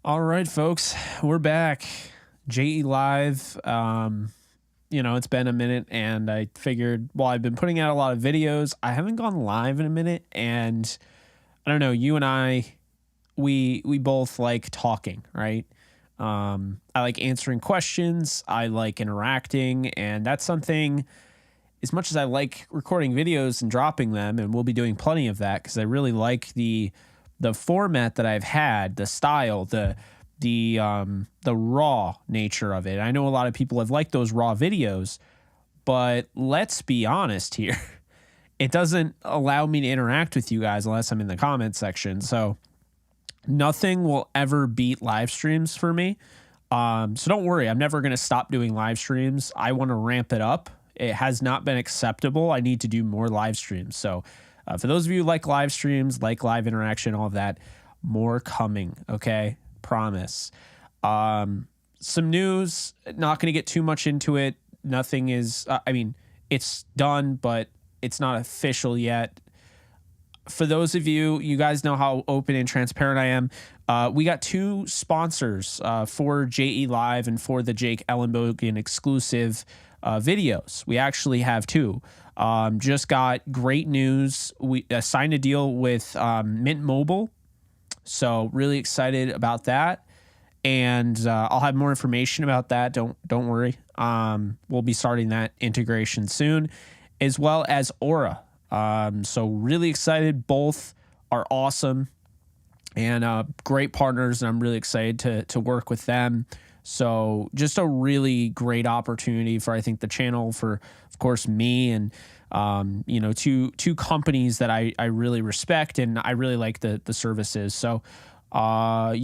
All right, folks, we're back. JE Live. It's been a minute, and I figured, well, I've been putting out a lot of videos. I haven't gone live in a minute, and I don't know. You and I, we both like talking, right? I like answering questions. I like interacting, and that's something. As much as I like recording videos and dropping them, and we'll be doing plenty of that because I really like the format that I've had, the style, the raw nature of it. I know a lot of people have liked those raw videos, but let's be honest here. It doesn't allow me to interact with you guys unless I'm in the comment section. So nothing will ever beat live streams for me. So don't worry. I'm never going to stop doing live streams. I want to ramp it up. It has not been acceptable. I need to do more live streams. So for those of you who like live streams, like live interaction, all of that, more coming, okay? Promise. Some news, not going to get too much into it. Nothing is, it's done, but it's not official yet. For those of you, you guys know how open and transparent I am. We got two sponsors for JE Live and for the Jake Ellenbogen exclusive videos. We actually have two. Just got great news. We signed a deal with Mint Mobile. So really excited about that. And I'll have more information about that. Don't worry. We'll be starting that integration soon, as well as Aura. So really excited. Both are awesome and great partners, and I'm really excited to work with them. So just a really great opportunity for, I think, the channel, for, of course, me, and two companies that I really respect and I really like the services. So I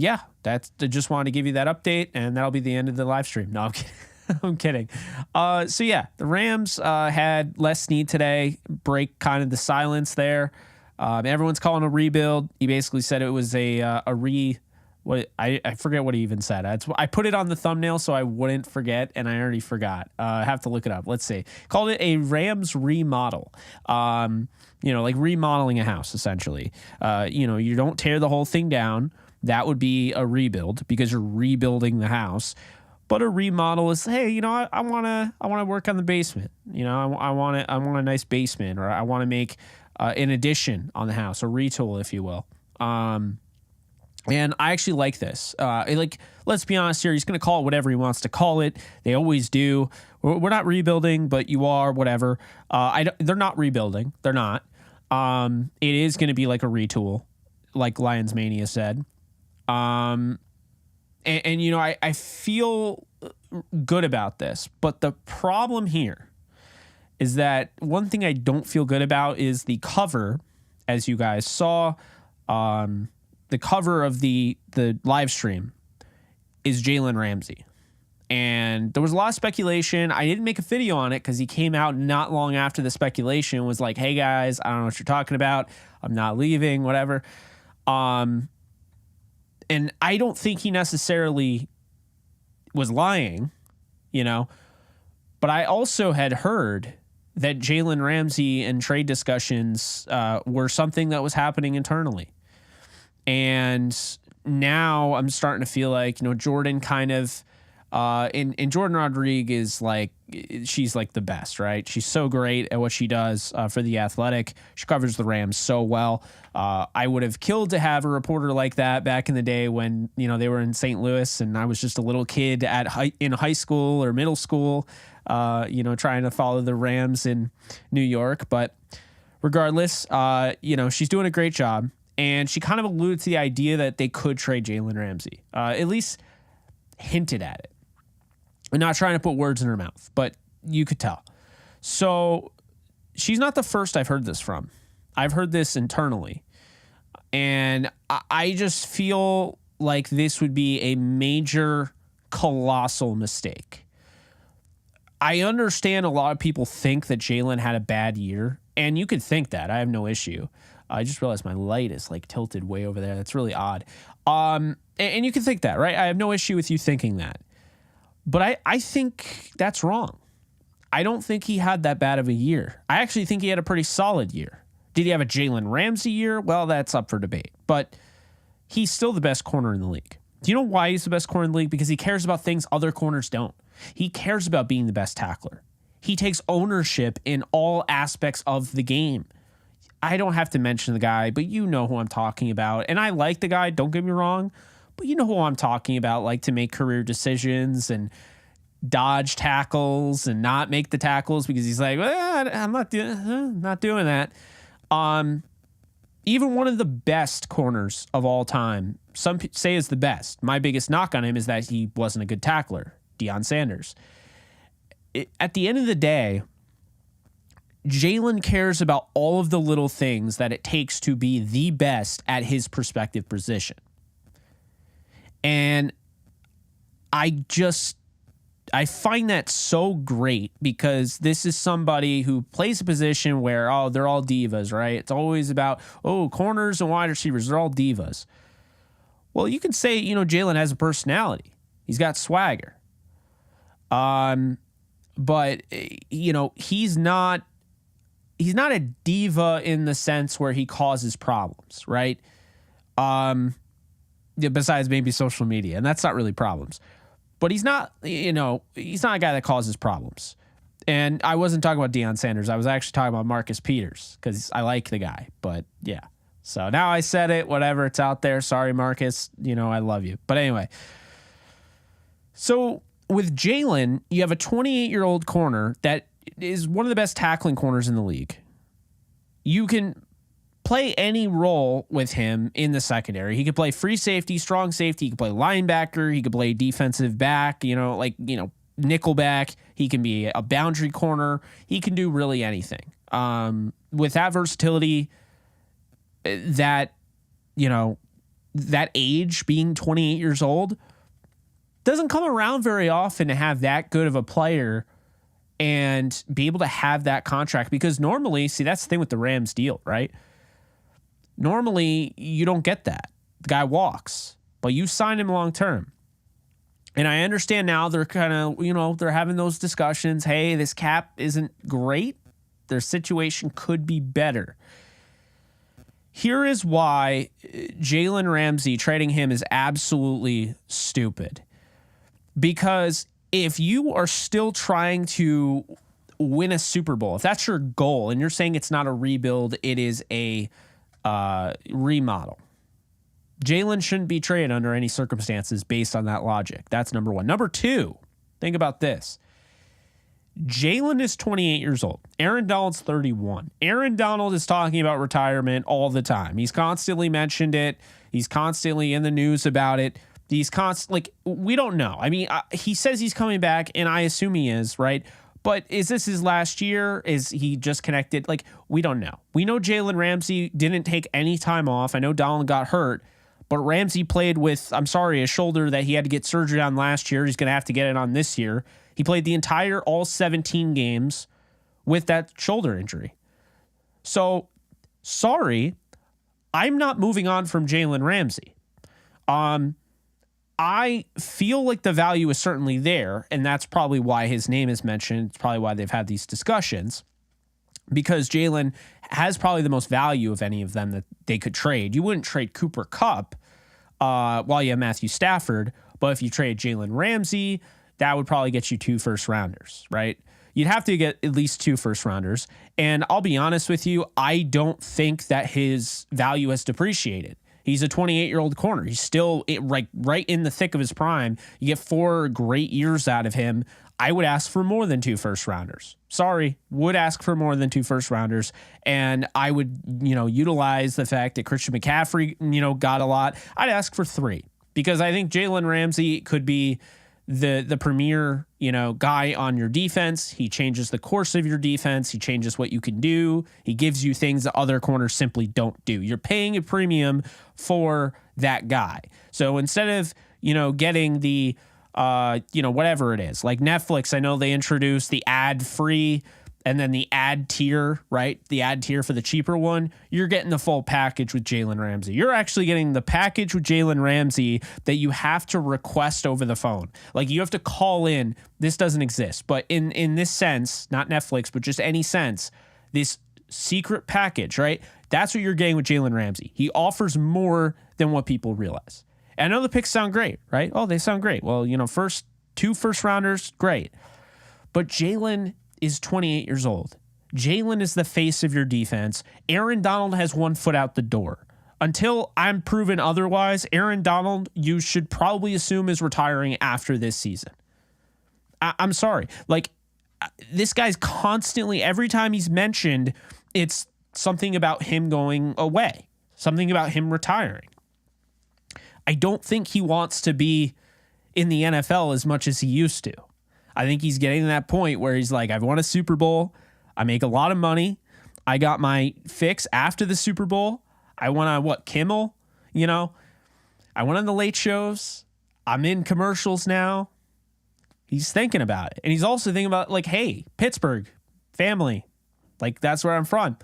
just wanted to give you that update, and that'll be the end of the live stream. No, I'm kidding. I'm kidding. The Rams had Les Snead today break kind of the silence there. Everyone's calling a rebuild. He basically said it was I forget what he even said. I put it on the thumbnail so I wouldn't forget, and I already forgot. I have to look it up. Let's see. Called it a Rams remodel. Like remodeling a house, essentially. You don't tear the whole thing down. That would be a rebuild because you're rebuilding the house. But a remodel is, hey, I want to work on the basement. I want a nice basement, or I want to make an addition on the house, a retool, if you will. And I actually like this. Let's be honest here. He's going to call it whatever he wants to call it. They always do. We're not rebuilding, but you are, whatever. They're not rebuilding. They're not. It is going to be like a retool, like Lions Mania said. I feel good about this. But the problem here is that one thing I don't feel good about is the cover, as you guys saw. The cover of the live stream is Jalen Ramsey. And there was a lot of speculation. I didn't make a video on it because he came out not long after the speculation and was like, hey, guys, I don't know what you're talking about. I'm not leaving, whatever. And I don't think he necessarily was lying, But I also had heard that Jalen Ramsey and trade discussions were something that was happening internally. And now I'm starting to feel like, Jordan kind of, and Jordan Rodriguez, she's like the best, right? She's so great at what she does for The Athletic. She covers the Rams so well. I would have killed to have a reporter like that back in the day when, they were in St. Louis and I was just a little kid in high school or middle school, trying to follow the Rams in New York. But regardless, she's doing a great job. And she kind of alluded to the idea that they could trade Jalen Ramsey, at least hinted at it. I'm not trying to put words in her mouth, but you could tell. So she's not the first I've heard this from. I've heard this internally. And I just feel like this would be a major, colossal mistake. I understand a lot of people think that Jalen had a bad year, and you could think that. I have no issue. I just realized my light is tilted way over there. That's really odd. And you can think that, right? I have no issue with you thinking that. But I think that's wrong. I don't think he had that bad of a year. I actually think he had a pretty solid year. Did he have a Jalen Ramsey year? Well, that's up for debate. But he's still the best corner in the league. Do you know why he's the best corner in the league? Because he cares about things other corners don't. He cares about being the best tackler. He takes ownership in all aspects of the game. I don't have to mention the guy, but you know who I'm talking about. And I like the guy, don't get me wrong, but you know who I'm talking about, like to make career decisions and dodge tackles and not make the tackles because he's like, well, I'm not doing that. Even one of the best corners of all time, some say is the best. My biggest knock on him is that he wasn't a good tackler, Deion Sanders. At the end of the day, Jalen cares about all of the little things that it takes to be the best at his prospective position. And I find that so great because this is somebody who plays a position where, they're all divas, right? It's always about, corners and wide receivers, they're all divas. Well, you can say, Jalen has a personality. He's got swagger. But, he's not a diva in the sense where he causes problems, right? Besides maybe social media, and that's not really problems. But he's not a guy that causes problems. And I wasn't talking about Deion Sanders. I was actually talking about Marcus Peters because I like the guy. But yeah. So now I said it, whatever, it's out there. Sorry, Marcus. I love you. But anyway. So with Jalen, you have a 28-year-old corner that is one of the best tackling corners in the league. You can play any role with him in the secondary. He could play free safety, strong safety. He could play linebacker. He could play defensive back, nickel back. He can be a boundary corner. He can do really anything. With that versatility, that age, being 28 years old, doesn't come around very often to have that good of a player and be able to have that contract. Because normally, that's the thing with the Rams deal, right? Normally, you don't get that. The guy walks, but you sign him long term. And I understand now they're kind of, they're having those discussions. Hey, this cap isn't great. Their situation could be better. Here is why Jalen Ramsey, trading him is absolutely stupid. Because if you are still trying to win a Super Bowl, if that's your goal, and you're saying it's not a rebuild, it is a remodel, Jalen shouldn't be traded under any circumstances based on that logic. That's number one. Number two, think about this. Jalen is 28 years old. Aaron Donald's 31. Aaron Donald is talking about retirement all the time. He's constantly mentioned it. He's constantly in the news about it. He's we don't know. I mean, he says he's coming back, and I assume he is, right? But is this his last year? Is he just connected? We don't know. We know Jalen Ramsey didn't take any time off. I know Donald got hurt, but Ramsey played with, a shoulder that he had to get surgery on last year. He's going to have to get it on this year. He played the entire all 17 games with that shoulder injury. So, sorry, I'm not moving on from Jalen Ramsey. I feel like the value is certainly there, and that's probably why his name is mentioned. It's probably why they've had these discussions, because Jalen has probably the most value of any of them that they could trade. You wouldn't trade Cooper Kupp while you have Matthew Stafford, but if you trade Jalen Ramsey, that would probably get you 2 first-rounders, right? You'd have to get at least 2 first-rounders, and I'll be honest with you, I don't think that his value has depreciated. He's a 28-year-old corner. He's still right in the thick of his prime. You get 4 great years out of him. I would ask for more than 2 first-rounders. Sorry, would ask for more than 2 first-rounders. And I would, utilize the fact that Christian McCaffrey, got a lot. I'd ask for 3 because I think Jalen Ramsey could be the premier, guy on your defense. He changes the course of your defense. He changes what you can do. He gives you things that other corners simply don't do. You're paying a premium for that guy. So instead of, getting the, whatever it is, like Netflix, I know they introduced the ad-free and then the ad tier, right? The ad tier for the cheaper one. You're getting the full package with Jalen Ramsey. You're actually getting the package with Jalen Ramsey that you have to request over the phone. Like you have to call in. This doesn't exist. But in this sense, not Netflix, but just any sense, this secret package, right? That's what you're getting with Jalen Ramsey. He offers more than what people realize. And I know the picks sound great, right? Oh, they sound great. Well, two first rounders, great. But Jalen is 28 years old. Jalen is the face of your defense. Aaron Donald has one foot out the door. Until I'm proven otherwise, Aaron Donald, you should probably assume, is retiring after this season. I'm sorry. Like, this guy's constantly, every time he's mentioned, it's something about him going away, something about him retiring. I don't think he wants to be in the NFL as much as he used to. I think he's getting to that point where he's like, I've won a Super Bowl. I make a lot of money. I got my fix after the Super Bowl. I went on Kimmel, I went on the late shows. I'm in commercials now. He's thinking about it. And he's also thinking about like, hey, Pittsburgh, family, like that's where I'm from.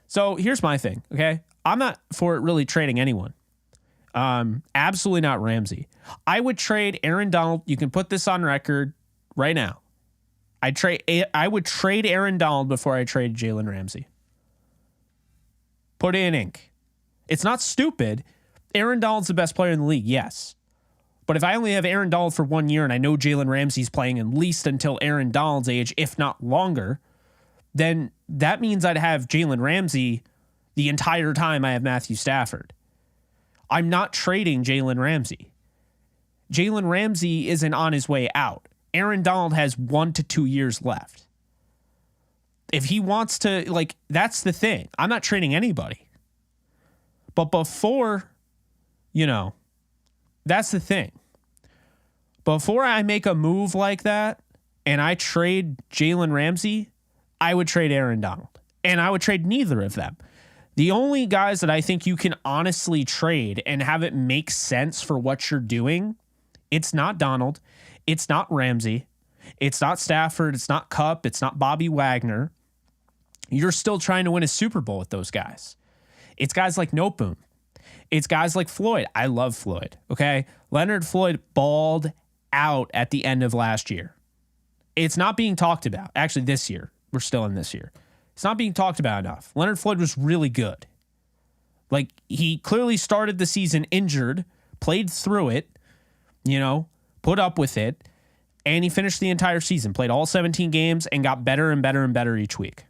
So here's my thing. Okay. I'm not for really trading anyone. Absolutely not Ramsey. I would trade Aaron Donald. You can put this on record right now. I would trade Aaron Donald before I trade Jalen Ramsey. Put it in ink. It's not stupid. Aaron Donald's the best player in the league, yes. But if I only have Aaron Donald for 1 year and I know Jalen Ramsey's playing at least until Aaron Donald's age, if not longer, then that means I'd have Jalen Ramsey the entire time I have Matthew Stafford. I'm not trading Jalen Ramsey. Jalen Ramsey isn't on his way out. Aaron Donald has 1 to 2 years left. If he wants to, that's the thing. I'm not trading anybody. But before, that's the thing. Before I make a move like that and I trade Jalen Ramsey, I would trade Aaron Donald. And I would trade neither of them. The only guys that I think you can honestly trade and have it make sense for what you're doing, it's not Donald, it's not Ramsey, it's not Stafford, it's not Kupp, it's not Bobby Wagner. You're still trying to win a Super Bowl with those guys. It's guys like Noteboom. It's guys like Floyd. I love Floyd, okay? Leonard Floyd balled out at the end of last year. It's not being talked about. Actually, this year. We're still in this year. It's not being talked about enough. Leonard Floyd was really good. Like, he clearly started the season injured, played through it, put up with it, and he finished the entire season, played all 17 games, and got better and better and better each week.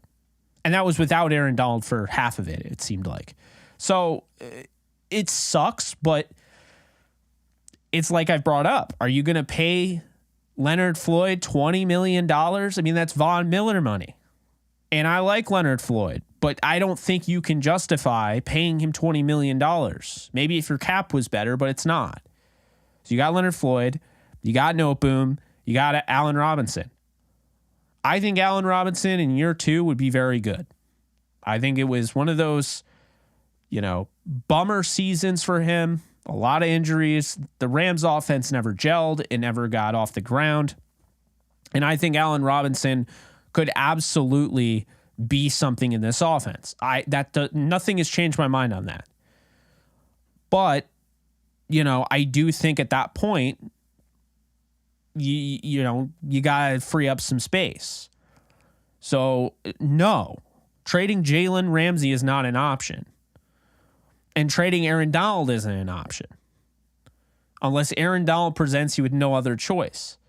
And that was without Aaron Donald for half of it seemed like. So it sucks, but it's like I've brought up. Are you going to pay Leonard Floyd $20 million? I mean, that's Von Miller money. And I like Leonard Floyd, but I don't think you can justify paying him $20 million. Maybe if your cap was better, but it's not. So you got Leonard Floyd, you got Noteboom, you got Allen Robinson. I think Allen Robinson in year 2 would be very good. I think it was one of those, bummer seasons for him. A lot of injuries. The Rams offense never gelled. It never got off the ground. And I think Allen Robinson could absolutely be something in this offense. Nothing has changed my mind on that. But, I do think at that point, you got to free up some space. So, no, trading Jalen Ramsey is not an option. And trading Aaron Donald isn't an option. Unless Aaron Donald presents you with no other choice.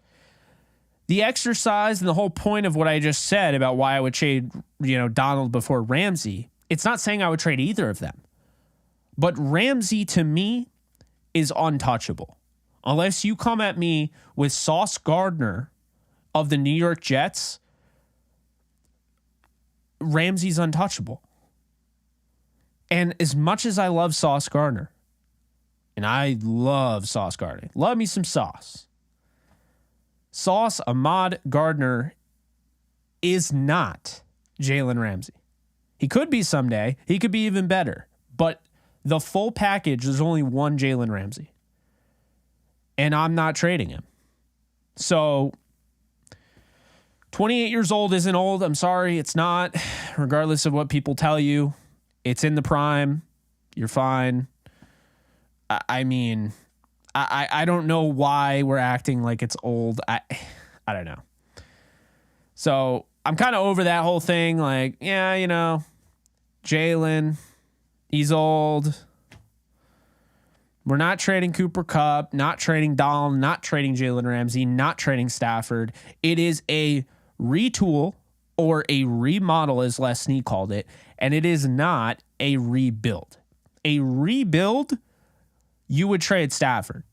The exercise and the whole point of what I just said about why I would trade, Donald before Ramsey, it's not saying I would trade either of them. But Ramsey, to me, is untouchable. Unless you come at me with Sauce Gardner of the New York Jets, Ramsey's untouchable. And as much as I love Sauce Gardner, and I love Sauce Gardner, love me some Sauce. Sauce Ahmad Gardner is not Jalen Ramsey. He could be someday. He could be even better. But the full package, there's only one Jalen Ramsey. And I'm not trading him. So 28 years old isn't old. I'm sorry, it's not. Regardless of what people tell you, it's in the prime. You're fine. I mean, I don't know why we're acting like it's old. I don't know. So I'm kind of over that whole thing. Like, yeah, Jalen, he's old. We're not trading Cooper Kupp, not trading Donald, not trading Jalen Ramsey, not trading Stafford. It is a retool or a remodel, as Les Snead called it, and it is not a rebuild. A rebuild, you would trade Stafford.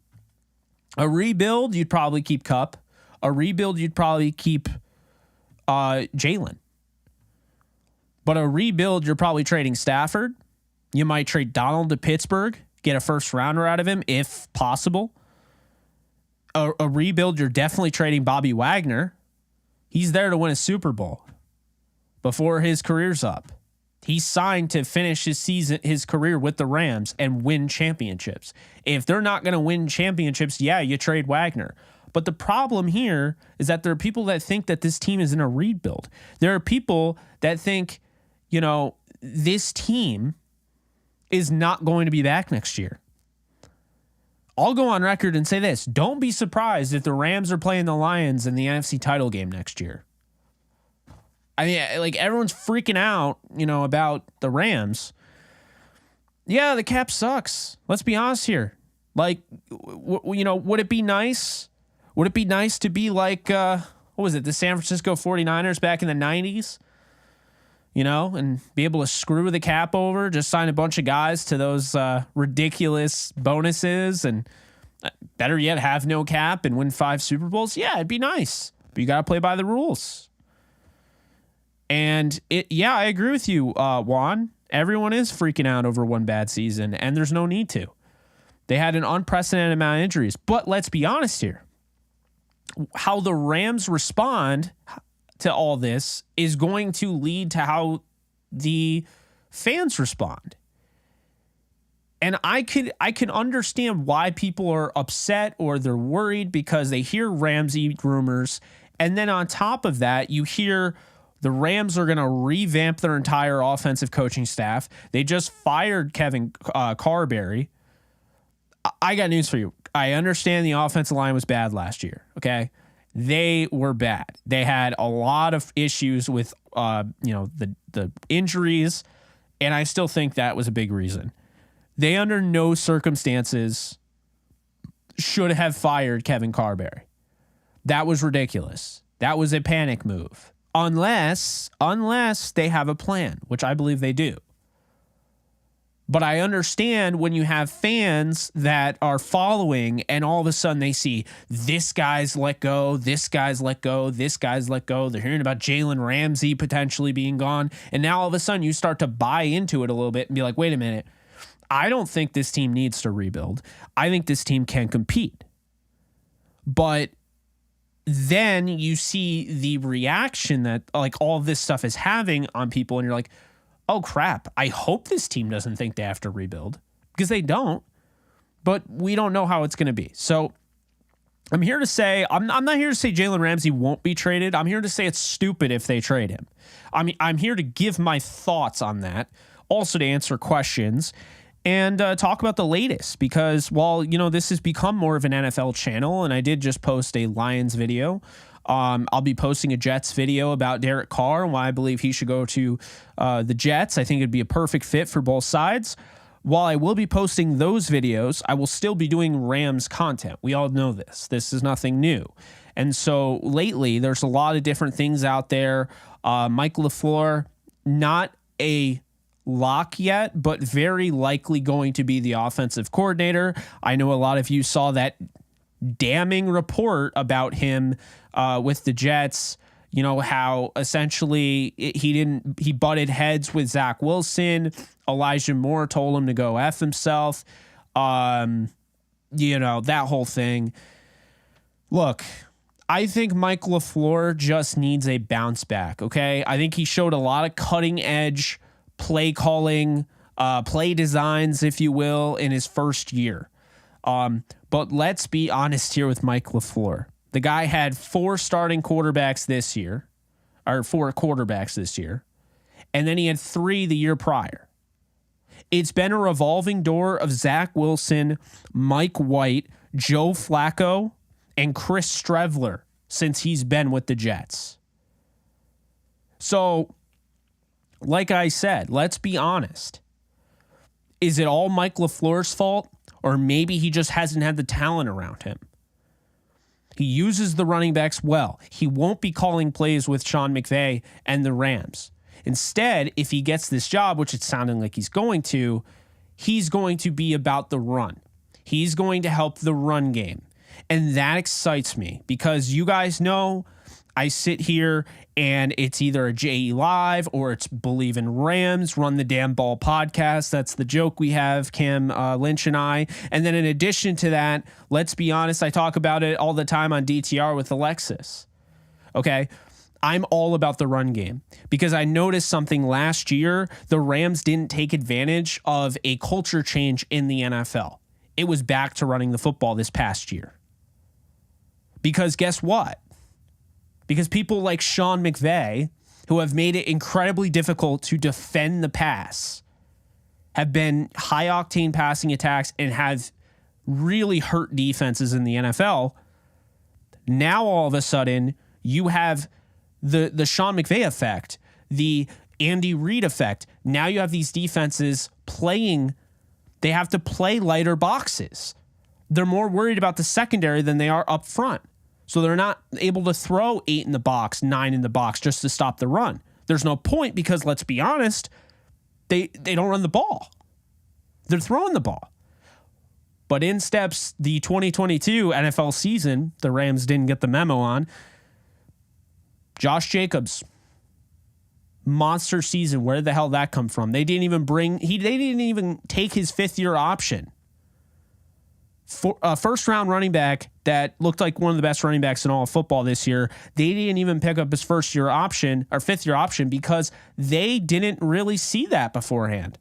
A rebuild, you'd probably keep Kupp. A rebuild, you'd probably keep Jalen. But a rebuild, you're probably trading Stafford. You might trade Donald to Pittsburgh, get a first rounder out of him if possible. A rebuild, you're definitely trading Bobby Wagner. He's there to win a Super Bowl before his career's up. He's signed to finish his career with the Rams and win championships. If they're not going to win championships, yeah, you trade Wagner. But the problem here is that there are people that think that this team is in a rebuild. There are people that think, this team is not going to be back next year. I'll go on record and say this. Don't be surprised if the Rams are playing the Lions in the NFC title game next year. I mean, like, everyone's freaking out, about the Rams. Yeah, the cap sucks. Let's be honest here. Like, would it be nice? Would it be nice to be like, what was it, the San Francisco 49ers back in the 90s? And be able to screw the cap over, just sign a bunch of guys to those ridiculous bonuses, and better yet, have no cap and win 5 Super Bowls? Yeah, it'd be nice. But you got to play by the rules. And I agree with you, Juan. Everyone is freaking out over one bad season, and there's no need to. They had an unprecedented amount of injuries. But let's be honest here. How the Rams respond to all this is going to lead to how the fans respond. And I can understand why people are upset or they're worried because they hear Ramsey rumors. And then on top of that, you hear the Rams are going to revamp their entire offensive coaching staff. They just fired Kevin Carberry. I got news for you. I understand the offensive line was bad last year. Okay. They were bad. They had a lot of issues with, the injuries. And I still think that was a big reason. They under no circumstances should have fired Kevin Carberry. That was ridiculous. That was a panic move. Unless they have a plan, which I believe they do. But I understand when you have fans that are following and all of a sudden they see this guy's let go, this guy's let go, this guy's let go. They're hearing about Jalen Ramsey potentially being gone. And now all of a sudden you start to buy into it a little bit and be like, wait a minute. I don't think this team needs to rebuild. I think this team can compete. But then you see the reaction that like all of this stuff is having on people, and you're like, oh crap, I hope this team doesn't think they have to rebuild, because they don't, but we don't know how it's going to be. So I'm here to say, I'm not here to say Jalen Ramsey won't be traded. I'm here to say it's stupid if they trade him. I'm here to give my thoughts on that, also to answer questions and talk about the latest, because while, this has become more of an NFL channel, and I did just post a Lions video, I'll be posting a Jets video about Derek Carr and why I believe he should go to the Jets. I think it'd be a perfect fit for both sides. While I will be posting those videos, I will still be doing Rams content. We all know this. This is nothing new. And so lately, there's a lot of different things out there. Mike LaFleur, not a lock yet, but very likely going to be the offensive coordinator. I know a lot of you saw that damning report about him with the Jets, how essentially he butted heads with Zach Wilson. Elijah Moore told him to go F himself. That whole thing. Look, I think Mike LaFleur just needs a bounce back. Okay. I think he showed a lot of cutting edge play calling, play designs, if you will, in his first year. But let's be honest here with Mike LaFleur. The guy had 4 starting quarterbacks this year, or 4 quarterbacks this year, and then he had 3 the year prior. It's been a revolving door of Zach Wilson, Mike White, Joe Flacco, and Chris Streveler since he's been with the Jets. So, like I said, let's be honest. Is it all Mike LaFleur's fault? or maybe he just hasn't had the talent around him. He uses the running backs well. He won't be calling plays with SeanMcVay and the Rams. Instead, if he gets this job, which it's sounding like he's going to be about the run. He's going to help the run game. And that excites me because you guys know I sit here and it's either a JE Live or it's Believe in Rams, Run the Damn Ball podcast. That's the joke we have, Cam Lynch and I. And then in addition to that, let's be honest, I talk about it all the time on DTR with Alexis. Okay? I'm all about the run game because I noticed something last year. The Rams didn't take advantage of a culture change in the NFL. It was back to running the football this past year. Because guess what? Because people like SeanMcVay, who have made it incredibly difficult to defend the pass, have been high-octane passing attacks and have really hurt defenses in the NFL. Now, all of a sudden, you have the SeanMcVay effect, the Andy Reid effect. Now you have these defenses playing. They have to play lighter boxes. They're more worried about the secondary than they are up front. So they're not able to throw 8 in the box, 9 in the box just to stop the run. There's no point because, let's be honest, they don't run the ball. They're throwing the ball. But in steps the 2022 NFL season, the Rams didn't get the memo on. Josh Jacobs, monster season. Where the hell did that come from? They didn't even take his 5th-year option. First-round running back that looked like one of the best running backs in all of football this year. They didn't even pick up his 5th-year option because they didn't really see that beforehand.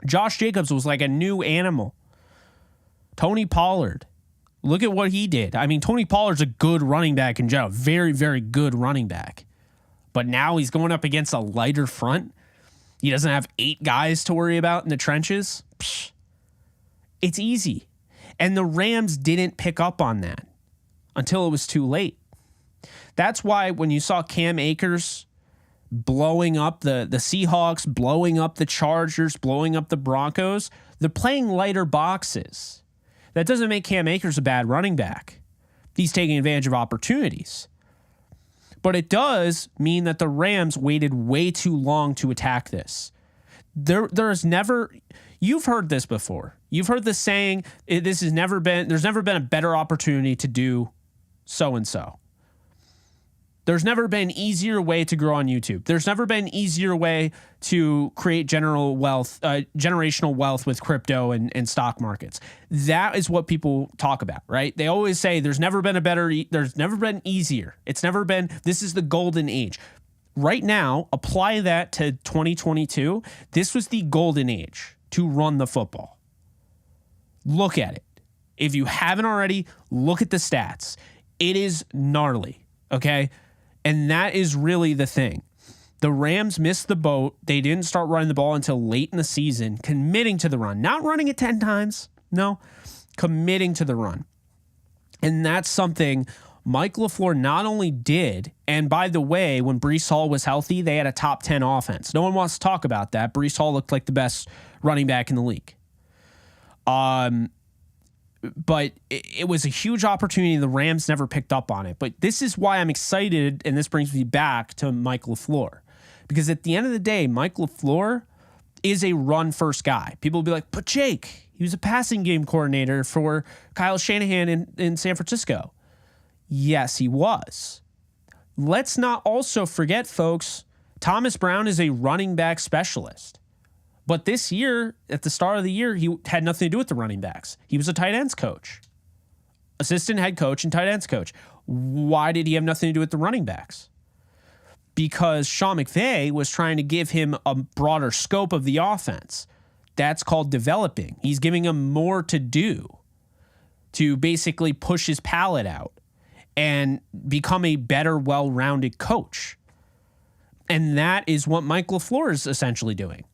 Josh Jacobs was like a new animal. Tony Pollard, look at what he did. I mean, Tony Pollard's a good running back in general. Very, very good running back. But now he's going up against a lighter front. He doesn't have 8 guys to worry about in the trenches. Psh, it's easy. And the Rams didn't pick up on that until it was too late. That's why when you saw Cam Akers blowing up the Seahawks, blowing up the Chargers, blowing up the Broncos, they're playing lighter boxes. That doesn't make Cam Akers a bad running back. He's taking advantage of opportunities. But it does mean that the Rams waited way too long to attack this. There's never... You've heard this before. You've heard the saying, there's never been a better opportunity to do so-and-so. There's never been an easier way to grow on YouTube. There's never been an easier way to create generational wealth with crypto and stock markets. That is what people talk about, right? They always say there's never been easier. This is the golden age. Right now, apply that to 2022. This was the golden age to run the football. Look at it. If you haven't already, look at the stats. It is gnarly, okay? And that is really the thing. The Rams missed the boat. They didn't start running the ball until late in the season, committing to the run. Not running it 10 times, no. Committing to the run. And that's something Mike LaFleur not only did, and by the way, when Breece Hall was healthy, they had a top 10 offense. No one wants to talk about that. Breece Hall looked like the best running back in the league. But it was a huge opportunity. The Rams never picked up on it. But this is why I'm excited, and this brings me back to Mike LaFleur. Because at the end of the day, Mike LaFleur is a run-first guy. People will be like, but Jake, he was a passing game coordinator for Kyle Shanahan in San Francisco. Yes, he was. Let's not also forget, folks, Thomas Brown is a running back specialist. But this year, at the start of the year, he had nothing to do with the running backs. He was a tight ends coach, assistant head coach and tight ends coach. Why did he have nothing to do with the running backs? Because SeanMcVay was trying to give him a broader scope of the offense. That's called developing. He's giving him more to do to basically push his palate out and become a better, well-rounded coach. And that is what Mike LaFleur is essentially doing.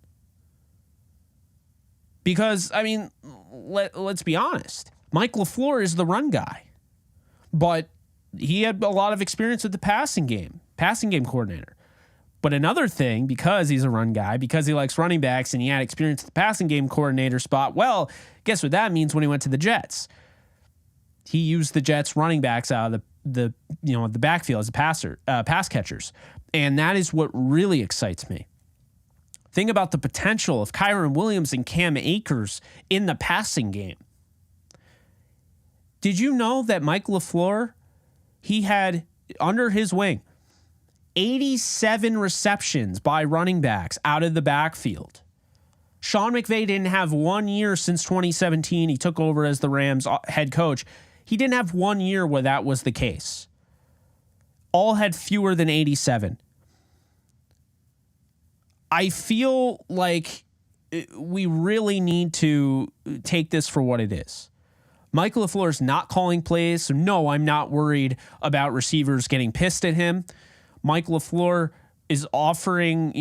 Because, I mean, let's be honest. Mike LaFleur is the run guy. But he had a lot of experience with the passing game coordinator. But another thing, because he's a run guy, because he likes running backs and he had experience at the passing game coordinator spot, well, guess what that means when he went to the Jets? He used the Jets running backs out of the backfield as pass catchers. And that is what really excites me. Think about the potential of Kyron Williams and Cam Akers in the passing game. Did you know that Mike LaFleur, he had under his wing 87 receptions by running backs out of the backfield? SeanMcVay didn't have 1 year since 2017. He took over as the Rams head coach. He didn't have 1 year where that was the case. All had fewer than 87. I feel like we really need to take this for what it is. Mike LaFleur is not calling plays, so no, I'm not worried about receivers getting pissed at him. Mike LaFleur is offering,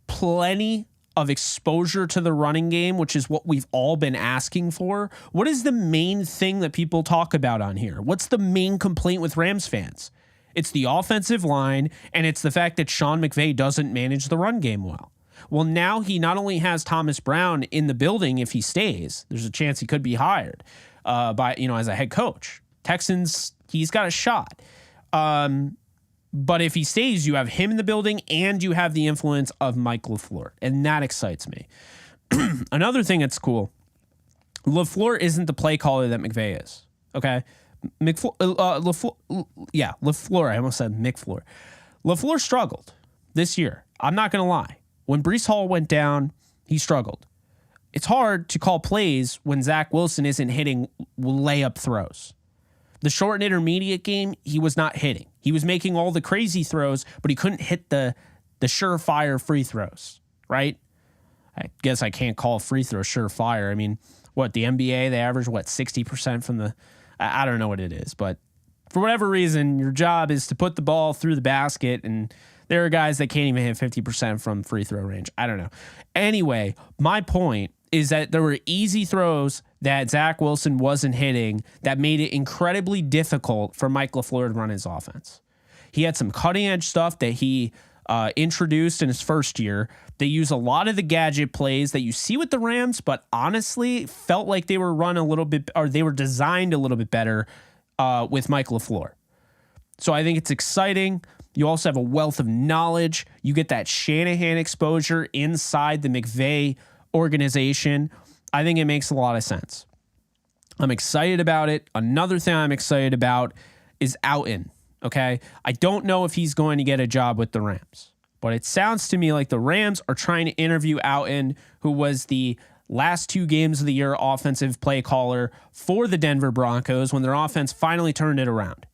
plenty of exposure to the running game, which is what we've all been asking for. What is the main thing that people talk about on here? What's the main complaint with Rams fans? It's the offensive line, and it's the fact that SeanMcVay doesn't manage the run game well. Well, now he not only has Thomas Brown in the building if he stays, there's a chance he could be hired as a head coach. Texans, he's got a shot. But if he stays, you have him in the building and you have the influence of Mike LaFleur, and that excites me. Another thing that's cool, LaFleur isn't the play caller that McVay is, okay? LaFleur, I almost said McFleur. LaFleur struggled this year. I'm not going to lie. When Breece Hall went down, he struggled. It's hard to call plays when Zach Wilson isn't hitting layup throws. The short and intermediate game, he was not hitting. He was making all the crazy throws, but he couldn't hit the surefire free throws, right? I guess I can't call free throw surefire. I mean, the NBA, they average, 60% from the... I don't know what it is, but for whatever reason, your job is to put the ball through the basket, and there are guys that can't even hit 50% from free throw range. I don't know. Anyway, my point is that there were easy throws that Zach Wilson wasn't hitting that made it incredibly difficult for Mike LaFleur to run his offense. He had some cutting-edge stuff that he introduced in his first year. They use a lot of the gadget plays that you see with the Rams, but honestly felt like they were run a little bit, or they were designed a little bit better with Mike LaFleur. So I think it's exciting. You also have a wealth of knowledge. You get that Shanahan exposure inside the McVay organization. I think it makes a lot of sense. I'm excited about it. Another thing I'm excited about is Outen. Okay. I don't know if he's going to get a job with the Rams, but it sounds to me like the Rams are trying to interview Outen, who was the last 2 games of the year offensive play caller for the Denver Broncos when their offense finally turned it around.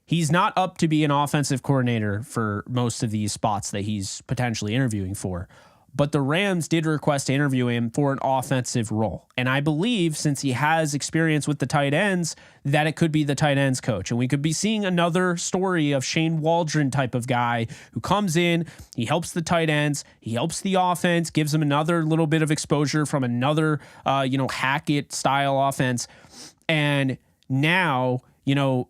He's not up to be an offensive coordinator for most of these spots that he's potentially interviewing for, but the Rams did request to interview him for an offensive role. And I believe, since he has experience with the tight ends, that it could be the tight ends coach. And we could be seeing another story of Shane Waldron type of guy who comes in, he helps the tight ends, he helps the offense, gives them another little bit of exposure from another, Hackett style offense. And now,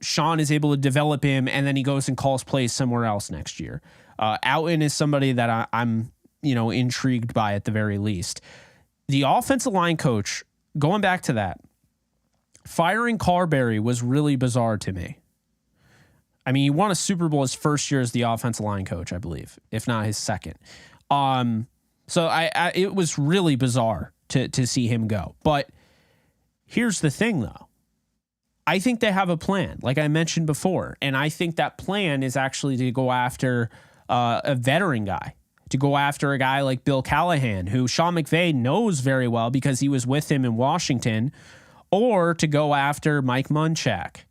Sean is able to develop him, and then he goes and calls plays somewhere else next year. Outen is somebody that I'm intrigued by at the very least. The offensive line coach, going back to that, firing Carberry was really bizarre to me. I mean, he won a Super Bowl his first year as the offensive line coach, I believe, if not his second. So it was really bizarre to see him go. But here's the thing, though. I think they have a plan, like I mentioned before, and I think that plan is actually to go after a veteran guy, to go after a guy like Bill Callahan, who Sean McVay knows very well because he was with him in Washington, or to go after Mike Munchak.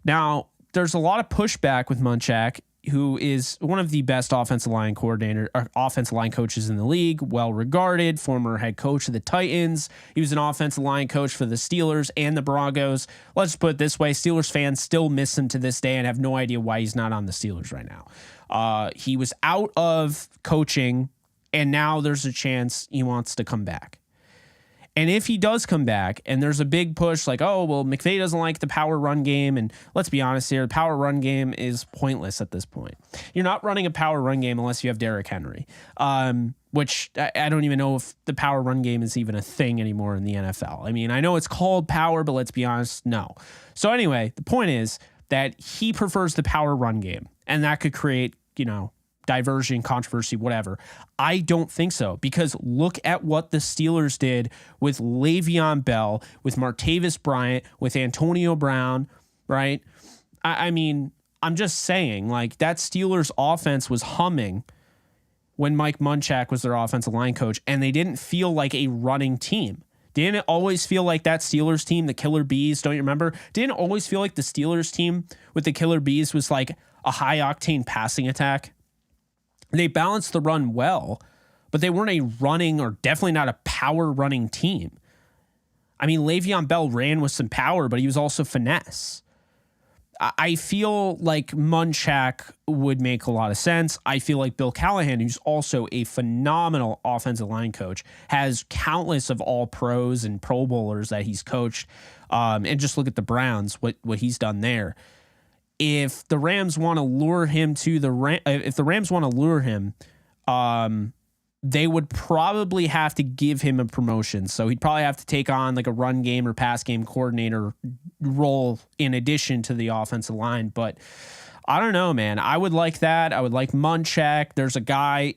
Now, there's a lot of pushback with Munchak, who is one of the best offensive line coaches in the league, well regarded, former head coach of the Titans. He was an offensive line coach for the Steelers and the Broncos. Let's put it this way, Steelers fans still miss him to this day and have no idea why he's not on the Steelers right now. He was out of coaching, and now there's a chance he wants to come back. And if he does come back and there's a big push like, oh, well, McVay doesn't like the power run game. And let's be honest here, the power run game is pointless at this point. You're not running a power run game unless you have Derrick Henry, which I don't even know if the power run game is even a thing anymore in the NFL. I mean, I know it's called power, but let's be honest, no. So anyway, the point is that he prefers the power run game, and that could create, diversion, controversy, whatever. I don't think so, because look at what the Steelers did with Le'Veon Bell, with Martavis Bryant, with Antonio Brown, right? I mean, I'm just saying, like, that Steelers offense was humming when Mike Munchak was their offensive line coach, and they didn't feel like a running team. Didn't it always feel like that Steelers team, the Killer Bees, don't you remember? Didn't it always feel like the Steelers team with the Killer Bees was like a high-octane passing attack? They balanced the run well, but they weren't a running, or definitely not a power running team. I mean, Le'Veon Bell ran with some power, but he was also finesse. I feel like Munchak would make a lot of sense. I feel like Bill Callahan, who's also a phenomenal offensive line coach, has countless of all pros and Pro Bowlers that he's coached. And just look at the Browns, what he's done there. If the Rams want to lure him to they would probably have to give him a promotion. So he'd probably have to take on like a run game or pass game coordinator role in addition to the offensive line. But I don't know, man. I would like that. I would like Munchak. There's a guy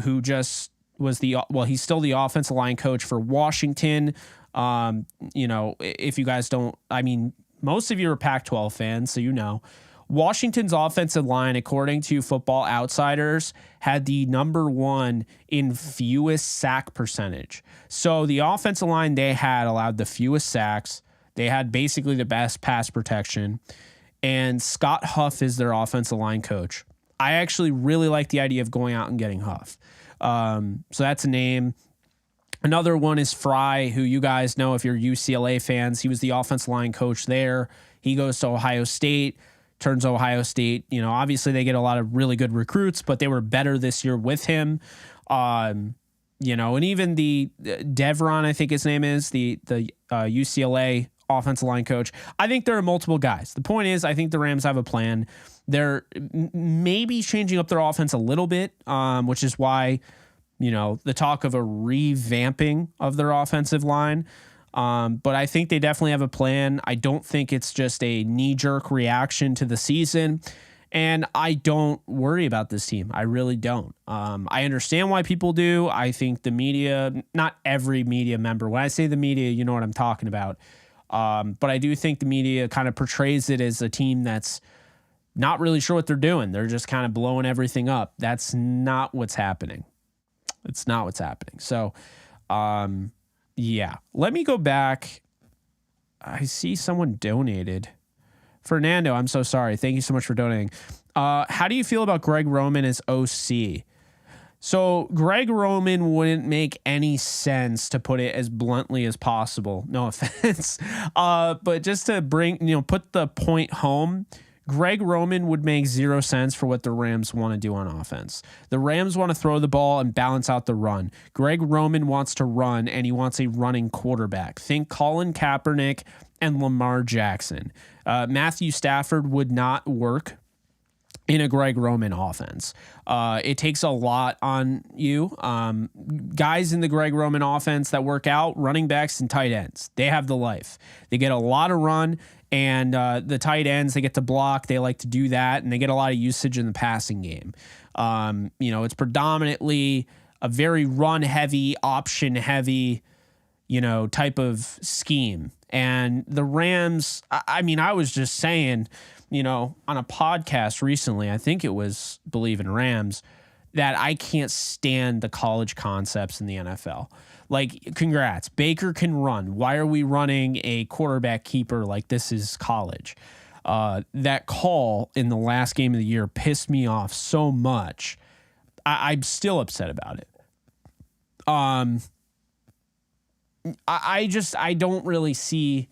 who just was he's still the offensive line coach for Washington. If you guys don't, I mean, most of you are Pac-12 fans, so Washington's offensive line, according to Football Outsiders, had the number one in fewest sack percentage. So the offensive line they had allowed the fewest sacks. They had basically the best pass protection. And Scott Huff is their offensive line coach. I actually really like the idea of going out and getting Huff. So that's a name. Another one is Fry, who you guys know if you're UCLA fans. He was the offensive line coach there. He goes to Ohio State, turns Ohio State. Obviously they get a lot of really good recruits, but they were better this year with him. And even the Devron, I think his name is, the UCLA offensive line coach. I think there are multiple guys. The point is, I think the Rams have a plan. They're maybe changing up their offense a little bit, which is why, the talk of a revamping of their offensive line. But I think they definitely have a plan. I don't think it's just a knee-jerk reaction to the season. And I don't worry about this team. I really don't. I understand why people do. I think the media, not every media member, when I say the media, you know what I'm talking about. But I do think the media kind of portrays it as a team that's not really sure what they're doing. They're just kind of blowing everything up. That's not what's happening. It's not what's happening. So, yeah, let me go back. I see someone donated. Fernando, I'm so sorry. Thank you so much for donating. How do you feel about Greg Roman as OC? So Greg Roman wouldn't make any sense, to put it as bluntly as possible. No offense. But just to put the point home, Greg Roman would make zero sense for what the Rams want to do on offense. The Rams want to throw the ball and balance out the run. Greg Roman wants to run, and he wants a running quarterback. Think Colin Kaepernick and Lamar Jackson. Matthew Stafford would not work in a Greg Roman offense. It takes a lot on you. Guys in the Greg Roman offense that work out, running backs and tight ends, they have the life. They get a lot of run, and the tight ends, they get to block. They like to do that, and they get a lot of usage in the passing game. It's predominantly a very run-heavy, option-heavy, type of scheme. And the Rams, I was just saying, on a podcast recently, I think it was Believe in Rams, that I can't stand the college concepts in the NFL. Like, congrats, Baker can run. Why are we running a quarterback keeper like this is college? That call in the last game of the year pissed me off so much. I'm still upset about it. I don't really see.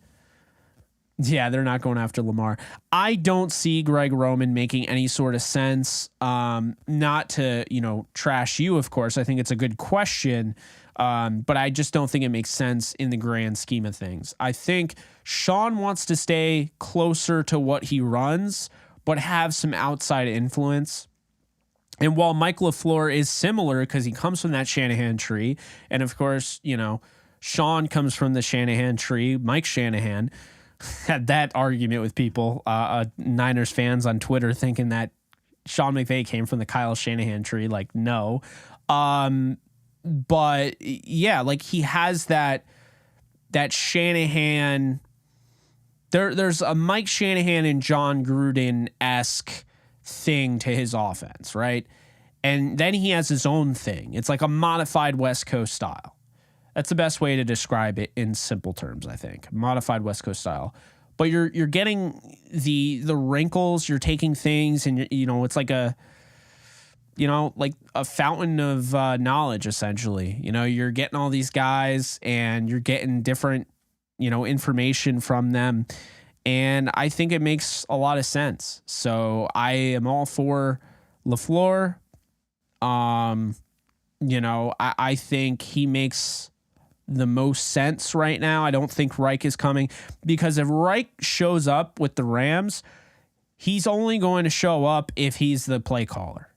Yeah, they're not going after Lamar. I don't see Greg Roman making any sort of sense. Not to, trash you, of course. I think it's a good question. But I just don't think it makes sense in the grand scheme of things. I think Sean wants to stay closer to what he runs, but have some outside influence. And while Mike LaFleur is similar because he comes from that Shanahan tree, and of course, Sean comes from the Shanahan tree, Mike Shanahan had that argument with people, Niners fans on Twitter thinking that Sean McVay came from the Kyle Shanahan tree. Like, no. But yeah, like he has that Shanahan. There's a Mike Shanahan and John Gruden-esque thing to his offense, right? And then he has his own thing. It's like a modified West Coast style. That's the best way to describe it in simple terms, I think. Modified West Coast style. But you're getting the wrinkles, you're taking things, and it's like a fountain of knowledge, essentially. You're getting all these guys and you're getting different, information from them. And I think it makes a lot of sense. So I am all for LaFleur. I think he makes the most sense right now. I don't think Reich is coming, because if Reich shows up with the Rams, he's only going to show up if he's the play caller.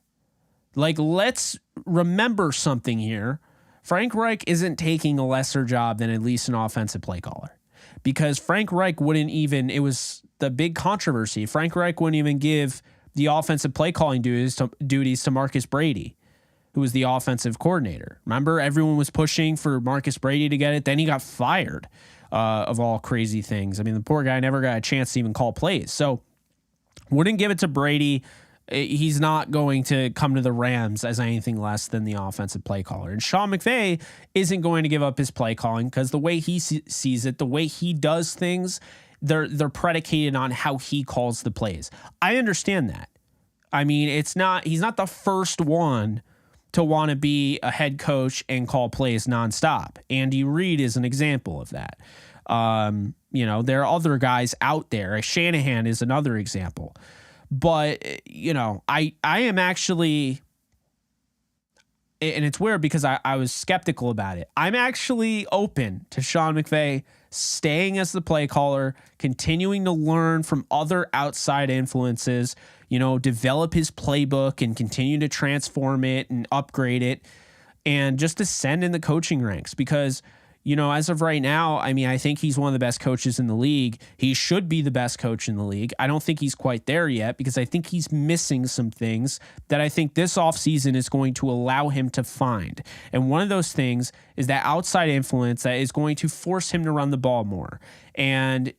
Like, let's remember something here. Frank Reich isn't taking a lesser job than at least an offensive play caller, because Frank Reich wouldn't even, it was the big controversy, Frank Reich wouldn't even give the offensive play calling duties to Marcus Brady, who was the offensive coordinator. Remember, everyone was pushing for Marcus Brady to get it. Then he got fired, of all crazy things. I mean, the poor guy never got a chance to even call plays. So wouldn't give it to Brady. He's not going to come to the Rams as anything less than the offensive play caller. And Sean McVay isn't going to give up his play calling, because the way he sees it, the way he does things, they're predicated on how he calls the plays. I understand that. I mean, he's not the first one to want to be a head coach and call plays nonstop. Andy Reid is an example of that. There are other guys out there. Shanahan is another example. But, I am actually, and it's weird because I was skeptical about it. I'm actually open to Sean McVay staying as the play caller, continuing to learn from other outside influences, develop his playbook and continue to transform it and upgrade it, and just ascend in the coaching ranks. Because, as of right now, I mean, I think he's one of the best coaches in the league. He should be the best coach in the league. I don't think he's quite there yet, because I think he's missing some things that I think this offseason is going to allow him to find. And one of those things is that outside influence that is going to force him to run the ball more. And,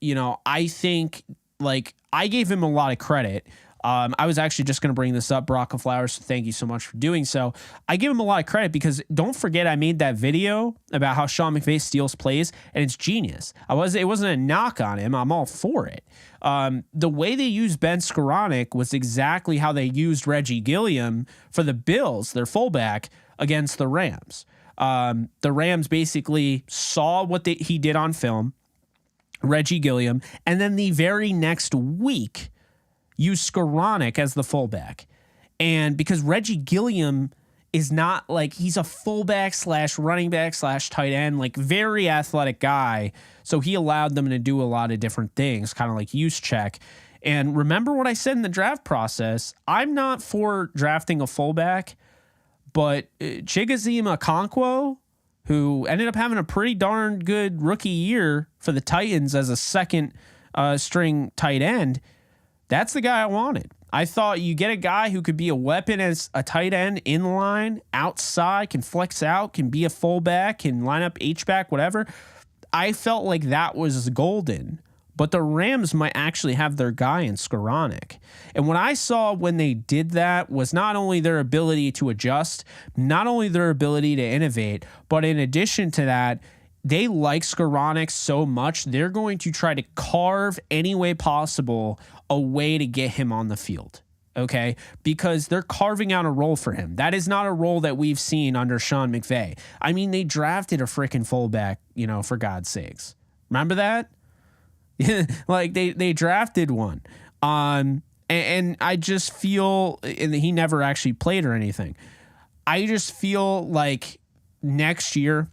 I think, I gave him a lot of credit. I was actually just going to bring this up, Brock of Flowers. So thank you so much for doing so. I give him a lot of credit, because don't forget, I made that video about how Sean McVay steals plays, and it's genius. It wasn't a knock on him. I'm all for it. The way they used Ben Skoranek was exactly how they used Reggie Gilliam for the Bills, their fullback, against the Rams. The Rams basically saw what he did on film, Reggie Gilliam, and then the very next week use Skoranek as the fullback. And because Reggie Gilliam is not he's a fullback / running back / tight end, very athletic guy. So he allowed them to do a lot of different things, kind of like use check. And remember what I said in the draft process, I'm not for drafting a fullback, but Chigoziem Okonkwo, who ended up having a pretty darn good rookie year for the Titans as a second string tight end, that's the guy I wanted. I thought you get a guy who could be a weapon as a tight end, in line, outside, can flex out, can be a fullback, can line up H-back, whatever. I felt like that was golden. But the Rams might actually have their guy in Skoranek. And what I saw when they did that was not only their ability to adjust, not only their ability to innovate, but in addition to that, they like Skoranek so much, they're going to try to carve any way possible a way to get him on the field, okay? Because they're carving out a role for him. That is not a role that we've seen under Sean McVay. I mean, they drafted a freaking fullback, for God's sakes. Remember that? They drafted one. And I just feel, and he never actually played or anything. I just feel like next year,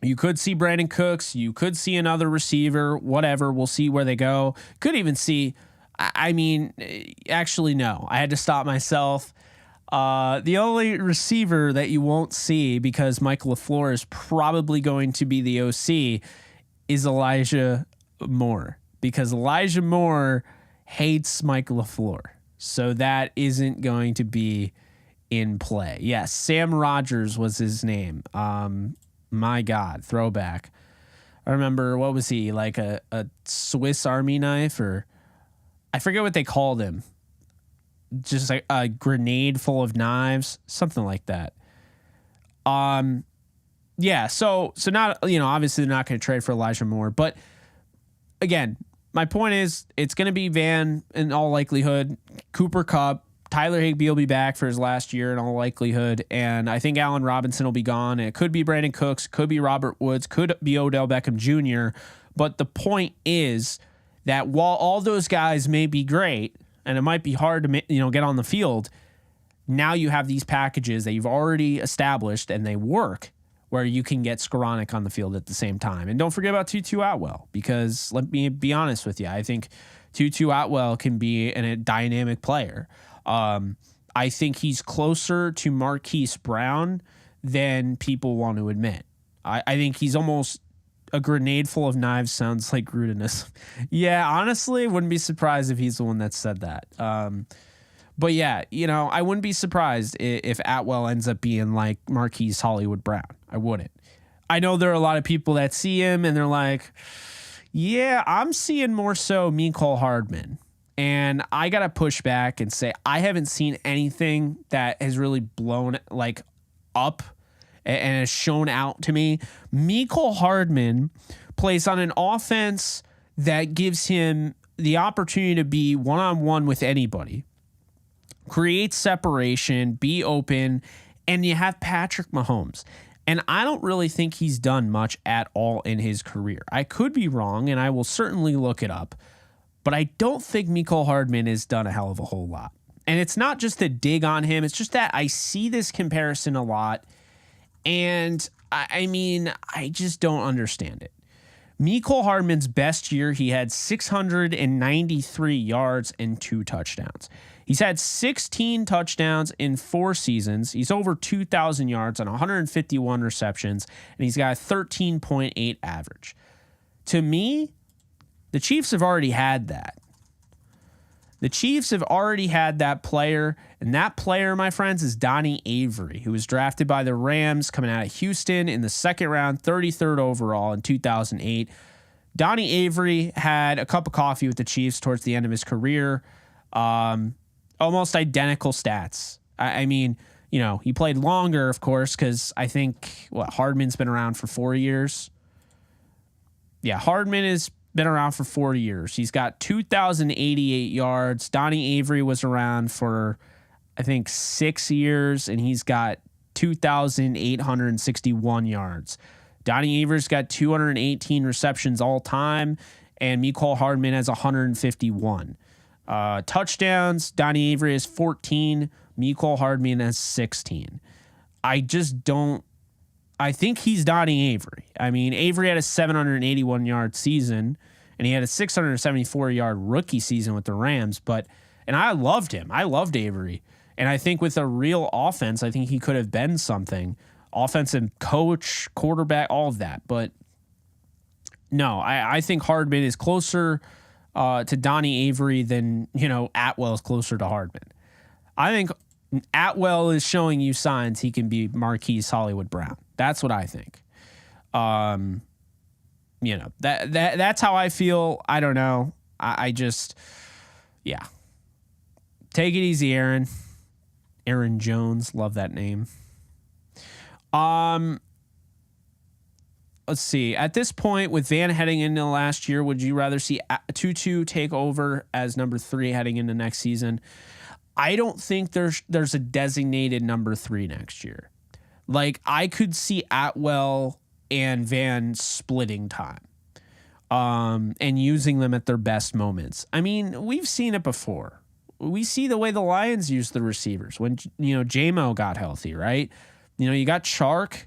you could see Brandon Cooks. You could see another receiver, whatever. We'll see where they go. Could even see, actually, no. I had to stop myself. The only receiver that you won't see, because Michael LaFleur is probably going to be the OC, is Elijah Moore. Because Elijah Moore hates Michael LaFleur. So that isn't going to be in play. Yes, Sam Rogers was his name. My God, throwback. I remember, what was he, like a Swiss Army knife, or I forget what they called him. Just like a grenade full of knives, something like that. Yeah, so not, obviously they're not going to trade for Elijah Moore, but again, my point is it's going to be Van in all likelihood, Cooper Kupp, Tyler Higbee will be back for his last year in all likelihood, and I think Allen Robinson will be gone, and it could be Brandon Cooks, could be Robert Woods, could be Odell Beckham Jr., but the point is that while all those guys may be great, and it might be hard to get on the field, now you have these packages that you've already established, and they work, where you can get Skoranek on the field at the same time. And don't forget about Tutu Atwell, because let me be honest with you, I think Tutu Atwell can be a dynamic player. I think he's closer to Marquise Brown than people want to admit. I think he's almost a grenade full of knives. Sounds like Gruden. Yeah, honestly, wouldn't be surprised if he's the one that said that. But yeah, I wouldn't be surprised if Atwell ends up being like Marquise Hollywood Brown. I wouldn't. I know there are a lot of people that see him and they're like, yeah, I'm seeing more so Mecole Hardman. And I got to push back and say I haven't seen anything that has really blown up and has shown out to me. Mecole Hardman plays on an offense that gives him the opportunity to be one-on-one with anybody, create separation, be open, and you have Patrick Mahomes. And I don't really think he's done much at all in his career. I could be wrong, and I will certainly look it up. But I don't think Mecole Hardman has done a hell of a whole lot. And it's not just a dig on him. It's just that I see this comparison a lot. And I just don't understand it. Mecole Hardman's best year, he had 693 yards and 2 touchdowns. He's had 16 touchdowns in 4 seasons. He's over 2,000 yards on 151 receptions, and he's got a 13.8 average. To me, the Chiefs have already had that. The Chiefs have already had that player, and that player, my friends, is Donnie Avery, who was drafted by the Rams coming out of Houston in the second round, 33rd overall in 2008. Donnie Avery had a cup of coffee with the Chiefs towards the end of his career. Almost identical stats. He played longer, of course, because I think, Hardman's been around for 4 years. Yeah, Hardman has been around for 4 years. He's got 2,088 yards. Donnie Avery was around for, I think, 6 years, and he's got 2,861 yards. Donnie Avery's got 218 receptions all time, and Mecole Hardman has 151. Touchdowns, Donnie Avery has 14. Mecole Hardman has 16. I think he's Donnie Avery. Avery had a 781-yard season, and he had a 674-yard rookie season with the Rams. And I loved him. I loved Avery. And I think with a real offense, I think he could have been something. Offensive coach, quarterback, all of that. But no, I think Hardman is closer to Donnie Avery than, Atwell is closer to Hardman. I think Atwell is showing you signs he can be Marquise Hollywood Brown. That's what I think. That's how I feel. I don't know. I just, yeah. Take it easy, Aaron. Aaron Jones. Love that name. Let's see. At this point, with Van heading into last year, would you rather see Tutu take over as number 3 heading into next season? I don't think there's a designated number 3 next year. I could see Atwell and Van splitting time and using them at their best moments. We've seen it before. We see the way the Lions use the receivers when, J-Mo got healthy, right? You got Chark,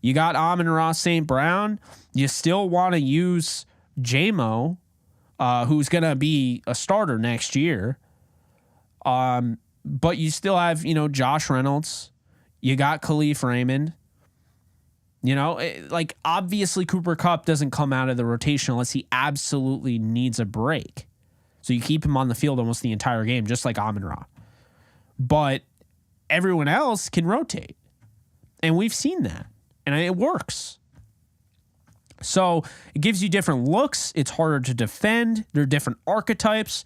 You got Amon-Ra St. Brown. You still want to use J-Mo, who's going to be a starter next year. But you still have, Josh Reynolds. You got Khalif Raymond. Obviously Cooper Kupp doesn't come out of the rotation unless he absolutely needs a break. So you keep him on the field almost the entire game, just like Amon-Ra. But everyone else can rotate. And we've seen that. And it works. So it gives you different looks. It's harder to defend. There are different archetypes.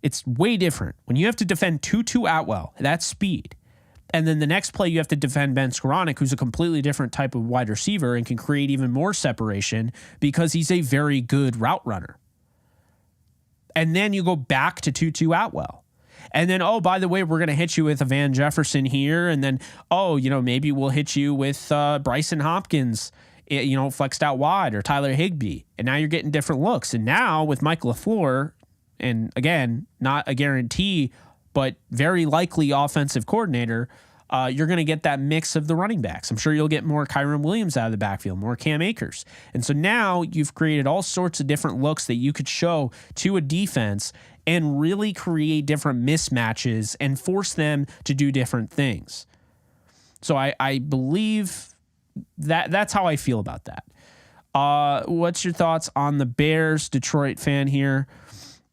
It's way different. When you have to defend Tutu Atwell, that's speed. And then the next play, you have to defend Ben Skoranek, who's a completely different type of wide receiver and can create even more separation because he's a very good route runner. And then you go back to Tutu Atwell. And then, oh, by the way, we're going to hit you with a Van Jefferson here. And then, maybe we'll hit you with Bryson Hopkins, flexed out wide, or Tyler Higbee. And now you're getting different looks. And now with Mike LaFleur, and again, not a guarantee, but very likely offensive coordinator, you're going to get that mix of the running backs. I'm sure you'll get more Kyren Williams out of the backfield, more Cam Akers. And so now you've created all sorts of different looks that you could show to a defense and really create different mismatches and force them to do different things. So I believe that's how I feel about that. What's your thoughts on the Bears? Detroit fan here.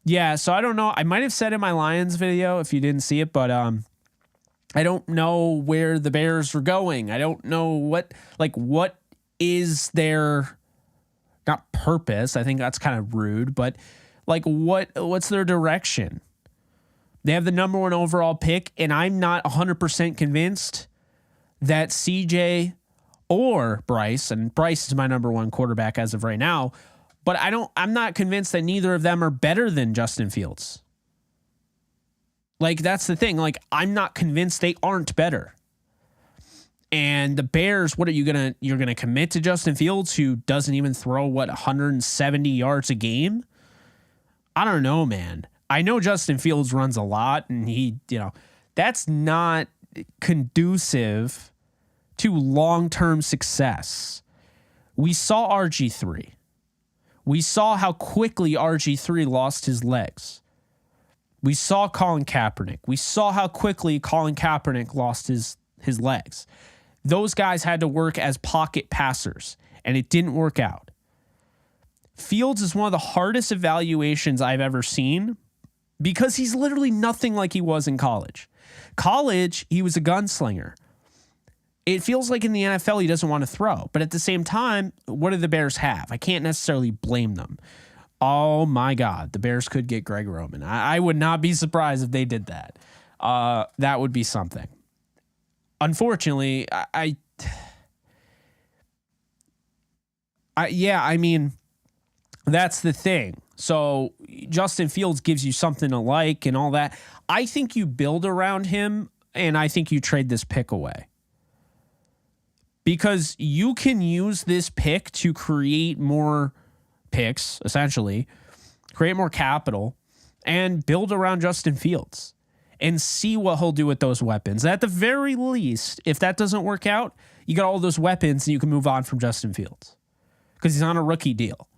Yeah, so I don't know. I might have said in my Lions video if you didn't see it, but I don't know where the Bears are going. I don't know what is their, not purpose. I think that's kind of rude, but what's their direction? They have the number 1 overall pick, and I'm not 100% convinced that CJ or Bryce, and Bryce is my number 1 quarterback as of right now, but I'm not convinced that neither of them are better than Justin Fields. That's the thing. I'm not convinced they aren't better. And the Bears, you're going to commit to Justin Fields, who doesn't even throw 170 yards a game? I don't know, man. I know Justin Fields runs a lot, and that's not conducive to long-term success. We saw RG3. We saw how quickly RG3 lost his legs. We saw Colin Kaepernick. We saw how quickly Colin Kaepernick lost his legs. Those guys had to work as pocket passers, and it didn't work out. Fields is one of the hardest evaluations I've ever seen because he's literally nothing like he was in college. College, he was a gunslinger. It feels like in the NFL, he doesn't want to throw. But at the same time, what do the Bears have? I can't necessarily blame them. Oh, my God. The Bears could get Greg Roman. I would not be surprised if they did that. That would be something. Unfortunately, that's the thing. So Justin Fields gives you something to like and all that. I think you build around him, and I think you trade this pick away. Because you can use this pick to create more picks, essentially, create more capital, and build around Justin Fields and see what he'll do with those weapons. At the very least, if that doesn't work out, you got all those weapons and you can move on from Justin Fields because he's on a rookie deal.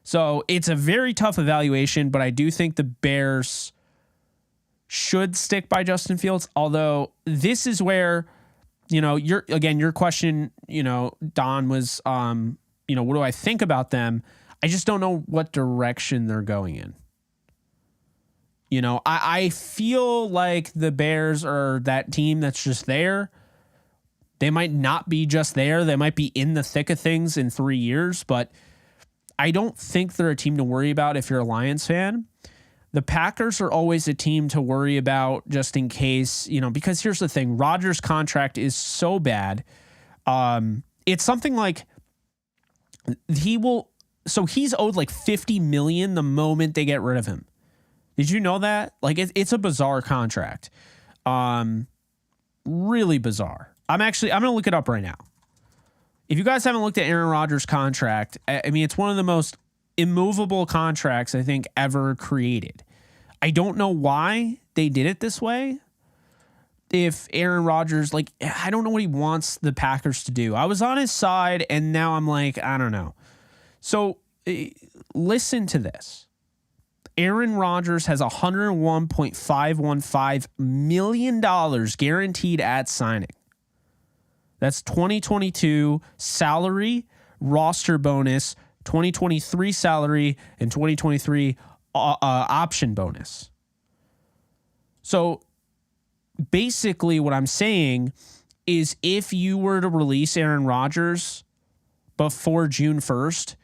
So it's a very tough evaluation, but I do think the Bears should stick by Justin Fields, although this is where, your question, Don, was, what do I think about them? I just don't know what direction they're going in. I feel like the Bears are that team that's just there. They might not be just there. They might be in the thick of things in 3 years, but I don't think they're a team to worry about if you're a Lions fan. The Packers are always a team to worry about just in case, because here's the thing. Rodgers' contract is so bad. It's something like he's owed like $50 million the moment they get rid of him. Did you know that? It's a bizarre contract. Really bizarre. I'm going to look it up right now. If you guys haven't looked at Aaron Rodgers' contract, it's one of the most immovable contracts I think ever created. I don't know why they did it this way. if Aaron Rodgers, like, I don't know what he wants the Packers to do. I was on his side, and now I'm like, I don't know. So listen to this. Aaron Rodgers has $101.515 million guaranteed at signing. That's 2022 salary, roster bonus, 2023 salary, and 2023 option bonus. So basically what I'm saying is if you were to release Aaron Rodgers before June 1st,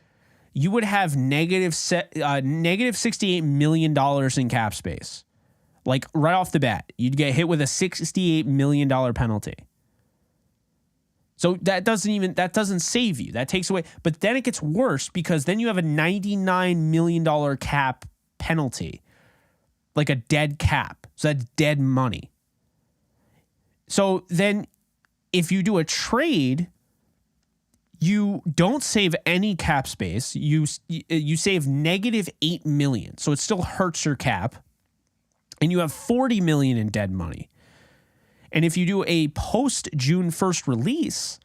you would have negative $68 million in cap space. Like right off the bat, you'd get hit with a $68 million penalty. So that doesn't save you. That takes away. But then it gets worse because then you have a $99 million cap penalty, like a dead cap. So that's dead money. So then if you do a trade, you don't save any cap space. You save negative $8 million. So it still hurts your cap. And you have $40 million in dead money. And if you do a post June 1st release,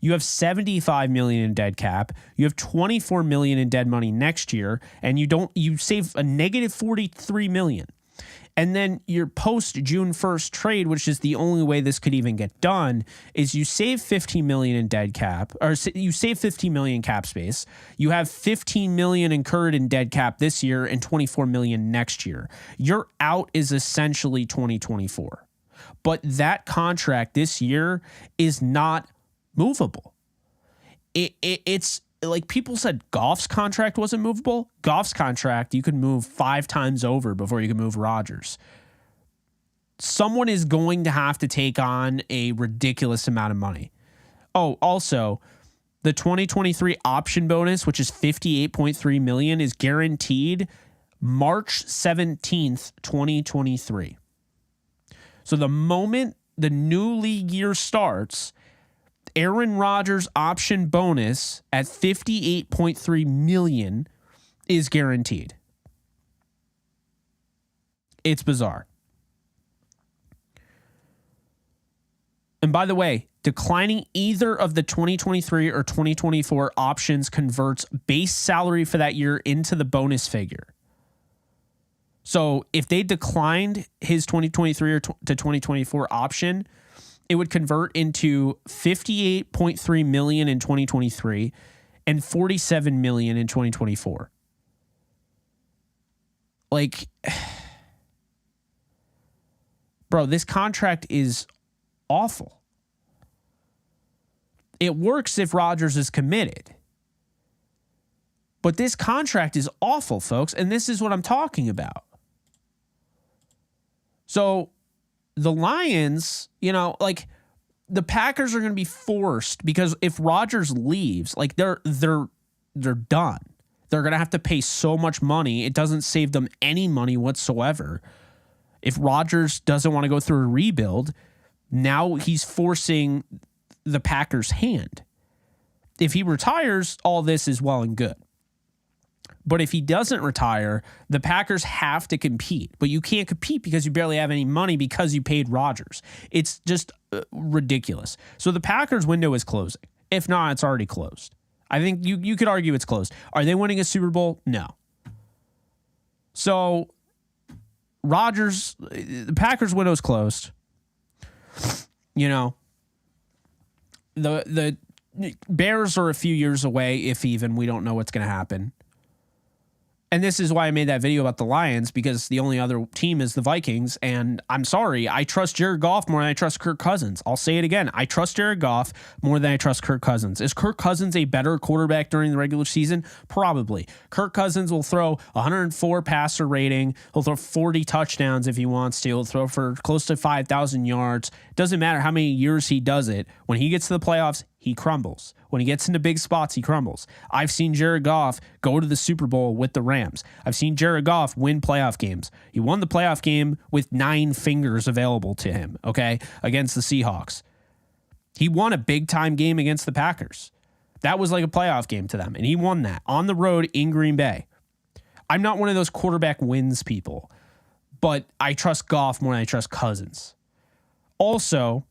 you have $75 million in dead cap. You have $24 million in dead money next year, and you save a negative $43 million. And then your post June 1st trade, which is the only way this could even get done, is you save $15 million in dead cap, or you save $15 million cap space. You have $15 million incurred in dead cap this year and $24 million next year. Your out is essentially 2024. But that contract this year is not movable. It's like people said Goff's contract wasn't movable. Goff's contract, you could move 5 times over before you can move Rodgers. Someone is going to have to take on a ridiculous amount of money. Oh, also, the 2023 option bonus, which is $58.3 million, is guaranteed March 17th, 2023. So the moment the new league year starts, Aaron Rodgers' option bonus at $58.3 million is guaranteed. It's bizarre. And by the way, declining either of the 2023 or 2024 options converts base salary for that year into the bonus figure. So if they declined his 2023 or to 2024 option, it would convert into $58.3 million in 2023 and $47 million in 2024. Like, bro, this contract is awful. It works if Rodgers is committed. But this contract is awful, folks, and this is what I'm talking about. So the Lions, like the Packers are going to be forced because if Rodgers leaves, like they're done. They're going to have to pay so much money. It doesn't save them any money whatsoever. If Rodgers doesn't want to go through a rebuild, now he's forcing the Packers' hand. If he retires, all this is well and good. But if he doesn't retire, the Packers have to compete. But you can't compete because you barely have any money because you paid Rodgers. It's just ridiculous. So the Packers window is closing. If not, it's already closed. I think you could argue it's closed. Are they winning a Super Bowl? No. So the Packers window is closed. The Bears are a few years away, if even. We don't know what's going to happen. And this is why I made that video about the Lions, because the only other team is the Vikings. And I'm sorry, I trust Jared Goff more than I trust Kirk Cousins. I'll say it again. I trust Jared Goff more than I trust Kirk Cousins. Is Kirk Cousins a better quarterback during the regular season? Probably. Kirk Cousins will throw 104 passer rating. He'll throw 40 touchdowns if he wants to. He'll throw for close to 5,000 yards. Doesn't matter how many years he does it. When he gets to the playoffs, he crumbles. When he gets into big spots, he crumbles. I've seen Jared Goff go to the Super Bowl with the Rams. I've seen Jared Goff win playoff games. He won the playoff game with 9 fingers available to him, okay, against the Seahawks. He won a big-time game against the Packers. That was like a playoff game to them, and he won that on the road in Green Bay. I'm not one of those quarterback wins people, but I trust Goff more than I trust Cousins. Also,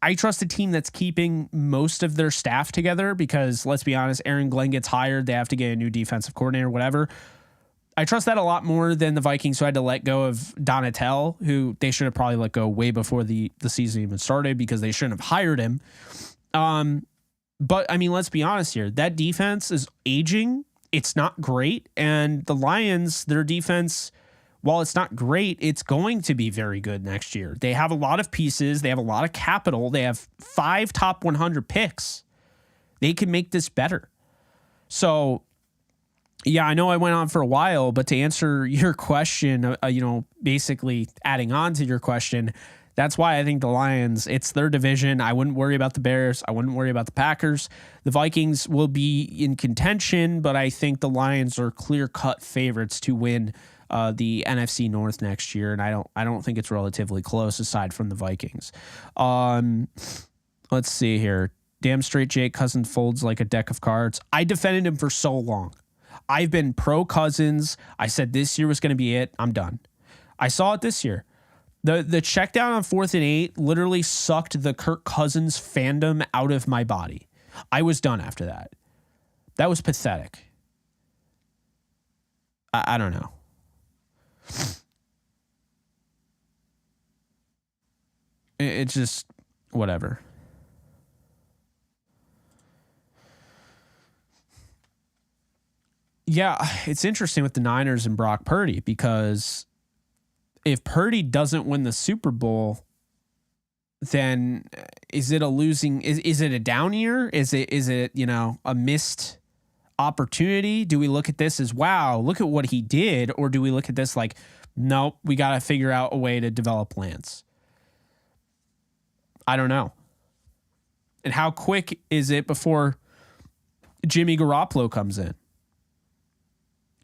I trust a team that's keeping most of their staff together because, let's be honest, Aaron Glenn gets hired. They have to get a new defensive coordinator, whatever. I trust that a lot more than the Vikings who had to let go of Donatel, who they should have probably let go way before the season even started because they shouldn't have hired him. But, I mean, let's be honest here. That defense is aging. It's not great. And the Lions, their defense, while it's not great, it's going to be very good next year. They have a lot of pieces. They have a lot of capital. They have 5 top 100 picks. They can make this better. So, yeah, I know I went on for a while, but to answer your question, basically adding on to your question, that's why I think the Lions, it's their division. I wouldn't worry about the Bears. I wouldn't worry about the Packers. The Vikings will be in contention, but I think the Lions are clear-cut favorites to win the NFC North next year, and I don't think it's relatively close aside from the Vikings. Let's see here. Damn straight Jake Cousins folds like a deck of cards. I defended him for so long. I've been pro Cousins. I said this year was going to be it. I'm done. I saw it this year. The check down on 4th and 8 literally sucked the Kirk Cousins fandom out of my body. I was done after that. That was pathetic. I don't know. It's just whatever. Yeah, it's interesting with the Niners and Brock Purdy because if Purdy doesn't win the Super Bowl, then is it a losing? Is it a down year? Is it a missed opportunity? Do we look at this as, wow, look at what he did? Or do we look at this like, nope, we got to figure out a way to develop Lance? I don't know. And how quick is it before Jimmy Garoppolo comes in?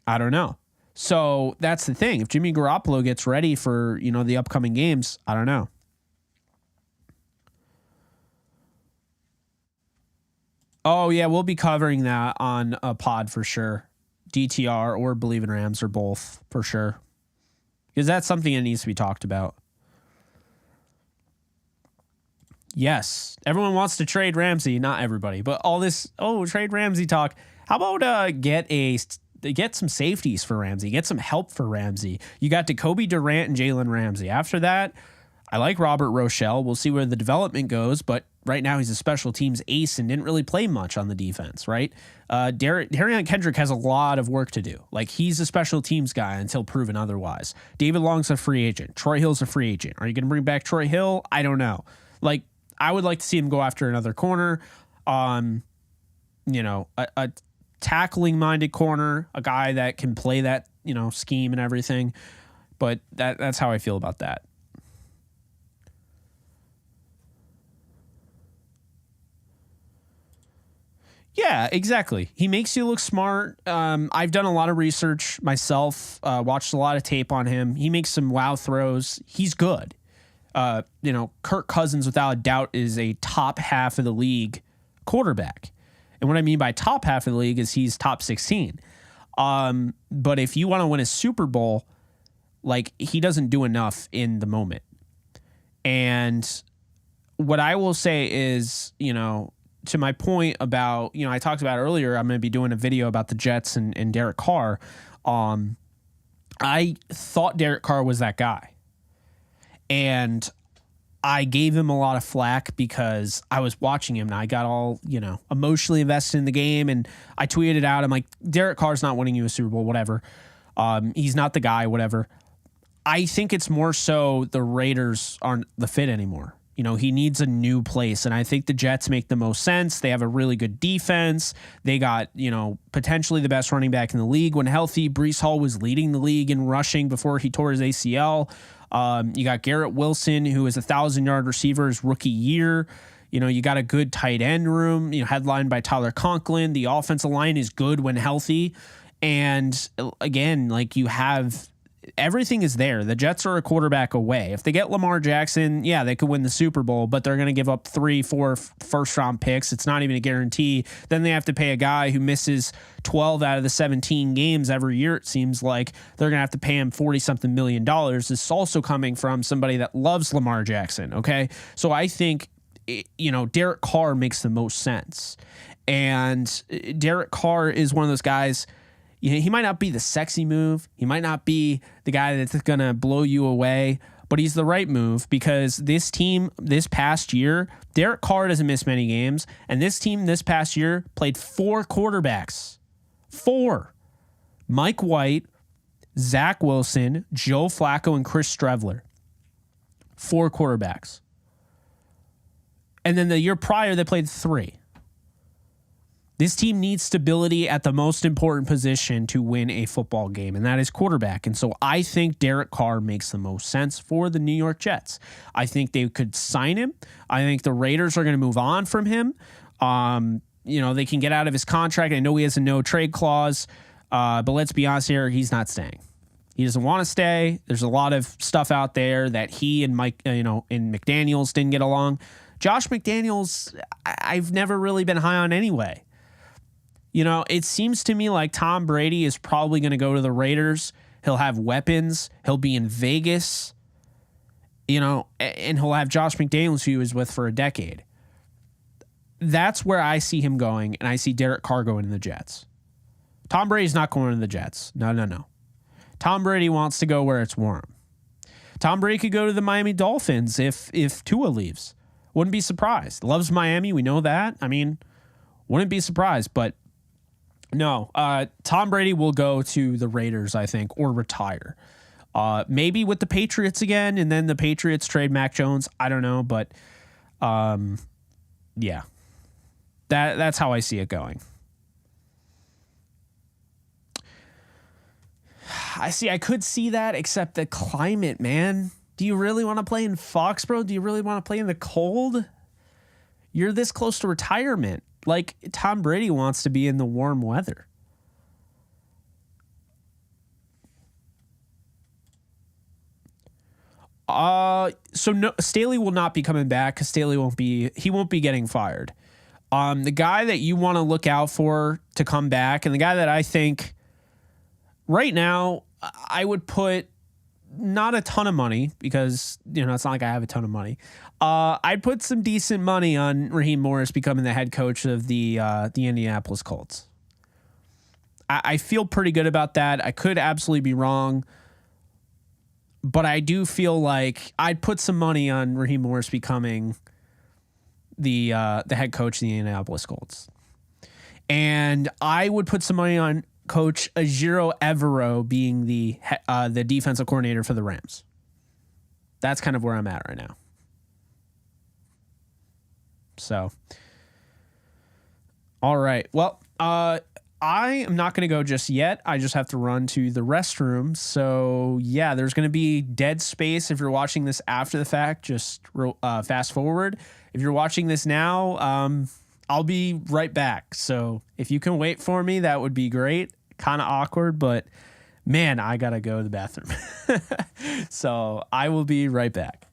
I don't know. So that's the thing. If Jimmy Garoppolo gets ready for, the upcoming games, I don't know. Oh, yeah, we'll be covering that on a pod for sure. DTR or Believe in Rams or both for sure. Because that's something that needs to be talked about. Yes, everyone wants to trade Ramsey. Not everybody, but all this, trade Ramsey talk. How about get some safeties for Ramsey, get some help for Ramsey. You got Jacoby Durant and Jalen Ramsey. After that, I like Robert Rochelle. We'll see where the development goes, but right now he's a special teams ace and didn't really play much on the defense, right? Darian Kendrick has a lot of work to do. Like, he's a special teams guy until proven otherwise. David Long's a free agent. Troy Hill's a free agent. Are you going to bring back Troy Hill? I don't know. Like, I would like to see him go after another corner. A tackling-minded corner, a guy that can play that, scheme and everything. But that's how I feel about that. Yeah, exactly. He makes you look smart. I've done a lot of research myself, watched a lot of tape on him. He makes some wow throws. He's good. Kirk Cousins, without a doubt, is a top half of the league quarterback. And what I mean by top half of the league is he's top 16. But if you want to win a Super Bowl, like, he doesn't do enough in the moment. And what I will say is, to my point about, I talked about earlier, I'm going to be doing a video about the Jets and Derek Carr. I thought Derek Carr was that guy. And I gave him a lot of flack because I was watching him and I got all, emotionally invested in the game. And I tweeted it out. I'm like, Derek Carr's not winning you a Super Bowl, whatever. He's not the guy, whatever. I think it's more so the Raiders aren't the fit anymore. He needs a new place. And I think the Jets make the most sense. They have a really good defense. They got, potentially the best running back in the league when healthy. Breece Hall was leading the league in rushing before he tore his ACL. You got Garrett Wilson, who is 1,000-yard receiver his rookie year. You got a good tight end room, headlined by Tyler Conklin. The offensive line is good when healthy. And again, like, you have everything is there. The Jets are a quarterback away. If they get Lamar Jackson, yeah, they could win the Super Bowl, but they're going to give up 3-4 first-round picks. It's not even a guarantee. Then they have to pay a guy who misses 12 out of the 17 games every year, it seems like. They're going to have to pay him $40-something million. This is also coming from somebody that loves Lamar Jackson, okay? So I think, Derek Carr makes the most sense. And Derek Carr is one of those guys. He might not be the sexy move. He might not be the guy that's going to blow you away, but he's the right move because this team this past year, Derek Carr doesn't miss many games, and this team this past year played 4 quarterbacks. 4. Mike White, Zach Wilson, Joe Flacco, and Chris Streveler. 4 quarterbacks. And then the year prior, they played 3. This team needs stability at the most important position to win a football game, and that is quarterback. And so I think Derek Carr makes the most sense for the New York Jets. I think they could sign him. I think the Raiders are going to move on from him. They can get out of his contract. I know he has a no trade clause, but let's be honest here, he's not staying. He doesn't want to stay. There's a lot of stuff out there that he and McDaniels didn't get along. Josh McDaniels, I've never really been high on anyway. It seems to me like Tom Brady is probably going to go to the Raiders. He'll have weapons. He'll be in Vegas, and he'll have Josh McDaniels, who he was with for a decade. That's where I see him going, and I see Derek Carr going to the Jets. Tom Brady's not going to the Jets. No. Tom Brady wants to go where it's warm. Tom Brady could go to the Miami Dolphins if Tua leaves. Wouldn't be surprised. Loves Miami. We know that. Wouldn't be surprised, but no, Tom Brady will go to the Raiders, I think, or retire. Maybe with the Patriots again, and then the Patriots trade Mac Jones. I don't know, but yeah, that's how I see it going. I could see that, except the climate, man. Do you really want to play in Foxborough? Do you really want to play in the cold? You're this close to retirement. Like, Tom Brady wants to be in the warm weather. So no, Staley will not be coming back because he won't be getting fired. The guy that you want to look out for to come back, and the guy that I think right now I would put not a ton of money because, it's not like I have a ton of money. I'd put some decent money on Raheem Morris becoming the head coach of the Indianapolis Colts. I feel pretty good about that. I could absolutely be wrong, but I do feel like I'd put some money on Raheem Morris becoming the head coach of the Indianapolis Colts. And I would put some money on Coach Ejiro Evero being the defensive coordinator for the Rams. That's kind of where I'm at right now. So, all right. Well, I am not going to go just yet. I just have to run to the restroom. So, yeah, there's going to be dead space if you're watching this after the fact. Just fast forward. If you're watching this now, I'll be right back. So, if you can wait for me, that would be great. Kind of awkward, but man, I got to go to the bathroom. So, I will be right back.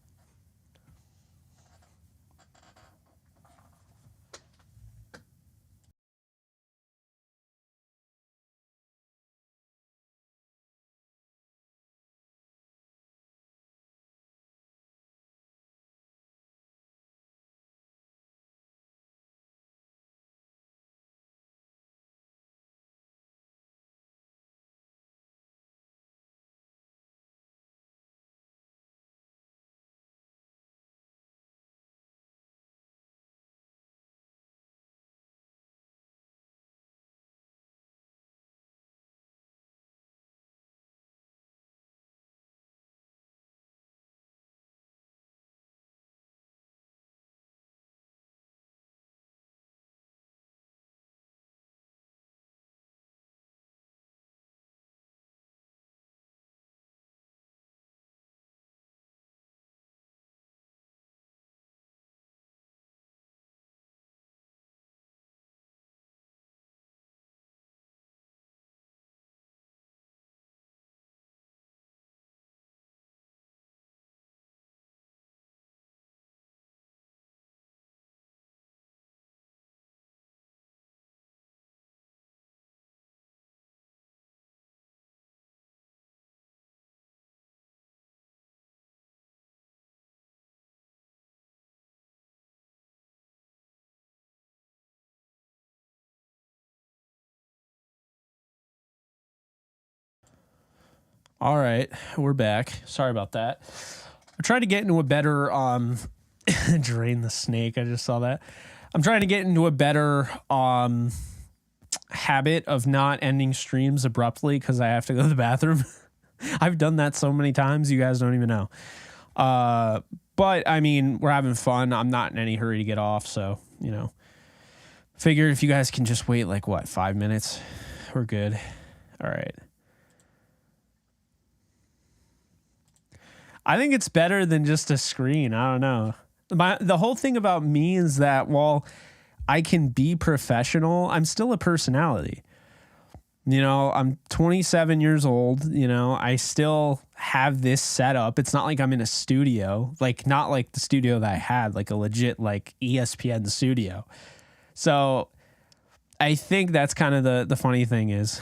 All right, we're back. Sorry about that. I'm trying to get into a better drain the snake. I just saw that. I'm trying to get into a better habit of not ending streams abruptly because I have to go to the bathroom. I've done that so many times, you guys don't even know. But I mean, we're having fun. I'm not in any hurry to get off, so you know. Figured if you guys can just wait like 5 minutes, we're good. All right. I think it's better than just a screen. I don't know. The whole thing about me is that while I can be professional, I'm still a personality. You know, I'm 27 years old. You know, I still have this setup. It's not like I'm in a studio, like not like the studio that I had, like a legit like ESPN studio. So I think that's kind of the funny thing is,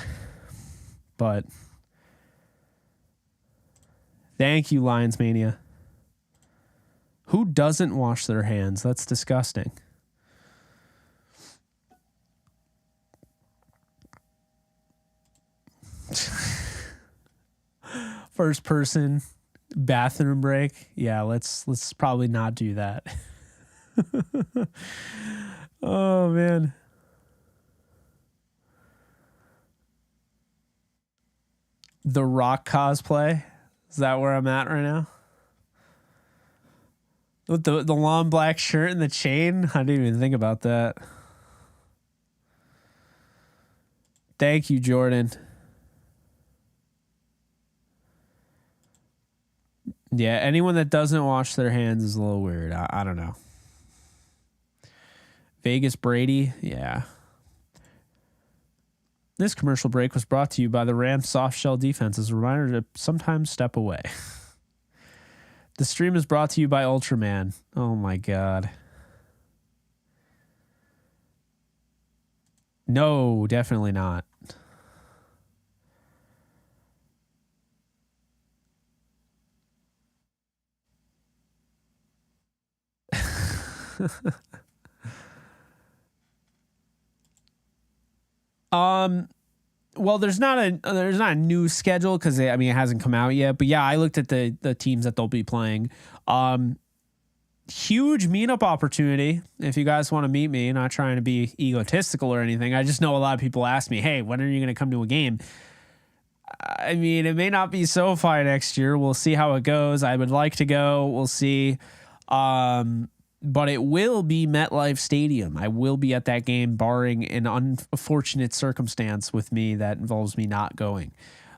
but thank you, Lions Mania. Who doesn't wash their hands? That's disgusting. First person bathroom break. Yeah, let's probably not do that. Oh man. The Rock cosplay. Is that where I'm at right now? With the long black shirt and the chain? I didn't even think about that. Thank you, Jordan. Yeah, anyone that doesn't wash their hands is a little weird. I don't know. Vegas Brady, yeah. This commercial break was brought to you by the Rams soft shell defense as a reminder to sometimes step away. The stream is brought to you by Ultraman. Oh my God. No, definitely not. Well, there's not a new schedule because I mean it hasn't come out yet. But yeah, I looked at the teams that they'll be playing. Huge meetup opportunity. If you guys want to meet me, not trying to be egotistical or anything. I just know a lot of people ask me, "Hey, when are you going to come to a game?" I mean, it may not be SoFi next year. We'll see how it goes. I would like to go. We'll see. But it will be MetLife Stadium. I will be at that game, barring an unfortunate circumstance with me that involves me not going.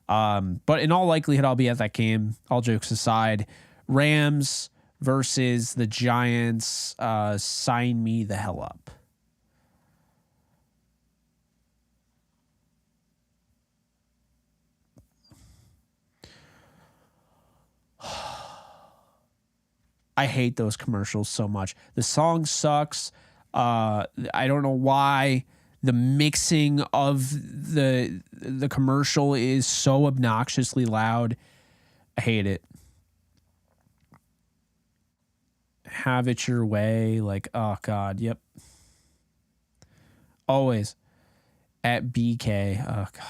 But in all likelihood, I'll be at that game. All jokes aside, Rams versus the Giants. Sign me the hell up. I hate those commercials so much. The song sucks. I don't know why the mixing of the commercial is so obnoxiously loud. I hate it. Have it your way. Like, oh God. Yep. Always at BK. Oh God.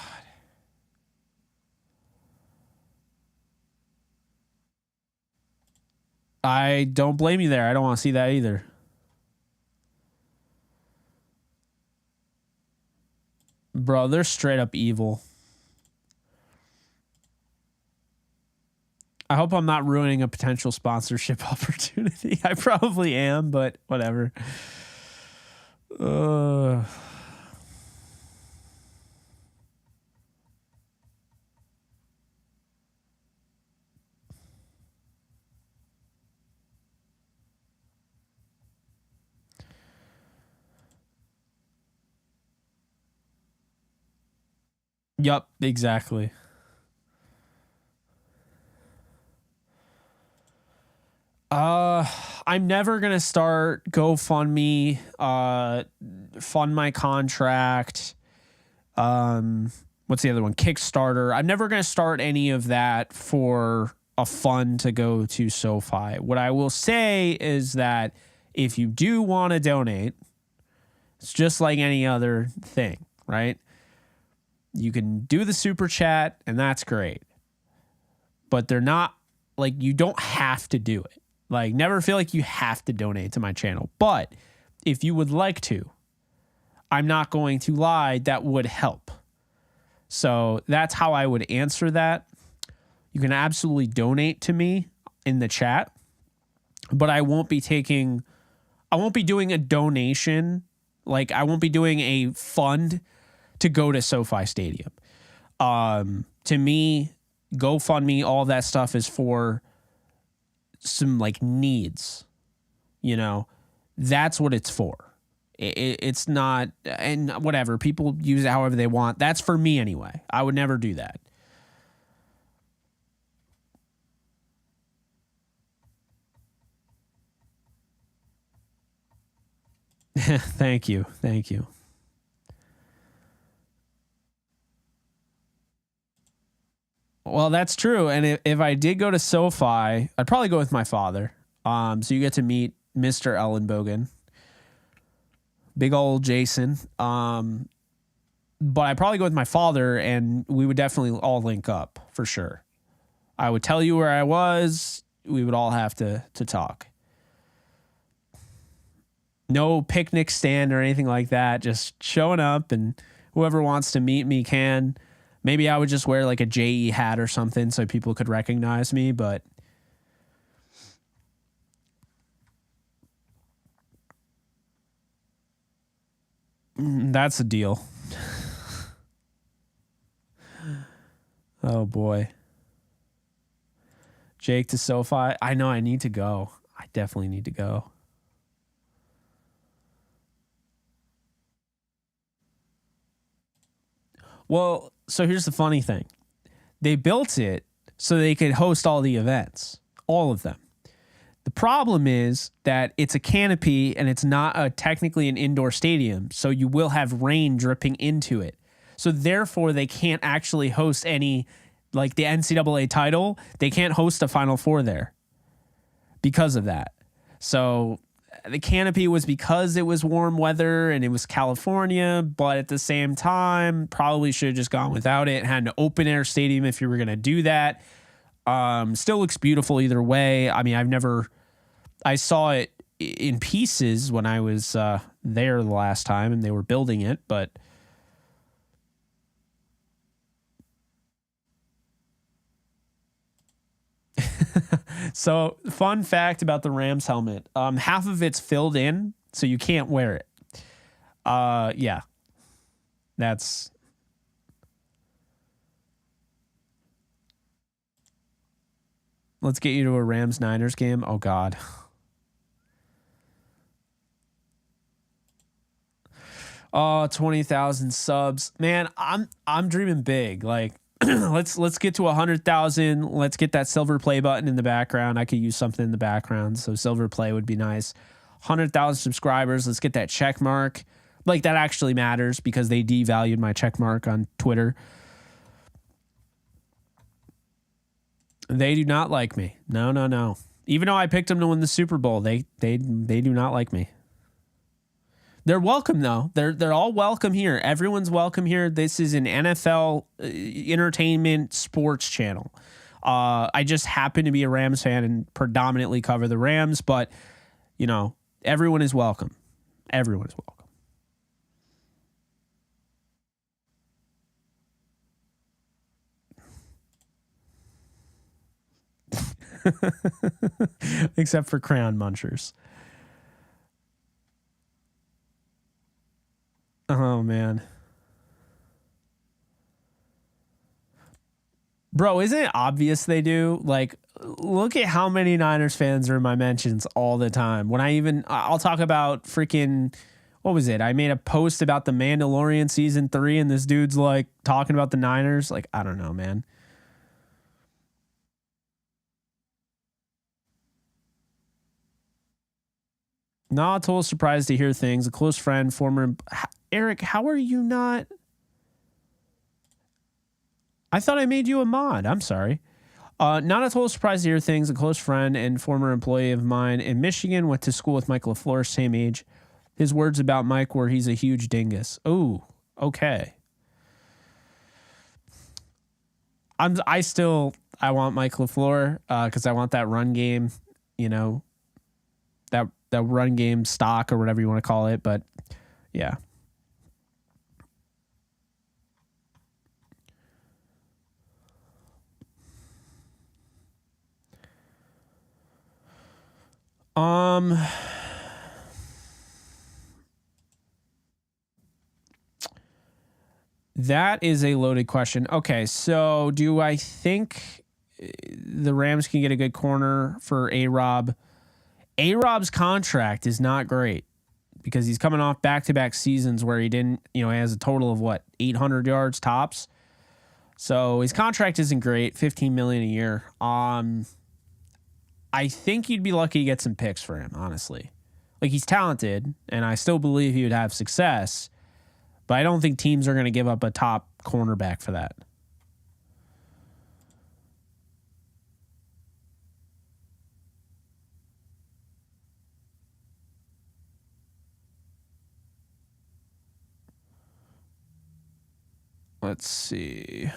I don't blame you there. I don't want to see that either. Bro, they're straight up evil. I hope I'm not ruining a potential sponsorship opportunity. I probably am, but whatever. Yup, exactly. I'm never gonna start GoFundMe, fund my contract. What's the other one? Kickstarter. I'm never gonna start any of that for a fund to go to SoFi. What I will say is that if you do want to donate, it's just like any other thing, right? You can do the super chat, and that's great. but they're not like, you don't have to do it. Like, never feel like you have to donate to my channel. But if you would like to, I'm not going to lie, that would help. So that's how I would answer that. You can absolutely donate to me in the chat, but I won't be doing a donation. Like, I won't be doing a fund to go to SoFi Stadium. To me, GoFundMe, all that stuff is for some like needs, you know, that's what it's for. It's not, and whatever, people use it however they want. That's for me anyway. I would never do that. Thank you. Thank you. Well, that's true. And if I did go to SoFi, I'd probably go with my father. So you get to meet Mr. Ellenbogen, big old Jason. But I'd probably go with my father, and we would definitely all link up for sure. I would tell you where I was. We would all have to talk. No picnic stand or anything like that. Just showing up, and whoever wants to meet me can. Maybe I would just wear like a JE hat or something so people could recognize me, but that's a deal. Oh boy. Jake to SoFi. I know I need to go. I definitely need to go. Well, so here's the funny thing. They built it so they could host all the events, all of them. The problem is that it's a canopy and it's not technically an indoor stadium, so you will have rain dripping into it. So therefore, they can't actually host any, like the NCAA title, they can't host a Final Four there because of that. So the canopy was because it was warm weather and it was California, but at the same time, probably should have just gone without it. Had an open air stadium if you were going to do that. Still looks beautiful either way. I mean, I saw it in pieces when I was there the last time and they were building it, but so fun fact about the Rams helmet. Half of it's filled in, so you can't wear it. Yeah. That's let's get you to a Rams Niners game. Oh God. Oh, 20,000 subs. Man, I'm dreaming big. Like let's get to 100,000. Let's get that silver play button in the background. I could use something in the background, so silver play would be nice. 100,000 subscribers. Let's get that check mark. Like that actually matters because they devalued my check mark on Twitter. They do not like me. No. Even though I picked them to win the Super Bowl, they do not like me. They're welcome though. They're all welcome here. Everyone's welcome here. This is an NFL entertainment sports channel. I just happen to be a Rams fan and predominantly cover the Rams, but you know, everyone is welcome. Everyone is welcome. Except for Crown Munchers. Oh, man. Bro, isn't it obvious they do? Like, look at how many Niners fans are in my mentions all the time. I'll talk about freaking, what was it? I made a post about the Mandalorian season 3 and this dude's like talking about the Niners. Like, I don't know, man. Not at all surprised to hear things. A close friend, Eric, how are you not? I thought I made you a mod. I'm sorry. Not at all surprised to hear things. A close friend and former employee of mine in Michigan went to school with Mike LaFleur, same age. His words about Mike were he's a huge dingus. Oh, okay. I want Mike LaFleur because I want that run game, that run game stock or whatever you want to call it. But yeah. That is a loaded question. Okay, so do I think the Rams can get a good corner for A-Rob? A-Rob's contract is not great because he's coming off back-to-back seasons where he didn't, he has a total of 800 yards tops. So his contract isn't great, $15 million a year. I think you'd be lucky to get some picks for him, honestly. He's talented, and I still believe he would have success, but I don't think teams are going to give up a top cornerback for that. Let's see.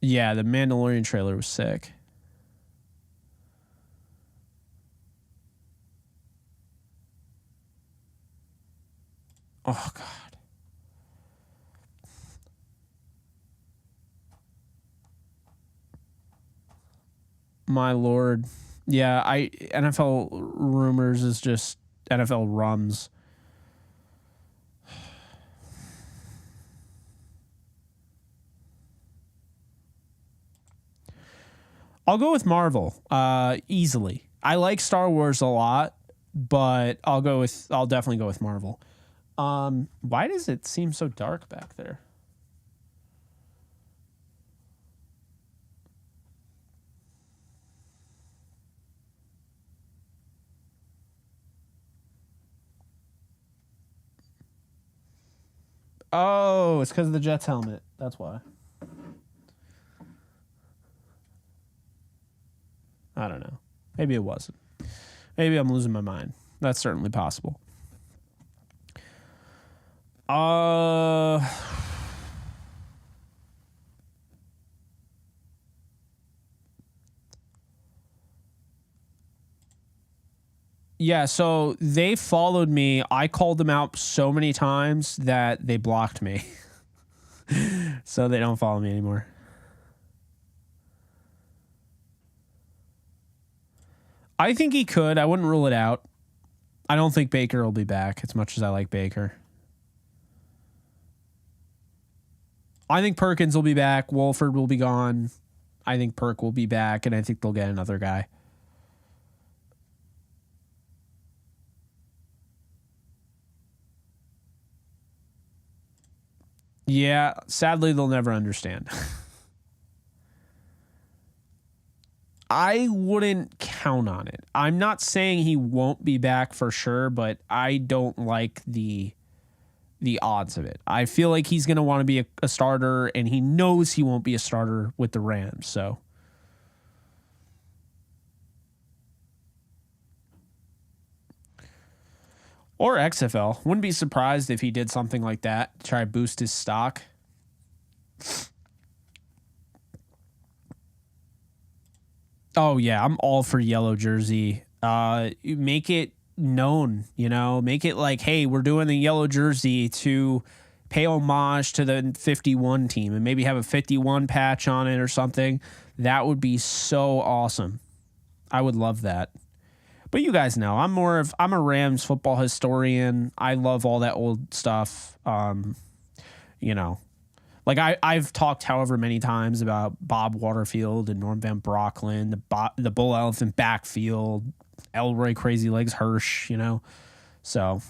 Yeah, the Mandalorian trailer was sick. Oh, God. My Lord. Yeah, NFL rumors is just NFL rums. I'll go with Marvel easily. I like Star Wars a lot, but I'll definitely go with Marvel. Why does it seem so dark back there? Oh, it's because of the Jets helmet. That's why. I don't know. Maybe it wasn't. Maybe I'm losing my mind. That's certainly possible. Yeah, so they followed me. I called them out so many times that they blocked me. So they don't follow me anymore. I think he could. I wouldn't rule it out. I don't think Baker will be back as much as I like Baker. I think Perkins will be back. Wolford will be gone. I think Perk will be back, and I think they'll get another guy. Yeah, sadly, they'll never understand. I wouldn't count on it. I'm not saying he won't be back for sure, but I don't like the odds of it. I feel like he's going to want to be a starter, and he knows he won't be a starter with the Rams. So, or XFL. Wouldn't be surprised if he did something like that to try to boost his stock. Oh yeah, I'm all for yellow jersey. Make it known, make it like, hey, we're doing the yellow jersey to pay homage to the 51 team, and maybe have a 51 patch on it or something. That would be so awesome. I would love that. But you guys know, I'm a Rams football historian. I love all that old stuff. I've talked however many times about Bob Waterfield and Norm Van Brocklin, the Bull Elephant backfield, Elroy Crazy Legs Hirsch, so.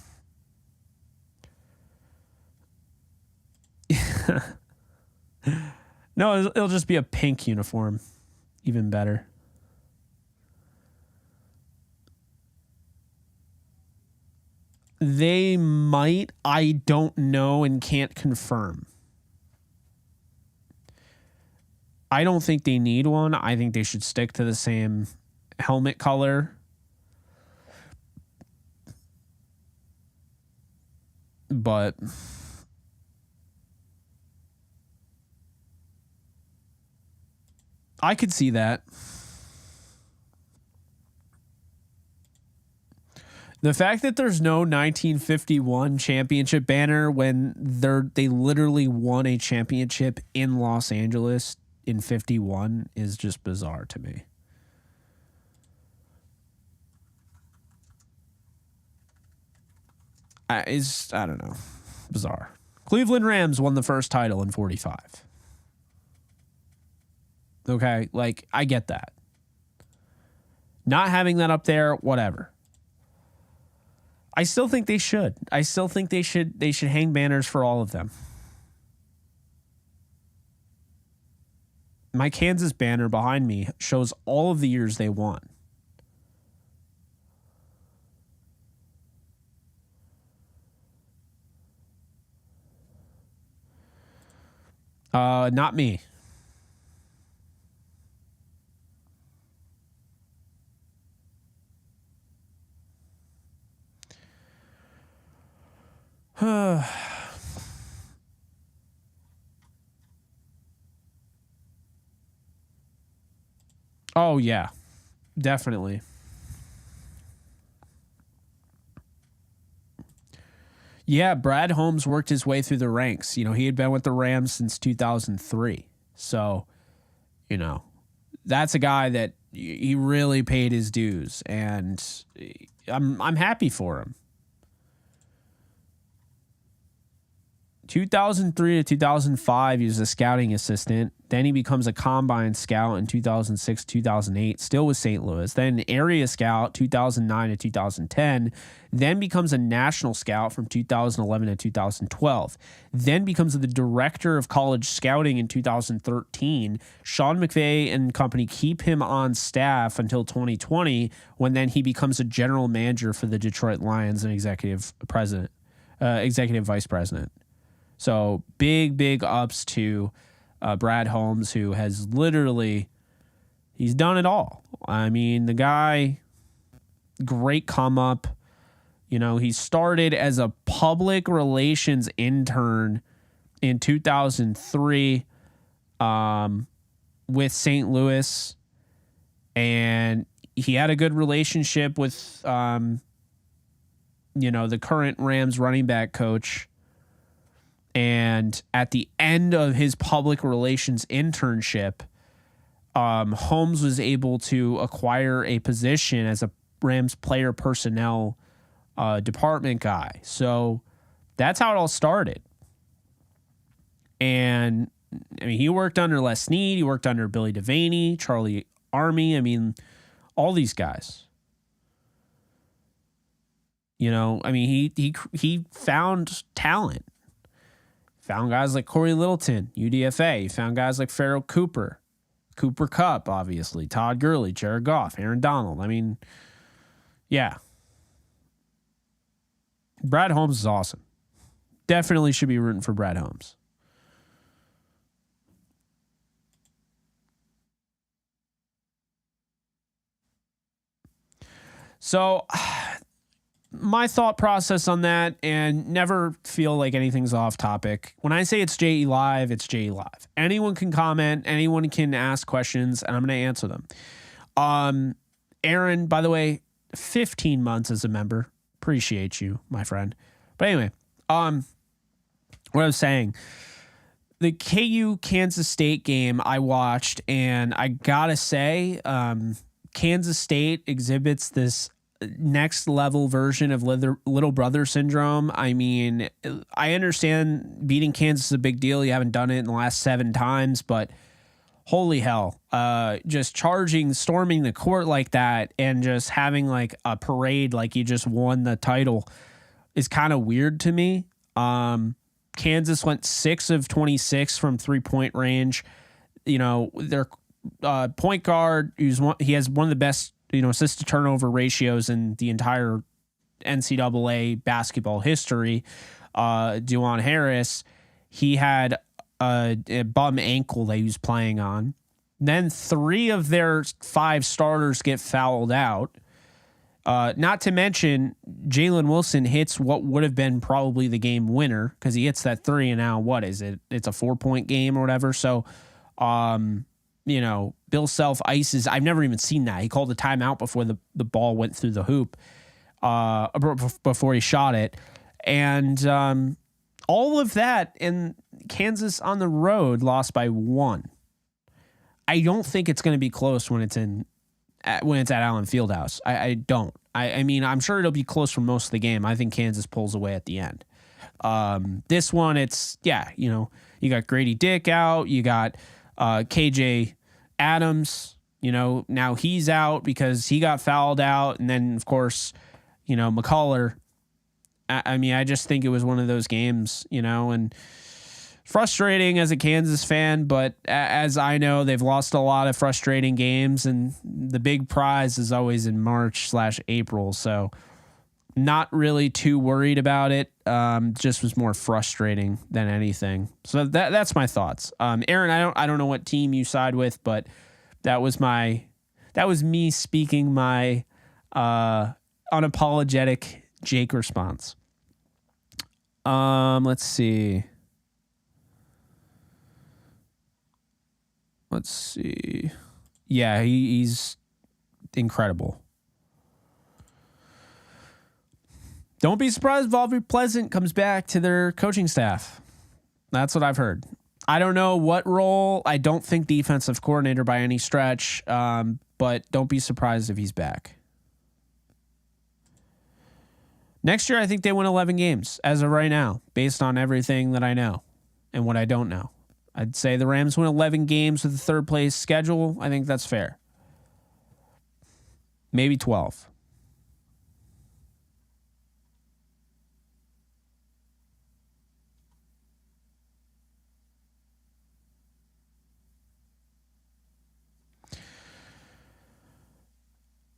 No, it'll just be a pink uniform. Even better. They might. I don't know and can't confirm. I don't think they need one. I think they should stick to the same helmet color. but I could see that. The fact that there's no 1951 championship banner when they literally won a championship in Los Angeles in 51 is just bizarre to me. I don't know. Bizarre. Cleveland Rams won the first title in 45. Okay, like, I get that. Not having that up there, whatever. I still think they should. I still think they should hang banners for all of them. My Kansas banner behind me shows all of the years they won. Not me. Oh, yeah, definitely. Yeah, Brad Holmes worked his way through the ranks. You know, he had been with the Rams since 2003. So, you know, that's a guy that he really paid his dues, and I'm happy for him. 2003 to 2005, he was a scouting assistant. Then he becomes a combine scout in 2006, 2008, still with St. Louis. Then area scout 2009 to 2010. Then becomes a national scout from 2011 to 2012. Then becomes the director of college scouting in 2013. SeanMcVay and company keep him on staff until 2020, when then he becomes a general manager for the Detroit Lions and executive vice president. So big ups to Brad Holmes, who has he's done it all. I mean, the guy, great come up. You know, he started as a public relations intern in 2003 with St. Louis, and he had a good relationship with, the current Rams running back coach. And at the end of his public relations internship, Holmes was able to acquire a position as a Rams player personnel department guy. So that's how it all started. And I mean, he worked under Les Snead, he worked under Billy Devaney, Charlie Army. I mean, all these guys. You know, I mean, he found talent. Found guys like Corey Littleton, UDFA. Found guys like Farrell Cooper, Cooper Kupp, obviously, Todd Gurley, Jared Goff, Aaron Donald. I mean, yeah. Brad Holmes is awesome. Definitely should be rooting for Brad Holmes. So my thought process on that, and never feel like anything's off topic. When I say it's JE Live, it's JE Live. Anyone can comment, anyone can ask questions, and I'm going to answer them. Aaron, by the way, 15 months as a member. Appreciate you, my friend. But anyway, what I was saying, the KU Kansas State game I watched, and I gotta say, Kansas State exhibits this next level version of little brother syndrome. I mean, I understand beating Kansas is a big deal. You haven't done it in the last 7 times, but holy hell, just storming the court like that and just having like a parade like you just won the title is kind of weird to me. Kansas went 6 of 26 from 3-point range. You know, their point guard, he has one of the best, assist to turnover ratios in the entire NCAA basketball history. Duane Harris, he had a bum ankle that he was playing on. Then 3 of their 5 starters get fouled out. Not to mention, Jalen Wilson hits what would have been probably the game winner because he hits that three, and now what is it? It's a 4-point game or whatever. So, Bill Self ices. I've never even seen that. He called a timeout before the ball went through the hoop, before he shot it. And all of that, and Kansas on the road lost by 1. I don't think it's going to be close when it's at Allen Fieldhouse. I don't. I mean, I'm sure it'll be close for most of the game. I think Kansas pulls away at the end. This one, you got Grady Dick out. You got KJ Adams. Now he's out because he got fouled out. And then, of course, McCullough. I just think it was one of those games, and frustrating as a Kansas fan, but as I know, they've lost a lot of frustrating games, and the big prize is always in March/April. So not really too worried about it. Just was more frustrating than anything. So that's my thoughts. Aaron, I don't know what team you side with, but that was me speaking my unapologetic Jake response. Let's see. Yeah, he's incredible. Don't be surprised if Aubrey Pleasant comes back to their coaching staff. That's what I've heard. I don't know what role. I don't think defensive coordinator by any stretch, but don't be surprised if he's back. Next year, I think they win 11 games as of right now, based on everything that I know and what I don't know. I'd say the Rams win 11 games with a third place schedule. I think that's fair. Maybe 12.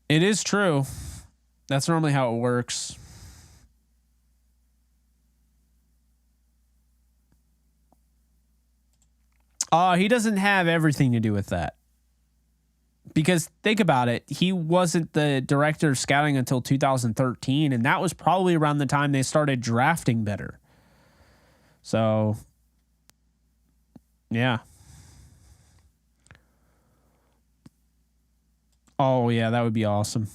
It is true. That's normally how it works. He doesn't have everything to do with that. Because think about it. He wasn't the director of scouting until 2013, and that was probably around the time they started drafting better. So, yeah. Oh, yeah, that would be awesome.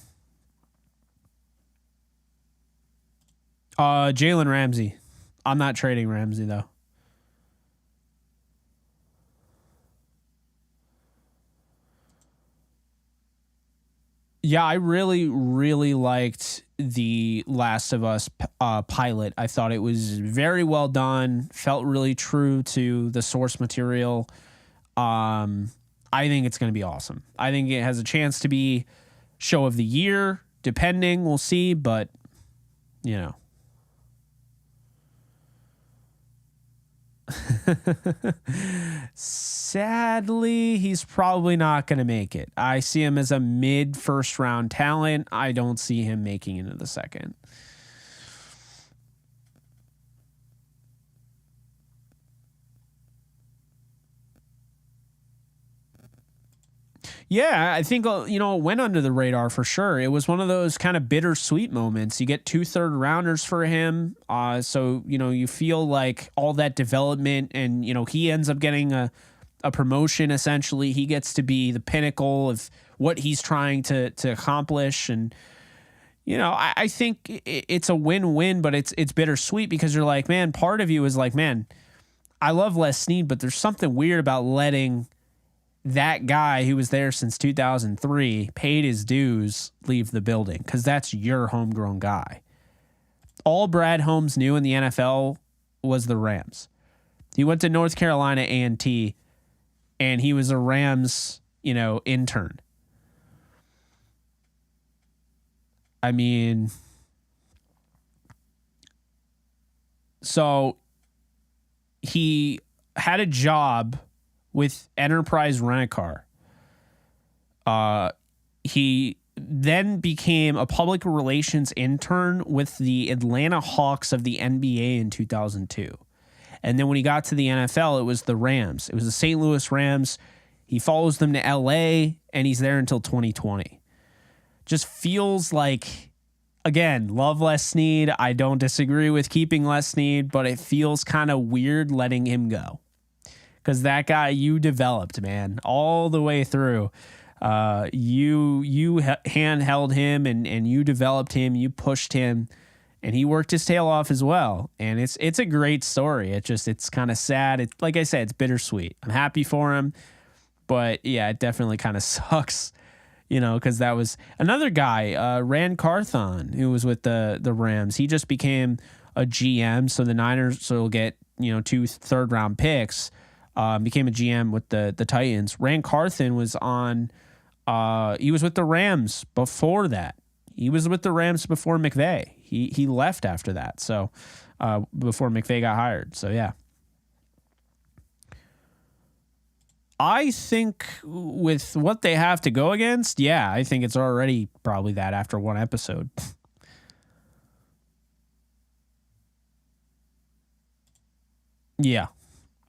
Jalen Ramsey. I'm not trading Ramsey, though. Yeah, I really, really liked the Last of Us pilot. I thought it was very well done, felt really true to the source material. I think it's going to be awesome. I think it has a chance to be show of the year, depending. We'll see, but, Sadly, he's probably not going to make it. I see him as a mid first round talent. I don't see him making it into the second. Yeah, I think, it went under the radar for sure. It was one of those kind of bittersweet moments. You get 2 third rounders for him. So, you feel like all that development and, he ends up getting a promotion, essentially. He gets to be the pinnacle of what he's trying to accomplish. And, I think it's a win-win, but it's bittersweet because you're like, man, part of you is like, man, I love Les Snead, but there's something weird about letting that guy who was there since 2003, paid his dues, leave the building, because that's your homegrown guy. All Brad Holmes knew in the NFL was the Rams. He went to North Carolina A&T, and he was a Rams, intern. I mean, so he had a job with Enterprise Rent-A-Car. He then became a public relations intern with the Atlanta Hawks of the NBA in 2002. And then when he got to the NFL, it was the Rams. It was the St. Louis Rams. He follows them to LA, and he's there until 2020. Just feels like again, love Les Snead. I don't disagree with keeping Les Snead, but it feels kind of weird letting him go. Because that guy you developed, man, all the way through. You handheld him and you developed him, you pushed him, and he worked his tail off as well. And it's a great story. It's kind of sad. It's like I said, it's bittersweet. I'm happy for him, but yeah, it definitely kind of sucks, because that was another guy, Rand Carthon, who was with the Rams. He just became a GM, so the Niners will get 2 third-round picks. Became a GM with the Titans. Rand Carthon was on. He was with the Rams before that. He was with the Rams before McVay. He left after that. So before McVay got hired. So yeah. I think with what they have to go against, yeah, I think it's already probably that after one episode. Yeah,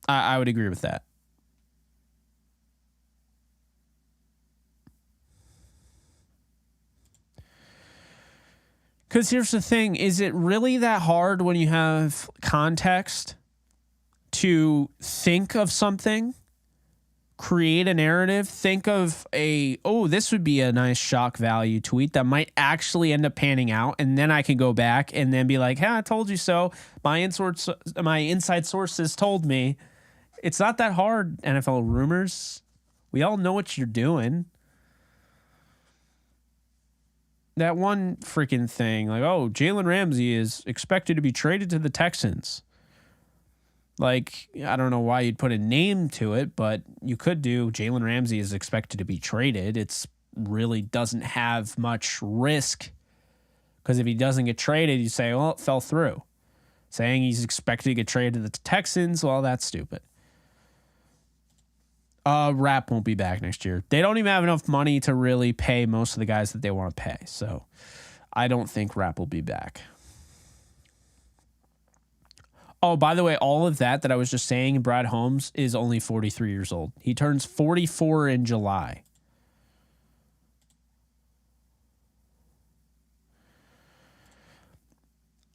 I would agree with that. Because here's the thing, is it really that hard when you have context to think of something, create a narrative, think of this would be a nice shock value tweet that might actually end up panning out, and then I can go back and then be like, hey, I told you so. My inside sources told me. It's not that hard, NFL rumors. We all know what you're doing. That one freaking thing, like, Jalen Ramsey is expected to be traded to the Texans. Like, I don't know why you'd put a name to it, but you could do Jalen Ramsey is expected to be traded. It's really doesn't have much risk, because if he doesn't get traded, you say, well, it fell through. Saying he's expected to get traded to the Texans, well, that's stupid. Rapp won't be back next year. They don't even have enough money to really pay most of the guys that they want to pay. So I don't think Rapp will be back. Oh, by the way, all of that I was just saying, Brad Holmes is only 43 years old. He turns 44 in July.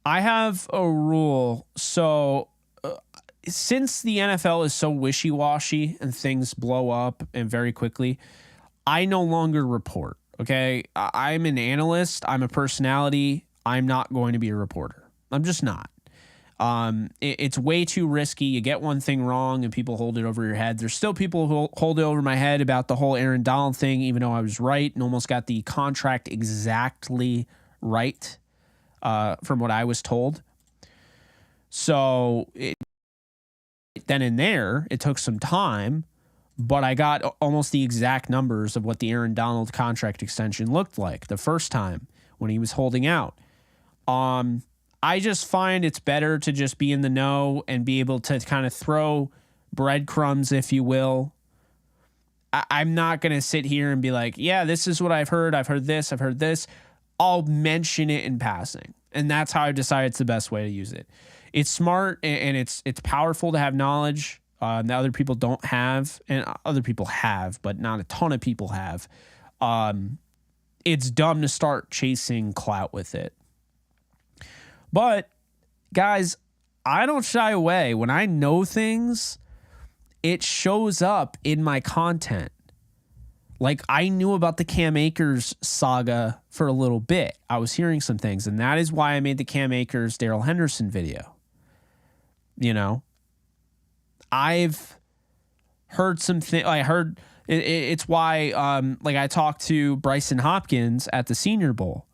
I have a rule. So since the NFL is so wishy-washy and things blow up and very quickly, I no longer report, okay? I'm an analyst. I'm a personality. I'm not going to be a reporter. I'm just not. It's way too risky. You get one thing wrong and people hold it over your head. There's still people who hold it over my head about the whole Aaron Donald thing, even though I was right and almost got the contract exactly right from what I was told. So then and there, it took some time, but I got almost the exact numbers of what the Aaron Donald contract extension looked like the first time when he was holding out. I just find it's better to just be in the know and be able to kind of throw breadcrumbs, if you will. I'm not going to sit here and be like, yeah, this is what I've heard. I've heard this. I've heard this. I'll mention it in passing. And that's how I've decided it's the best way to use it. It's smart and it's powerful to have knowledge that other people don't have, and other people have, but not a ton of people have. It's dumb to start chasing clout with it. But guys, I don't shy away. When I know things, it shows up in my content. Like, I knew about the Cam Akers saga for a little bit. I was hearing some things, and that is why I made the Cam Akers Darrell Henderson video. I've heard some things. I heard it's why I talked to Bryson Hopkins at the Senior Bowl.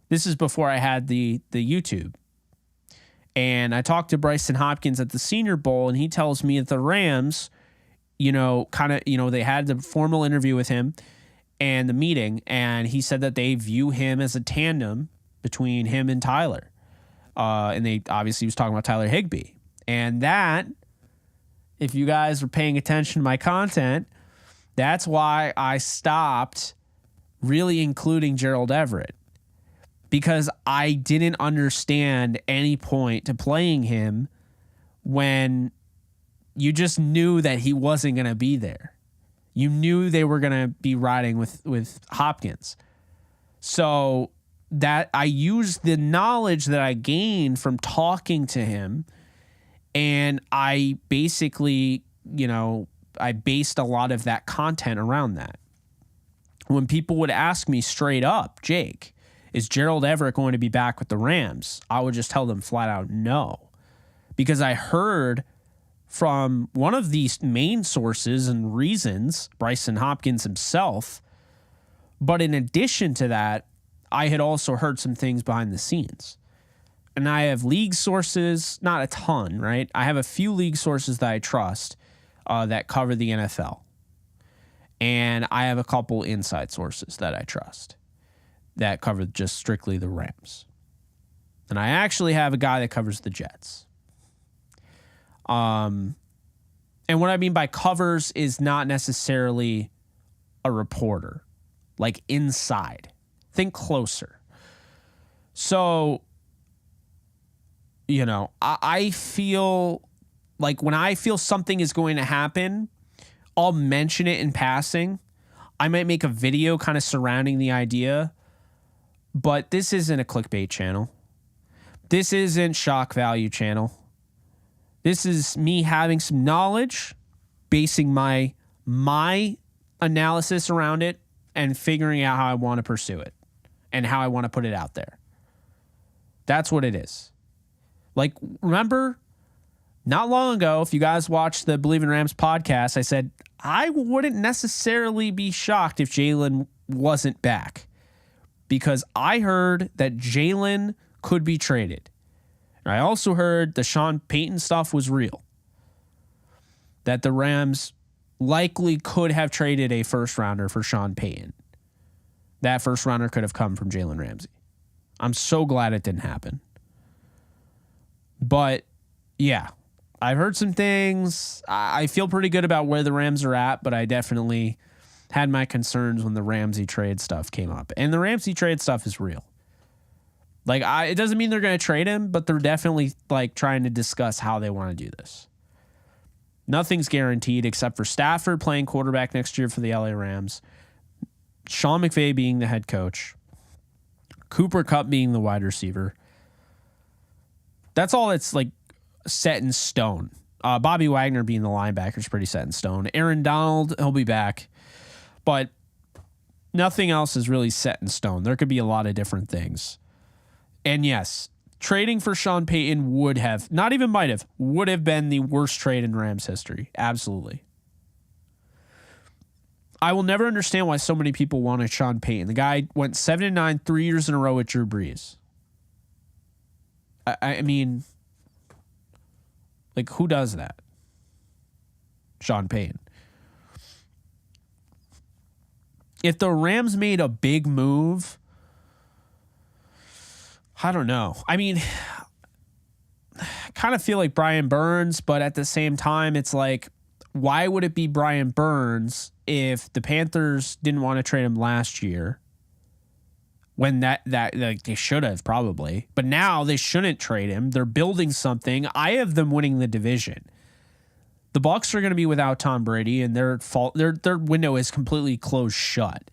This is before I had the YouTube. And I talked to Bryson Hopkins at the Senior Bowl, and he tells me that the Rams, they had the formal interview with him and the meeting, and he said that they view him as a tandem between him and Tyler. And they obviously was talking about Tyler Higbee. And that, if you guys were paying attention to my content, that's why I stopped really including Gerald Everett. Because I didn't understand any point to playing him when you just knew that he wasn't going to be there. You knew they were going to be riding with Hopkins. So that I used the knowledge that I gained from talking to him, and I basically, I based a lot of that content around that. When people would ask me straight up, Jake, is Gerald Everett going to be back with the Rams? I would just tell them flat out no. Because I heard from one of these main sources and reasons, Bryson Hopkins himself, but in addition to that, I had also heard some things behind the scenes. And I have league sources, not a ton, right? I have a few league sources that I trust that cover the NFL. And I have a couple inside sources that I trust that cover just strictly the Rams. And I actually have a guy that covers the Jets. And what I mean by covers is not necessarily a reporter, like inside. Think closer. So, I feel like when I feel something is going to happen, I'll mention it in passing. I might make a video kind of surrounding the idea, but this isn't a clickbait channel. This isn't shock value channel. This is me having some knowledge, basing my analysis around it, and figuring out how I want to pursue it and how I want to put it out there. That's what it is. Like, remember, not long ago, if you guys watched the Believe in Rams podcast, I said I wouldn't necessarily be shocked if Jalen wasn't back, because I heard that Jalen could be traded. I also heard the Sean Payton stuff was real, that the Rams likely could have traded a first rounder for Sean Payton. That first rounder could have come from Jalen Ramsey. I'm so glad it didn't happen. But yeah, I've heard some things. I feel pretty good about where the Rams are at, but I definitely had my concerns when the Ramsey trade stuff came up. And the Ramsey trade stuff is real. Like, it doesn't mean they're going to trade him, but they're definitely like trying to discuss how they want to do this. Nothing's guaranteed except for Stafford playing quarterback next year for the LA Rams, SeanMcVay being the head coach, Cooper Kupp being the wide receiver. That's all that's like set in stone. Bobby Wagner being the linebacker is pretty set in stone. Aaron Donald, he'll be back. But nothing else is really set in stone. There could be a lot of different things. And yes, trading for Sean Payton would have been the worst trade in Rams history. Absolutely. I will never understand why so many people wanted Sean Payton. The guy went 7-9 3 years in a row with Drew Brees. I mean, like, who does that? Sean Payton. If the Rams made a big move, I don't know. I mean, I kind of feel like Brian Burns, but at the same time, it's like, why would it be Brian Burns if the Panthers didn't want to trade him last year? When that like they should have probably, but now they shouldn't trade him. They're building something. I have them winning the division. The Bucs are going to be without Tom Brady, and their window is completely closed shut.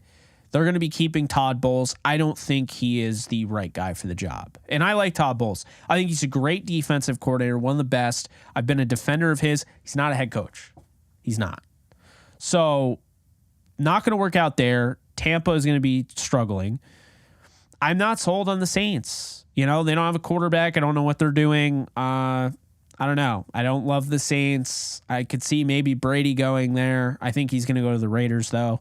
They're going to be keeping Todd Bowles. I don't think he is the right guy for the job. And I like Todd Bowles. I think he's a great defensive coordinator, one of the best. I've been a defender of his. He's not a head coach. He's not. So, not going to work out there. Tampa is going to be struggling. I'm not sold on the Saints. They don't have a quarterback. I don't know what they're doing. I don't know. I don't love the Saints. I could see maybe Brady going there. I think he's going to go to the Raiders, though.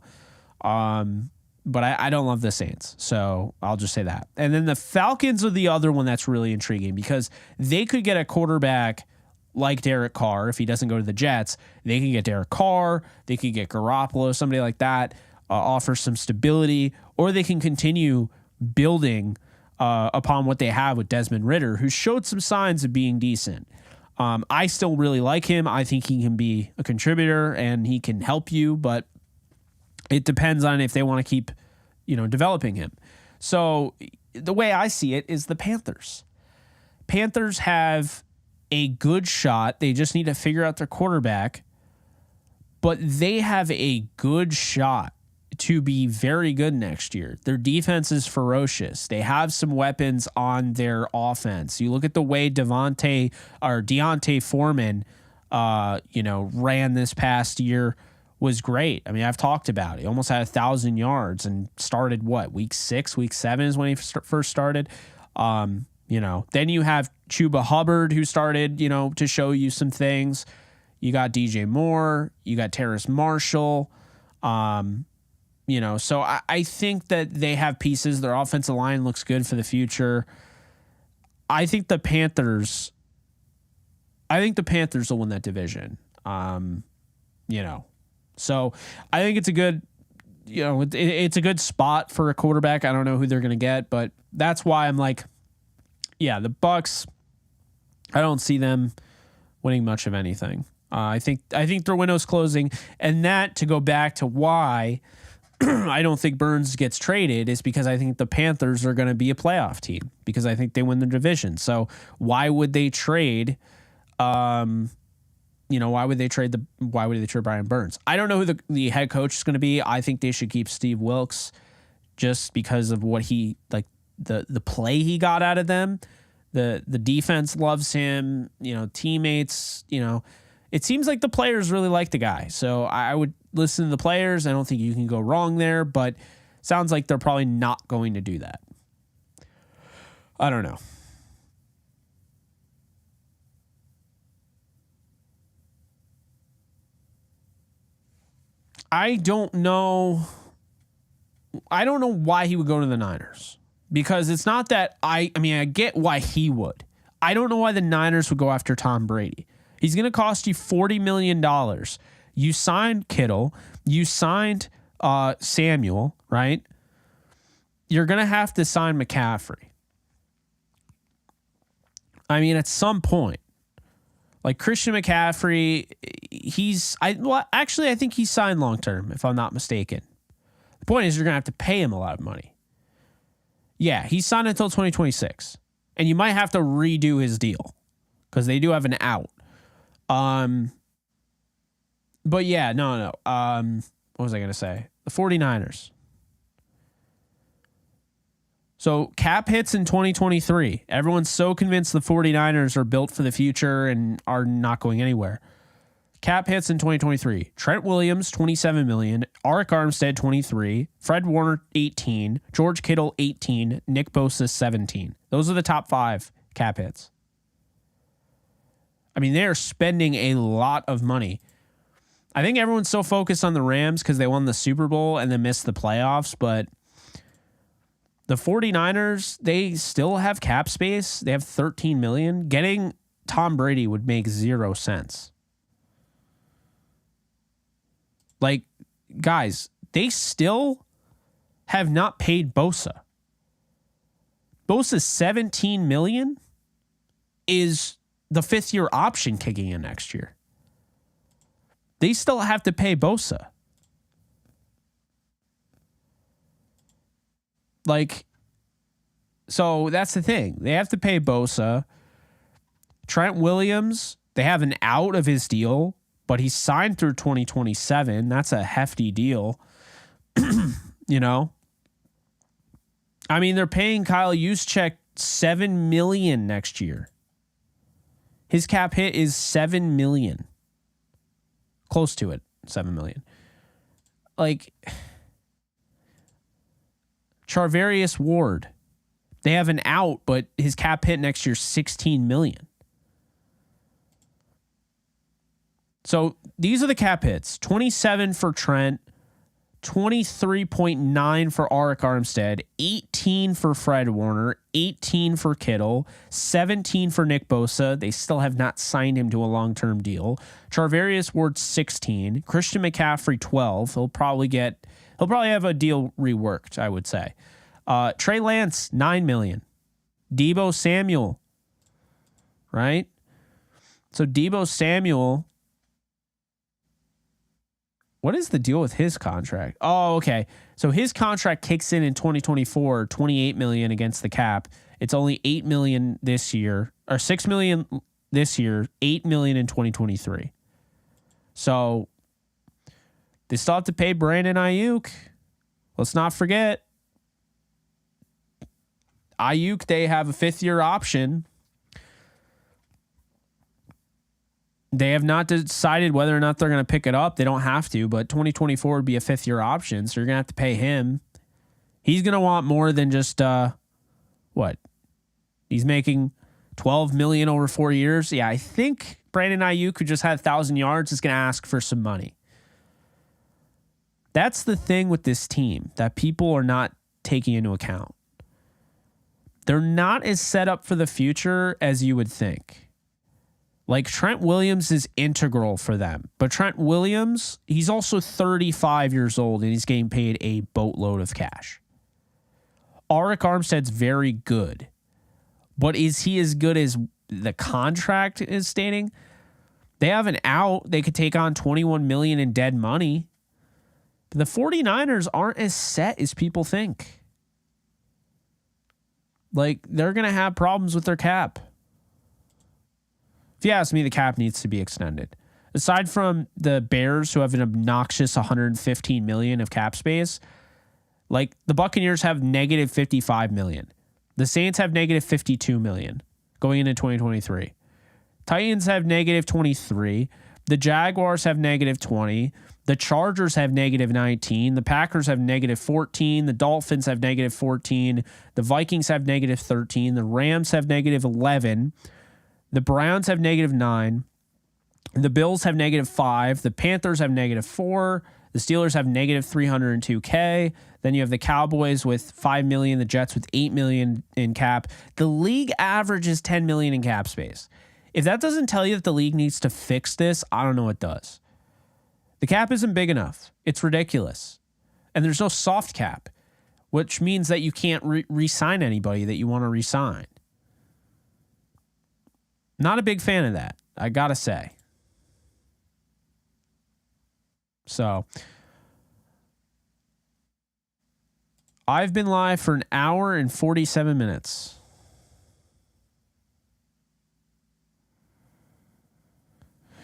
But I don't love the Saints, so I'll just say that. And then the Falcons are the other one that's really intriguing because they could get a quarterback like Derek Carr. If he doesn't go to the Jets, they can get Derek Carr. They could get Garoppolo, somebody like that, offer some stability, or they can continue building upon what they have with Desmond Ridder, who showed some signs of being decent. I still really like him. I think he can be a contributor and he can help you, but it depends on if they want to keep, developing him. So the way I see it is the Panthers. Panthers have a good shot. They just need to figure out their quarterback, but they have a good shot to be very good next year. Their defense is ferocious. They have some weapons on their offense. You look at the way Deontay Foreman, ran this past year was great. I mean, I've talked about it. He almost had 1,000 yards and started week 6, week 7 is when he first started. Then you have Chuba Hubbard who started, to show you some things. You got DJ Moore, you got Terrace Marshall. So I think that they have pieces. Their offensive line looks good for the future. I think the Panthers will win that division. So I think it's a good, it's a good spot for a quarterback. I don't know who they're going to get, but that's why I'm like, yeah, the Bucs, I don't see them winning much of anything. I think their window's closing, and that, to go back to why I don't think Burns gets traded, is because I think the Panthers are going to be a playoff team, because I think they win the division. So why would they trade? Why would they trade Brian Burns? I don't know who the head coach is going to be. I think they should keep Steve Wilkes, just because of what he, like, the play he got out of them. The defense loves him. Teammates. It seems like the players really like the guy. So I would listen to the players. I don't think you can go wrong there, but sounds like they're probably not going to do that. I don't know. I don't know why he would go to the Niners, because it's not that I get why he would. I don't know why the Niners would go after Tom Brady. He's going to cost you $40 million. You signed Kittle. You signed Samuel, right? You're going to have to sign McCaffrey. I mean, at some point, like Christian McCaffrey, I think he's signed long-term, if I'm not mistaken. The point is, you're going to have to pay him a lot of money. Yeah, he's signed until 2026. And you might have to redo his deal, because they do have an out. But yeah, no. What was I going to say? The 49ers. So cap hits in 2023. Everyone's so convinced the 49ers are built for the future and are not going anywhere. Cap hits in 2023. Trent Williams, $27 million. Arik Armstead, $23. Fred Warner, $18. George Kittle, $18. Nick Bosa, $17. Those are the top 5 cap hits. I mean, they are spending a lot of money. I think everyone's so focused on the Rams because they won the Super Bowl and then missed the playoffs, but the 49ers, they still have cap space. They have $13 million. Getting Tom Brady would make 0 sense. Like, guys, they still have not paid Bosa. Bosa's $17 million is the 5th-year option kicking in next year. They still have to pay Bosa. Like, so that's the thing. They have to pay Bosa. Trent Williams, they have an out of his deal, but he's signed through 2027. That's a hefty deal. I mean, they're paying Kyle Juszczyk $7 million next year. His cap hit is $7 million. Close to it, $7 million. Like, Charvarius Ward, they have an out, but his cap hit next year is $16 million. So these are the cap hits. 27 for Trent, 23.9 for Arik Armstead, 18 for Fred Warner, 18 for Kittle, 17 for Nick Bosa. They still have not signed him to a long-term deal. Charvarius Ward, 16. Christian McCaffrey, 12. He'll probably have a deal reworked, I would say. Trey Lance, $9 million. Deebo Samuel, right? So Deebo Samuel, what is the deal with his contract? Oh, okay. So his contract kicks in 2024, $28 million against the cap. It's only $8 million this year, or $6 million this year, $8 million in 2023. So they still have to pay Brandon Ayuk. let's not forget, Ayuk, they have a 5th-year option. They have not decided whether or not they're going to pick it up. They don't have to, but 2024 would be a 5th-year option, so you're going to have to pay him. He's going to want more than just, what? He's making $12 million over 4 years. Yeah, I think Brandon Ayuk, who just had 1,000 yards, is going to ask for some money. That's the thing with this team that people are not taking into account. They're not as set up for the future as you would think. Like, Trent Williams is integral for them. But Trent Williams, he's also 35 years old and he's getting paid a boatload of cash. Arik Armstead's very good. But is he as good as the contract is stating? They have an out. They could take on $21 million in dead money. But the 49ers aren't as set as people think. Like, they're going to have problems with their cap. If you ask me, the cap needs to be extended. Aside from the Bears, who have an obnoxious $115 million of cap space, like, the Buccaneers have negative $55 million. The Saints have negative $52 million going into 2023. Titans have negative 23. The Jaguars have negative 20. The Chargers have negative 19. The Packers have negative 14. The Dolphins have negative 14. The Vikings have negative 13. The Rams have negative 11. The Browns have negative 9. The Bills have negative 5. The Panthers have negative 4. The Steelers have negative $302K. Then you have the Cowboys with $5 million. The Jets with $8 million in cap. The league average is $10 million in cap space. If that doesn't tell you that the league needs to fix this, I don't know what does. The cap isn't big enough. It's ridiculous. And there's no soft cap, which means that you can't re-sign anybody that you want to re-sign. Not a big fan of that, I gotta say. So, I've been live for an hour and 47 minutes.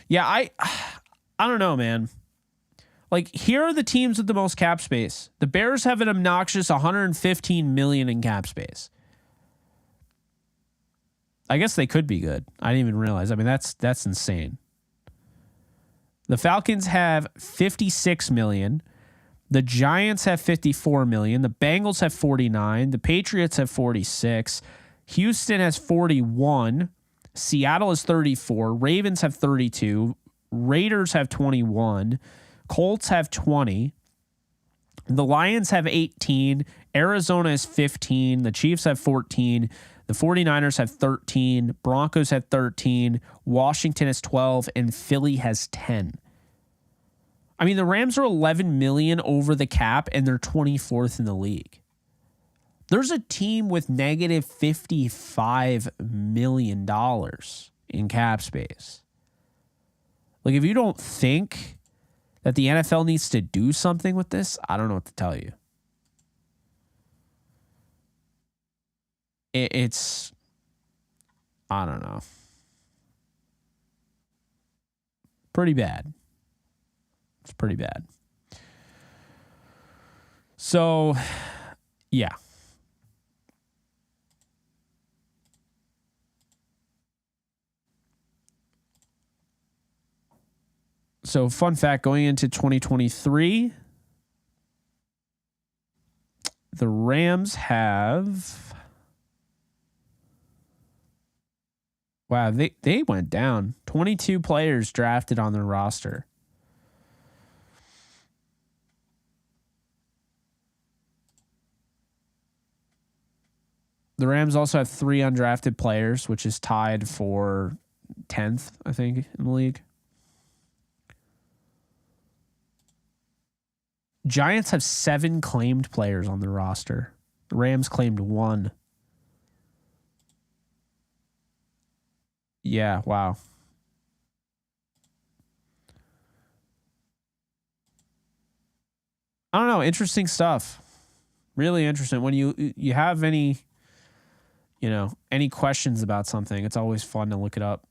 Yeah, I don't know, man. Like, here are the teams with the most cap space. The Bears have an obnoxious $115 million in cap space. I guess they could be good. I didn't even realize. I mean, that's insane. The Falcons have $56 million. The Giants have $54 million. The Bengals have $49. The Patriots have $46. Houston has $41. Seattle is $34. Ravens have $32. Raiders have $21. Colts have $20. The Lions have $18. Arizona is $15. The Chiefs have $14. The 49ers have $13. Broncos have $13. Washington has $12. And Philly has $10. I mean, the Rams are $11 million over the cap, and they're 24th in the league. There's a team with negative $55 million in cap space. Like, if you don't think that the NFL needs to do something with this, I don't know what to tell you. It's, I don't know. Pretty bad. It's pretty bad. So, yeah. So, fun fact, going into 2023, the Rams have... Wow, they went down. 22 players drafted on their roster. The Rams also have 3 undrafted players, which is tied for 10th, I think, in the league. Giants have 7 claimed players on their roster. The Rams claimed 1. Yeah, wow. I don't know. Interesting stuff. Really interesting. When you have any, any questions about something, it's always fun to look it up.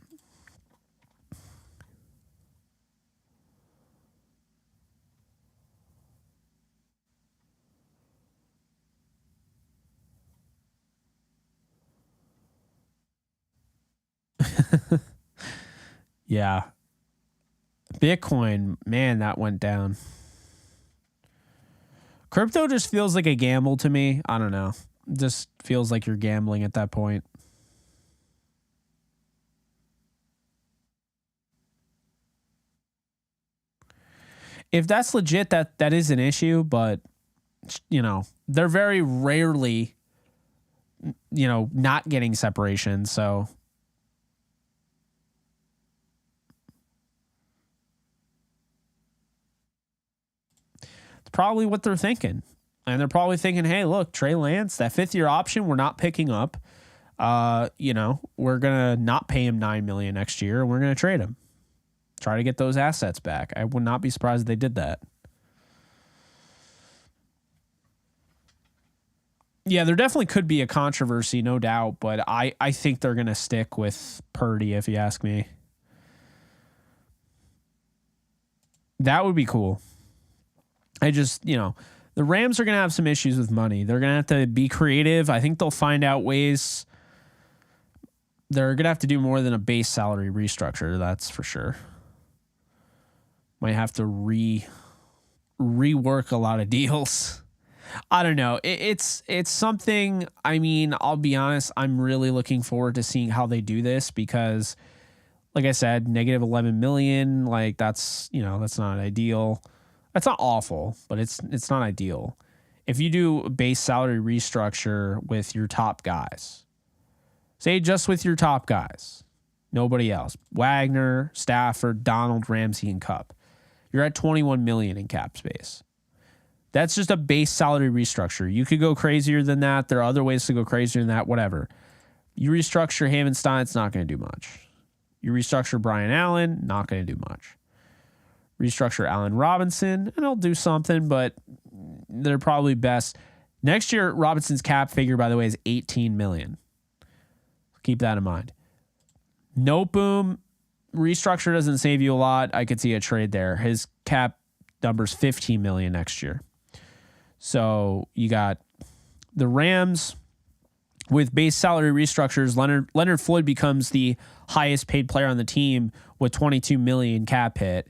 Yeah. Bitcoin, man, that went down. Crypto just feels like a gamble to me. I don't know. Just feels like you're gambling at that point. If that's legit, that is an issue, but they're very rarely not getting separation, so it's probably what they're thinking. And they're probably thinking, hey, look, Trey Lance, that 5th-year option we're not picking up. We're going to not pay him $9 million next year, and we're going to trade him. Try to get those assets back. I would not be surprised if they did that. Yeah, there definitely could be a controversy, no doubt, but I think they're going to stick with Purdy, if you ask me. That would be cool. The Rams are going to have some issues with money. They're going to have to be creative. I think they'll find out ways. They're going to have to do more than a base salary restructure, that's for sure. Might have to rework a lot of deals. I don't know. It's something, I'll be honest, I'm really looking forward to seeing how they do this because, like I said, negative 11 million, like that's not ideal. That's not awful, but it's not ideal. If you do a base salary restructure with your top guys, say just with your top guys, nobody else, Wagner, Stafford, Donald, Ramsey, and Kupp, you're at 21 million in cap space. That's just a base salary restructure. You could go crazier than that. There are other ways to go crazier than that, whatever. You restructure Havenstein, it's not going to do much. You restructure Brian Allen, not going to do much. Restructure Allen Robinson, and he'll do something, but they're probably best. Next year, Robinson's cap figure, by the way, is 18 million. Keep that in mind. Note boom, restructure doesn't save you a lot. I could see a trade there. His cap number's 15 million next year. So you got the Rams with base salary restructures. Leonard Floyd becomes the highest paid player on the team with 22 million cap hit.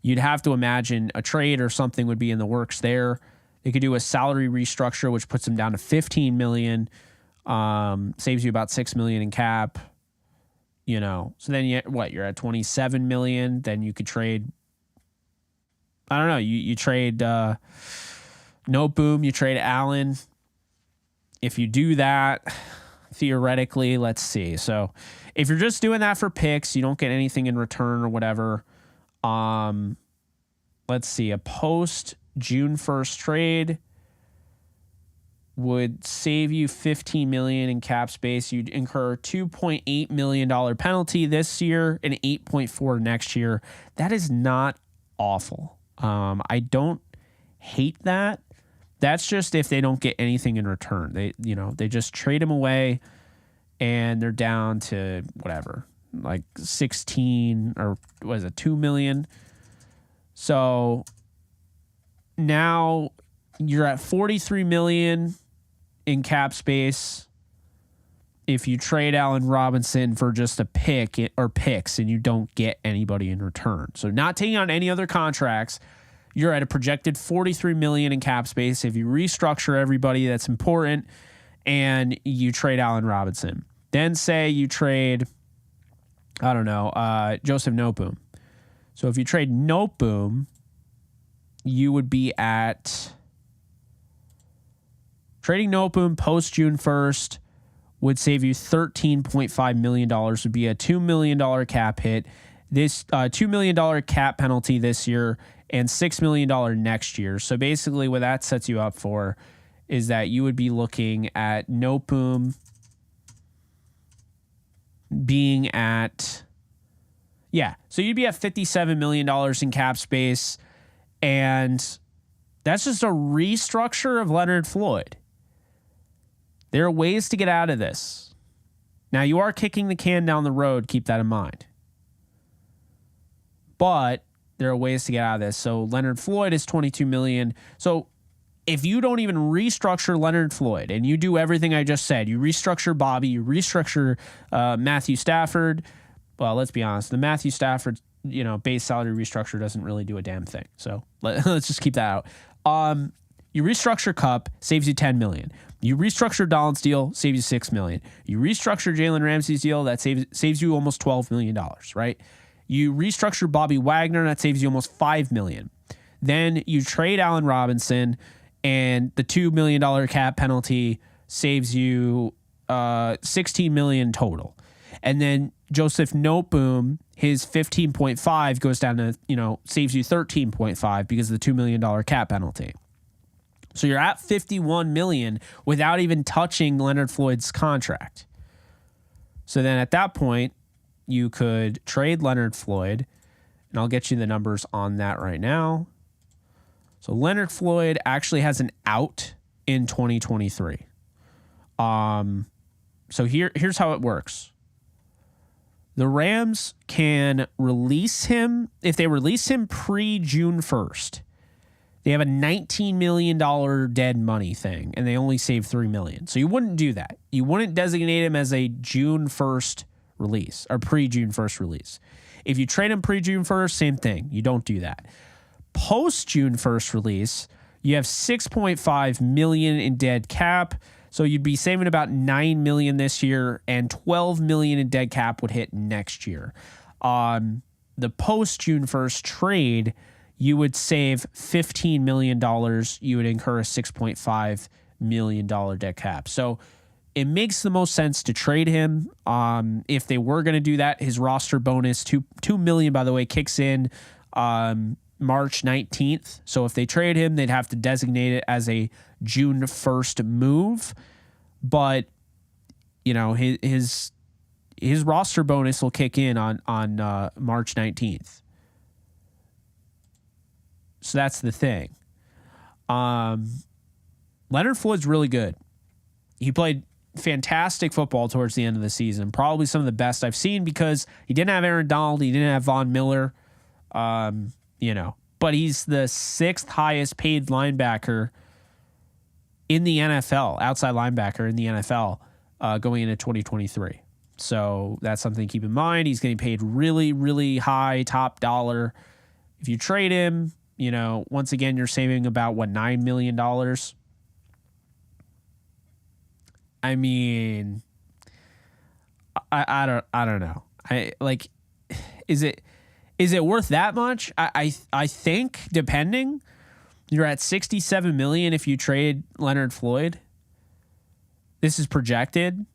You'd have to imagine a trade or something would be in the works there. They could do a salary restructure, which puts them down to 15 million, saves you about 6 million in cap. So then you're at 27 million. Then you could trade. I don't know. You trade Note Boom, you trade Allen. If you do that, theoretically, let's see. So if you're just doing that for picks, you don't get anything in return or whatever. Let's see. A post June 1st trade would save you 15 million in cap space. You'd incur $2.8 million penalty this year and 8.4 next year. That is not awful. I don't hate that. That's just if they don't get anything in return. They just trade him away and they're down to whatever, like 16 or was it 2 million. So now you're at 43 million in cap space if you trade Allen Robinson for just a pick or picks and you don't get anybody in return. So not taking on any other contracts, you're at a projected 43 million in cap space if you restructure everybody that's important and you trade Allen Robinson. Then say you trade, Joseph Noteboom. So if you trade Noteboom, you would be at trading Noteboom post June 1st would save you $13.5 million, would be a $2 million cap hit. This $2 million cap penalty this year and $6 million next year. So basically what that sets you up for is that you would be looking at Noteboom being at, so you'd be at $57 million in cap space, and that's just a restructure of Leonard Floyd. There are ways to get out of this. Now, you are kicking the can down the road. Keep that in mind. But there are ways to get out of this. So Leonard Floyd is 22 million. So if you don't even restructure Leonard Floyd and you do everything I just said, you restructure Bobby, you restructure Matthew Stafford, well, let's be honest, the Matthew Stafford, base salary restructure doesn't really do a damn thing. So let's just keep that out. You restructure Kupp, saves you $10 million. You restructure Donald's deal, saves you $6 million. You restructure Jalen Ramsey's deal, that saves you almost $12 million, right? You restructure Bobby Wagner, that saves you almost $5 million. Then you trade Allen Robinson, and the $2 million cap penalty saves you $16 million total. And then Joseph Noteboom, his 15.5 goes down to, saves you 13.5 because of the $2 million cap penalty. So you're at $51 million without even touching Leonard Floyd's contract. So then at that point, you could trade Leonard Floyd, and I'll get you the numbers on that right now. So Leonard Floyd actually has an out in 2023. So here's how it works. The Rams can release him. If they release him pre-June 1st, they have a $19 million dead money thing, and they only save $3 million. So you wouldn't do that. You wouldn't designate him as a June 1st release or pre-June 1st release. If you trade him pre-June 1st, same thing. You don't do that. Post-June 1st release, you have $6.5 million in dead cap. So you'd be saving about $9 million this year, and $12 million in dead cap would hit next year. The post-June 1st trade, you would save $15 million. You would incur a $6.5 million dead cap. So it makes the most sense to trade him. If they were going to do that, his roster bonus, $2 million, by the way, kicks in March 19th. So if they trade him, they'd have to designate it as a June 1st move. But, his roster bonus will kick in on March 19th. So that's the thing. Leonard Floyd's really good. He played fantastic football towards the end of the season. Probably some of the best I've seen because he didn't have Aaron Donald. He didn't have Von Miller. But he's the sixth highest paid linebacker in the NFL, outside linebacker in the NFL going into 2023. So that's something to keep in mind. He's getting paid really, really high top dollar. If you trade him, once again, you're saving about $9 million. I mean, I don't know. Is it worth that much? I think depending, you're at $67 million if you trade Leonard Floyd. This is projected.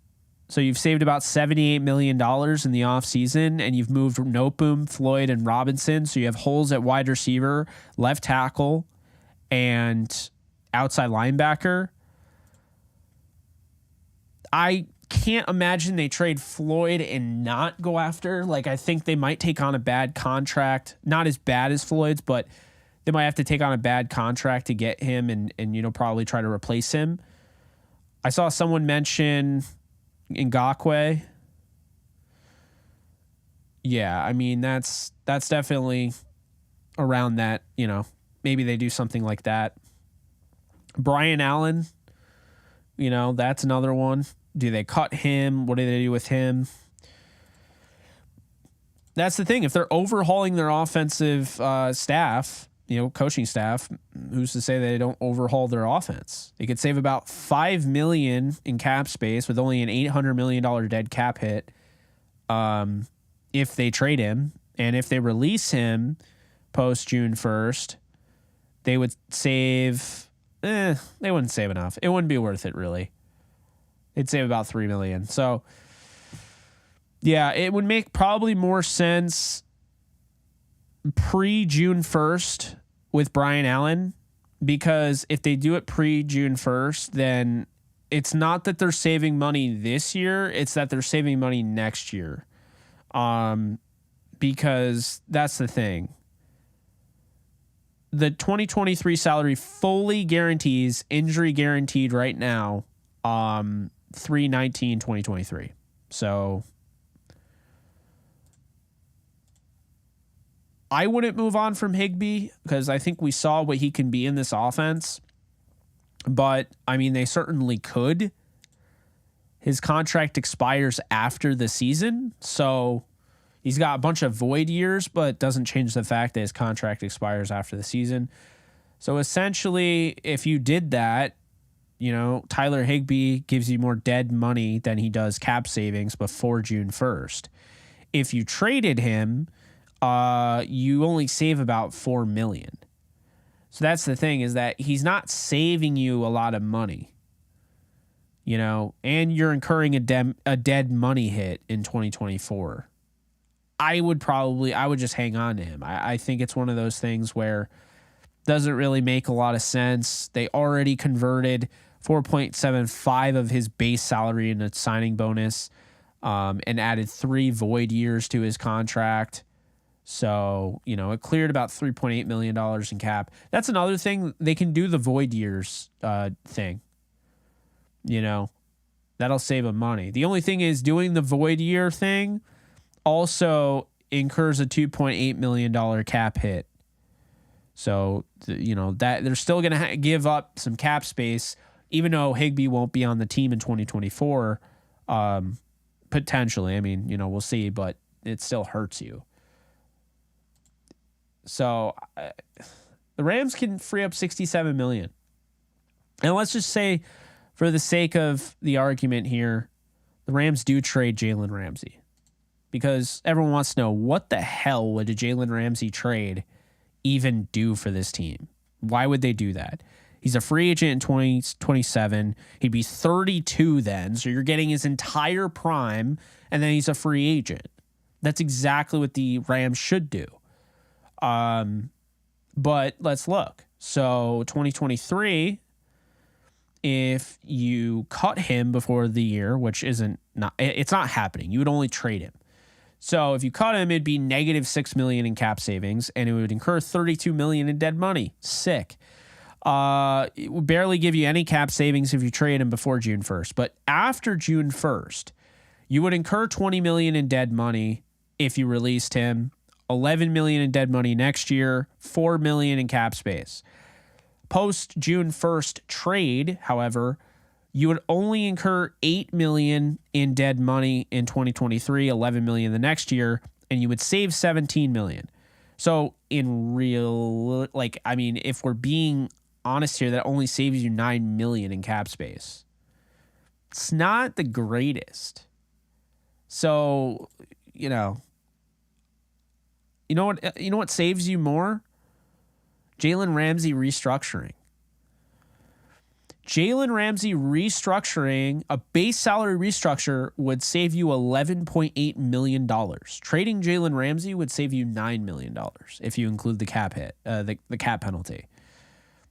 So you've saved about $78 million in the offseason, and you've moved Noteboom, Floyd, and Robinson. So you have holes at wide receiver, left tackle, and outside linebacker. I can't imagine they trade Floyd and not go after. I think they might take on a bad contract. Not as bad as Floyd's, but they might have to take on a bad contract to get him and probably try to replace him. I saw someone mention Ngakoue. Yeah, I mean, that's definitely around that, maybe they do something like that. Brian Allen, that's another one. Do they cut him? What do they do with him? That's the thing. If they're overhauling their offensive staff, coaching staff, who's to say they don't overhaul their offense? They could save about $5 million in cap space with only an $800 million dead cap hit if they trade him. And if they release him post June 1st, they would save, they wouldn't save enough. It wouldn't be worth it, really. They'd save about $3 million. So, yeah, it would make probably more sense pre-June 1st with Brian Allen, because if they do it pre-June 1st, then it's not that they're saving money this year, it's that they're saving money next year. Because that's the thing. The 2023 salary fully guarantees, injury guaranteed right now, 3/19/2023. So I wouldn't move on from Higbee because I think we saw what he can be in this offense. But, I mean, they certainly could. His contract expires after the season. So He's got a bunch of void years, but doesn't change the fact that his contract expires after the season. So essentially, if you did that, Tyler Higbee gives you more dead money than he does cap savings before June 1st. If you traded him, you only save about $4 million. So that's the thing, is that he's not saving you a lot of money, and you're incurring a dead money hit in 2024. I would just hang on to him. I think it's one of those things where doesn't really make a lot of sense. They already converted 4.75 of his base salary into signing bonus, and added 3 void years to his contract. So, it cleared about $3.8 million in cap. That's another thing. They can do the void years thing. That'll save them money. The only thing is, doing the void year thing also incurs a $2.8 million cap hit. So, that they're still going to give up some cap space, even though Higbee won't be on the team in 2024, potentially. I mean, we'll see, but it still hurts you. So the Rams can free up $67 million. And let's just say, for the sake of the argument here, the Rams do trade Jalen Ramsey, because everyone wants to know, what the hell would a Jalen Ramsey trade even do for this team? Why would they do that? He's a free agent in 2027. He'd be 32 then, so you're getting his entire prime, and then he's a free agent. That's exactly what the Rams should do. But let's look. So 2023, if you cut him before the year, which it's not happening. You would only trade him. So if you cut him, it'd be negative $6 million in cap savings, and it would incur $32 million in dead money. Sick. It would barely give you any cap savings if you trade him before June 1st. But after June 1st, you would incur $20 million in dead money if you released him, $11 million in dead money next year, $4 million in cap space. Post June 1st trade, however, you would only incur $8 million in dead money in 2023, $11 million the next year, and you would save $17 million. So in real, if we're being honest here, that only saves you $9 million in cap space. It's not the greatest. So, you know what saves you more? Jalen Ramsey restructuring. Jalen Ramsey restructuring, a base salary restructure, would save you $11.8 million. Trading Jalen Ramsey would save you $9 million if you include the cap hit, the cap penalty.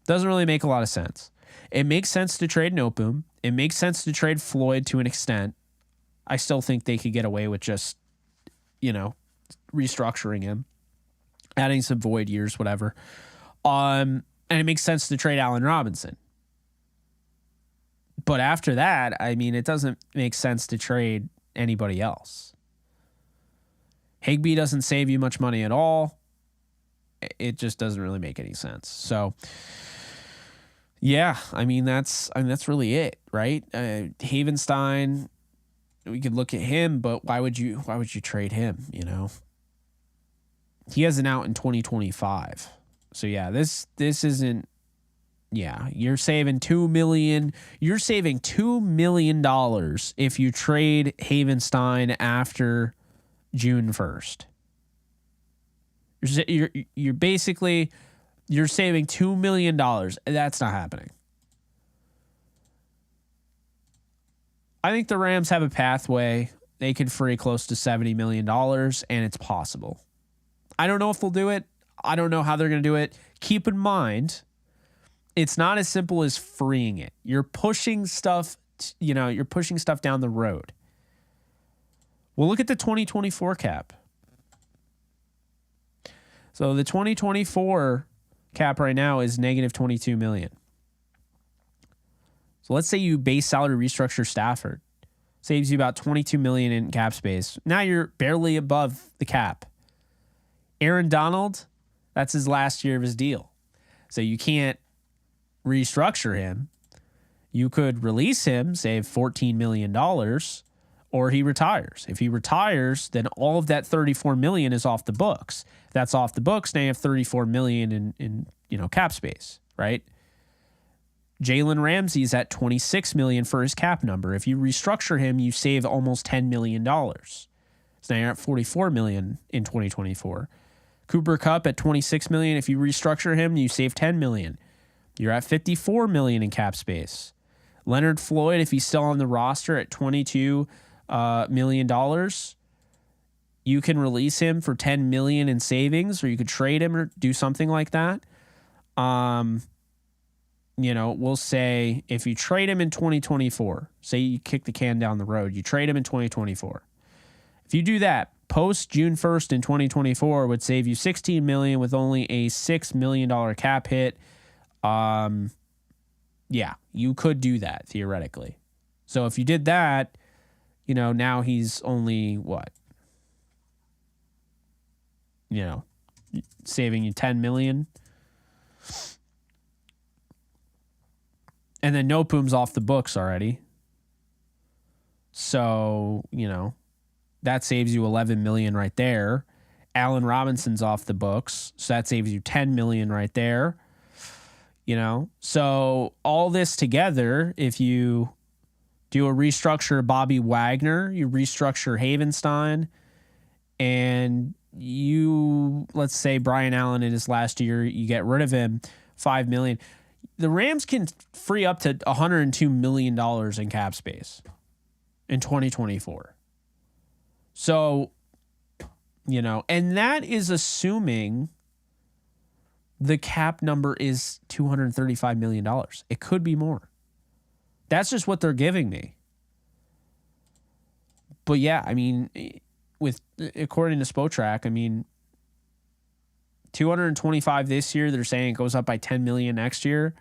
Doesn't really make a lot of sense. It makes sense to trade Noteboom. It makes sense to trade Floyd to an extent. I still think they could get away with just, restructuring him, adding some void years, whatever. And it makes sense to trade Allen Robinson. But after that, it doesn't make sense to trade anybody else. Higbee doesn't save you much money at all. It just doesn't really make any sense. So, yeah, that's really it, right? Havenstein, we could look at him, but why would you trade him? He has an out in 2025. So yeah, this isn't. Yeah, you're saving $2 million. You're saving $2 million if you trade Havenstein after June 1st. You're basically saving $2 million. That's not happening. I think the Rams have a pathway. They could free close to $70 million, and it's possible. I don't know if they'll do it. I don't know how they're going to do it. Keep in mind, it's not as simple as freeing it. You're pushing stuff, you're pushing stuff down the road. Well, look at the 2024 cap. So the 2024 cap right now is negative $22 million. So let's say you base salary restructure Stafford. Saves you about $22 million in cap space. Now you're barely above the cap. Aaron Donald, that's his last year of his deal. So you can't restructure him. You could release him, save $14 million, or he retires. If he retires, then all of that $34 million is off the books. If that's off the books, now you have $34 million in cap space, right? Jalen Ramsey is at $26 million for his cap number. If you restructure him, you save almost $10 million. So now you're at $44 million in 2024. Cooper Kupp at $26 million. If you restructure him, you save $10 million. You're at $54 million in cap space. Leonard Floyd, if he's still on the roster at $22 million, you can release him for $10 million in savings, or you could trade him or do something like that. We'll say if you trade him in 2024, say you kick the can down the road, you trade him in 2024. If you do that, post June 1st in 2024 would save you $16 million with only a $6 million cap hit. Yeah, you could do that theoretically. So if you did that, now he's only saving you $10 million. And then Nopum's off the books already. So, that saves you $11 million right there. Allen Robinson's off the books. So that saves you $10 million right there. So all this together, if you do a restructure Bobby Wagner, you restructure Havenstein, and let's say Brian Allen in his last year, you get rid of him, $5 million. The Rams can free up to $102 million in cap space in 2024. So, and that is assuming the cap number is $235 million. It could be more. That's just what they're giving me. But yeah, according to Spotrac, 225 this year. They're saying it goes up by 10 million next year.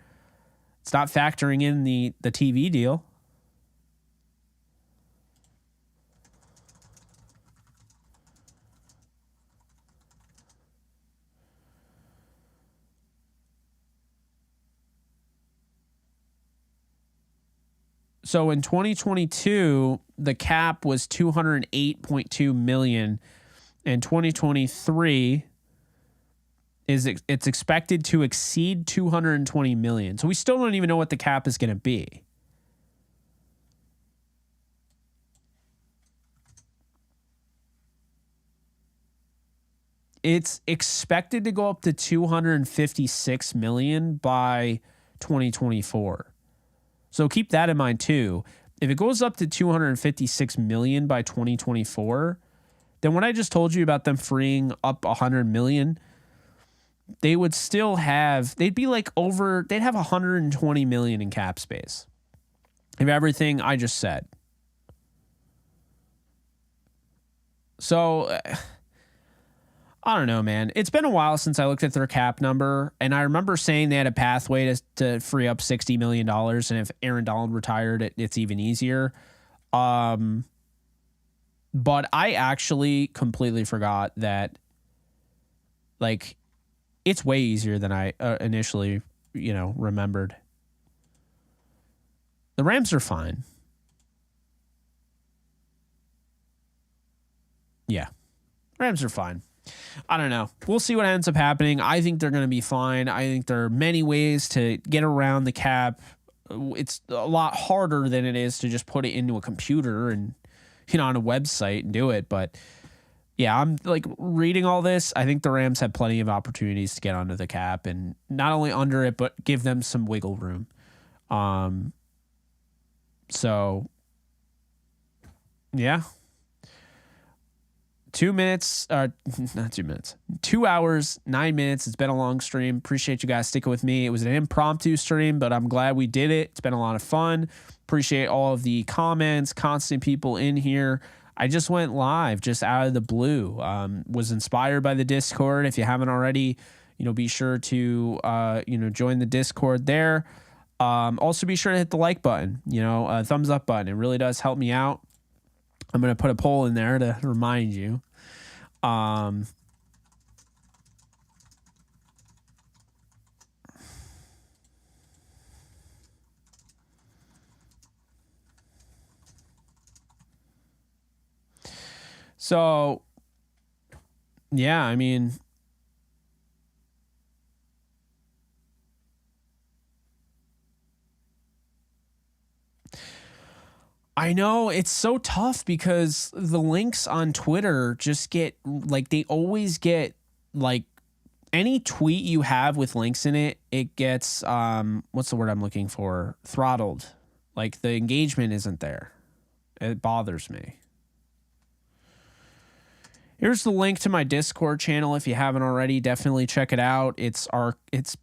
It's not factoring in the TV deal. So in 2022, the cap was $208.2 million. In 2023, it's expected to exceed $220 million. So we still don't even know what the cap is going to be. It's expected to go up to $256 million by 2024. So keep that in mind too. If it goes up to $256 million by 2024, then what I just told you about them freeing up $100 million, they would still have, they'd have $120 million in cap space of everything I just said. So I don't know, man. It's been a while since I looked at their cap number, and I remember saying they had a pathway to free up $60 million, and if Aaron Donald retired, it's even easier. But I actually completely forgot that, it's way easier than I initially, remembered. The Rams are fine. Yeah, Rams are fine. I don't know. We'll see what ends up happening. I think they're going to be fine. I think there are many ways to get around the cap. It's a lot harder than it is to just put it into a computer and, on a website and do it. But yeah, I'm reading all this. I think the Rams have plenty of opportunities to get under the cap, and not only under it, but give them some wiggle room. So yeah. 2 minutes, not 2 minutes, 2 hours, 9 minutes. It's been a long stream. Appreciate you guys sticking with me. It was an impromptu stream, but I'm glad we did it. It's been a lot of fun. Appreciate all of the comments, constant people in here. I just went live just out of the blue. Was inspired by the Discord. If you haven't already, be sure to, join the Discord there. Also be sure to hit the like button, thumbs up button. It really does help me out. I'm going to put a poll in there to remind you. So, yeah, I mean, I know it's so tough because the links on Twitter just get like, they always get like, any tweet you have with links in it, it gets, what's the word I'm looking for? Throttled. Like, the engagement isn't there. It bothers me. Here's the link to my Discord channel. If you haven't already, definitely check it out. It's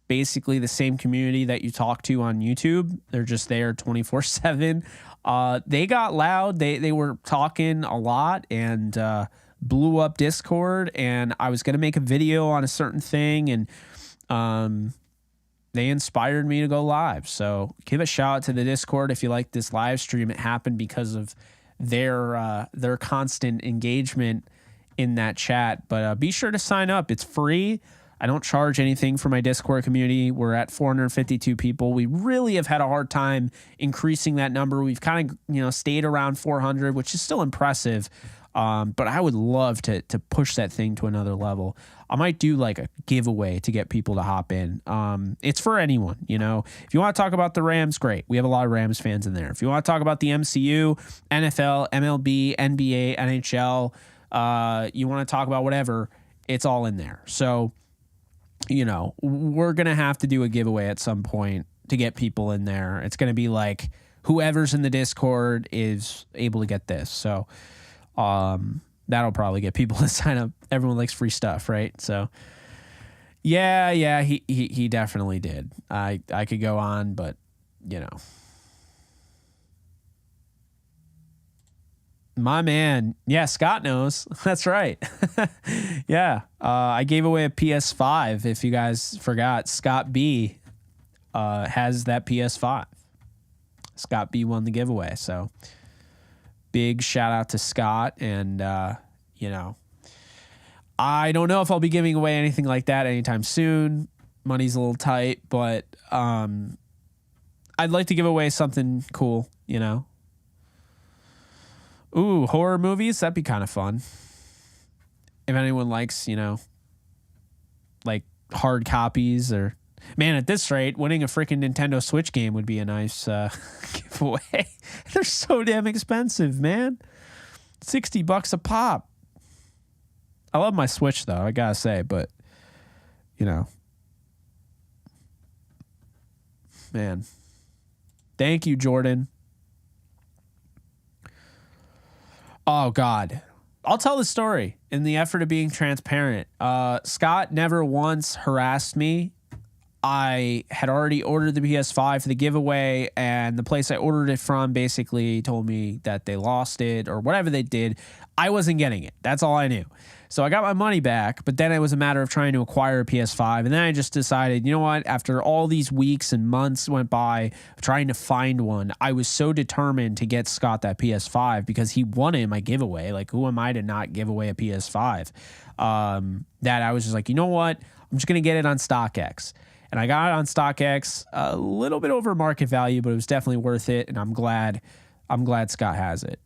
basically the same community that you talk to on YouTube. They're just there 24/7. They got loud. They were talking a lot and blew up Discord, and I was going to make a video on a certain thing, and they inspired me to go live. So give a shout out to the Discord if you like this live stream. It happened because of their constant engagement in that chat. But be sure to sign up. It's free. I don't charge anything for my Discord community. We're at 452 people. We really have had a hard time increasing that number. We've kind of, stayed around 400, which is still impressive. But I would love to push that thing to another level. I might do like a giveaway to get people to hop in. It's for anyone, If you want to talk about the Rams, great. We have a lot of Rams fans in there. If you want to talk about the MCU, NFL, MLB, NBA, NHL, you want to talk about whatever, it's all in there. So, we're going to have to do a giveaway at some point to get people in there. It's going to be like whoever's in the Discord is able to get this. So, that'll probably get people to sign up. Everyone likes free stuff, right? So yeah, he definitely did. I could go on, but my man. Yeah, Scott knows. That's right. Yeah. I gave away a PS5. If you guys forgot, Scott B has that PS5. Scott B won the giveaway. So big shout out to Scott. And, I don't know if I'll be giving away anything like that anytime soon. Money's a little tight, but I'd like to give away something cool, Ooh, horror movies? That'd be kind of fun. If anyone likes, like hard copies or... Man, at this rate, winning a freaking Nintendo Switch game would be a nice giveaway. They're so damn expensive, man. $60 a pop. I love my Switch, though, I gotta say, but, man. Thank you, Jordan. Oh, God. I'll tell the story in the effort of being transparent. Scott never once harassed me. I had already ordered the PS5 for the giveaway, and the place I ordered it from basically told me that they lost it or whatever they did. I wasn't getting it. That's all I knew. So I got my money back, but then it was a matter of trying to acquire a PS5. And then I just decided, you know what? After all these weeks and months went by trying to find one, I was so determined to get Scott that PS5 because he won it in my giveaway. Like, who am I to not give away a PS5? That I was just like, you know what? I'm just going to get it on StockX. And I got it on StockX, a little bit over market value, but it was definitely worth it. And I'm glad Scott has it.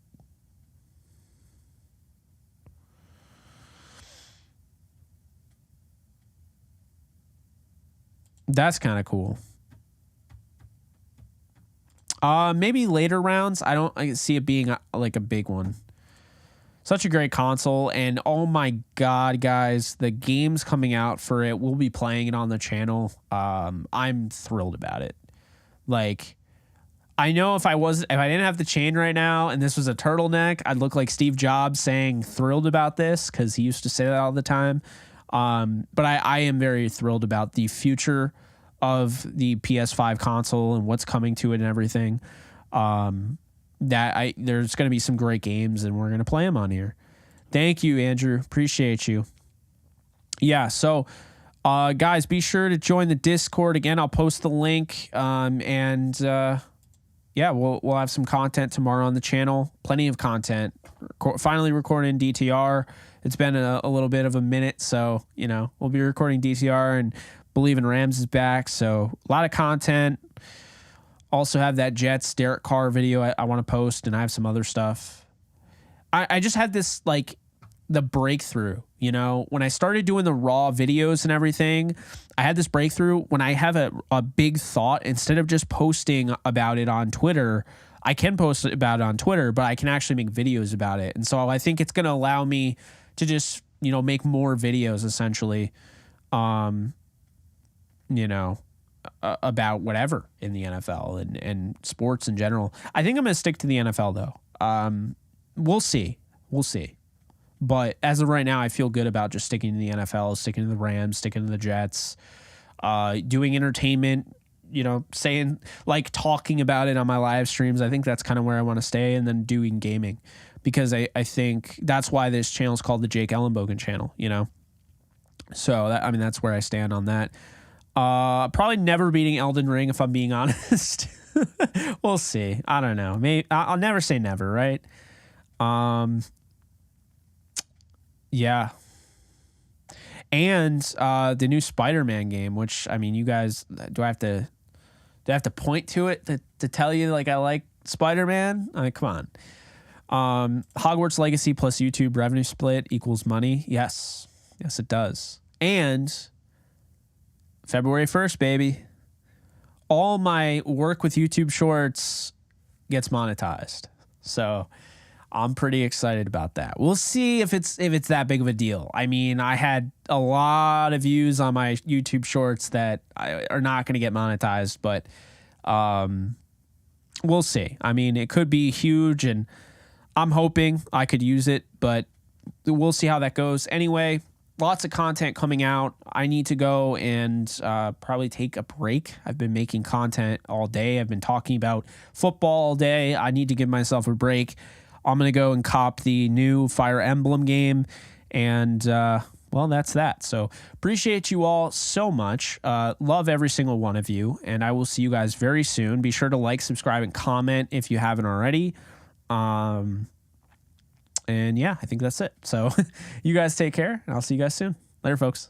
That's kind of cool. Maybe later rounds. I see it being like a big one. Such a great console, and oh my God, guys, the games coming out for it, we'll be playing it on the channel. I'm thrilled about it. Like, I know if I didn't have the chain right now and this was a turtleneck, I'd look like Steve Jobs saying thrilled about this because he used to say that all the time. But I am very thrilled about the future of the PS5 console and what's coming to it and everything. There's going to be some great games and we're going to play them on here. Thank you, Andrew. Appreciate you. Yeah. So, guys, be sure to join the Discord again. I'll post the link. Yeah, we'll have some content tomorrow on the channel. Plenty of content. Finally recording DTR. It's been a little bit of a minute, so we'll be recording DTR, and Believe in Rams is back. So a lot of content. Also have that Jets Derek Carr video I want to post, and I have some other stuff. I just had this the breakthrough. You know, when I started doing the raw videos and everything, I had this breakthrough. When I have a big thought, instead of just posting about it on Twitter, I can post about it on Twitter, but I can actually make videos about it. And so I think it's going to allow me to just, you know, make more videos essentially, you know, about whatever in the NFL and sports in general. I think I'm going to stick to the NFL though. We'll see. We'll see. But as of right now, I feel good about just sticking to the NFL, sticking to the Rams, sticking to the Jets, doing entertainment, you know, saying, like, talking about it on my live streams. I think that's kind of where I want to stay, and then doing gaming, because I think that's why this channel is called the Jake Ellenbogen channel, you know? So, I mean, that's where I stand on that. Probably never beating Elden Ring, if I'm being honest. We'll see. I don't know. Maybe I'll never say never, right? Yeah. And the new Spider-Man game, which, I mean, you guys, do I have to point to it to tell you, like, I like Spider-Man? I mean, come on. Hogwarts Legacy plus YouTube revenue split equals money. Yes. Yes, it does. And February 1st, baby, all my work with YouTube Shorts gets monetized. So I'm pretty excited about that. We'll see if it's that big of a deal. I mean, I had a lot of views on my YouTube Shorts that are not going to get monetized, but we'll see. I mean, it could be huge, and I'm hoping I could use it, but we'll see how that goes. Anyway, lots of content coming out. I need to go and probably take a break. I've been making content all day. I've been talking about football all day. I need to give myself a break. I'm going to go and cop the new Fire Emblem game, and, well, that's that. So appreciate you all so much. Love every single one of you, and I will see you guys very soon. Be sure to like, subscribe, and comment if you haven't already. And, yeah, I think that's it. So you guys take care, and I'll see you guys soon. Later, folks.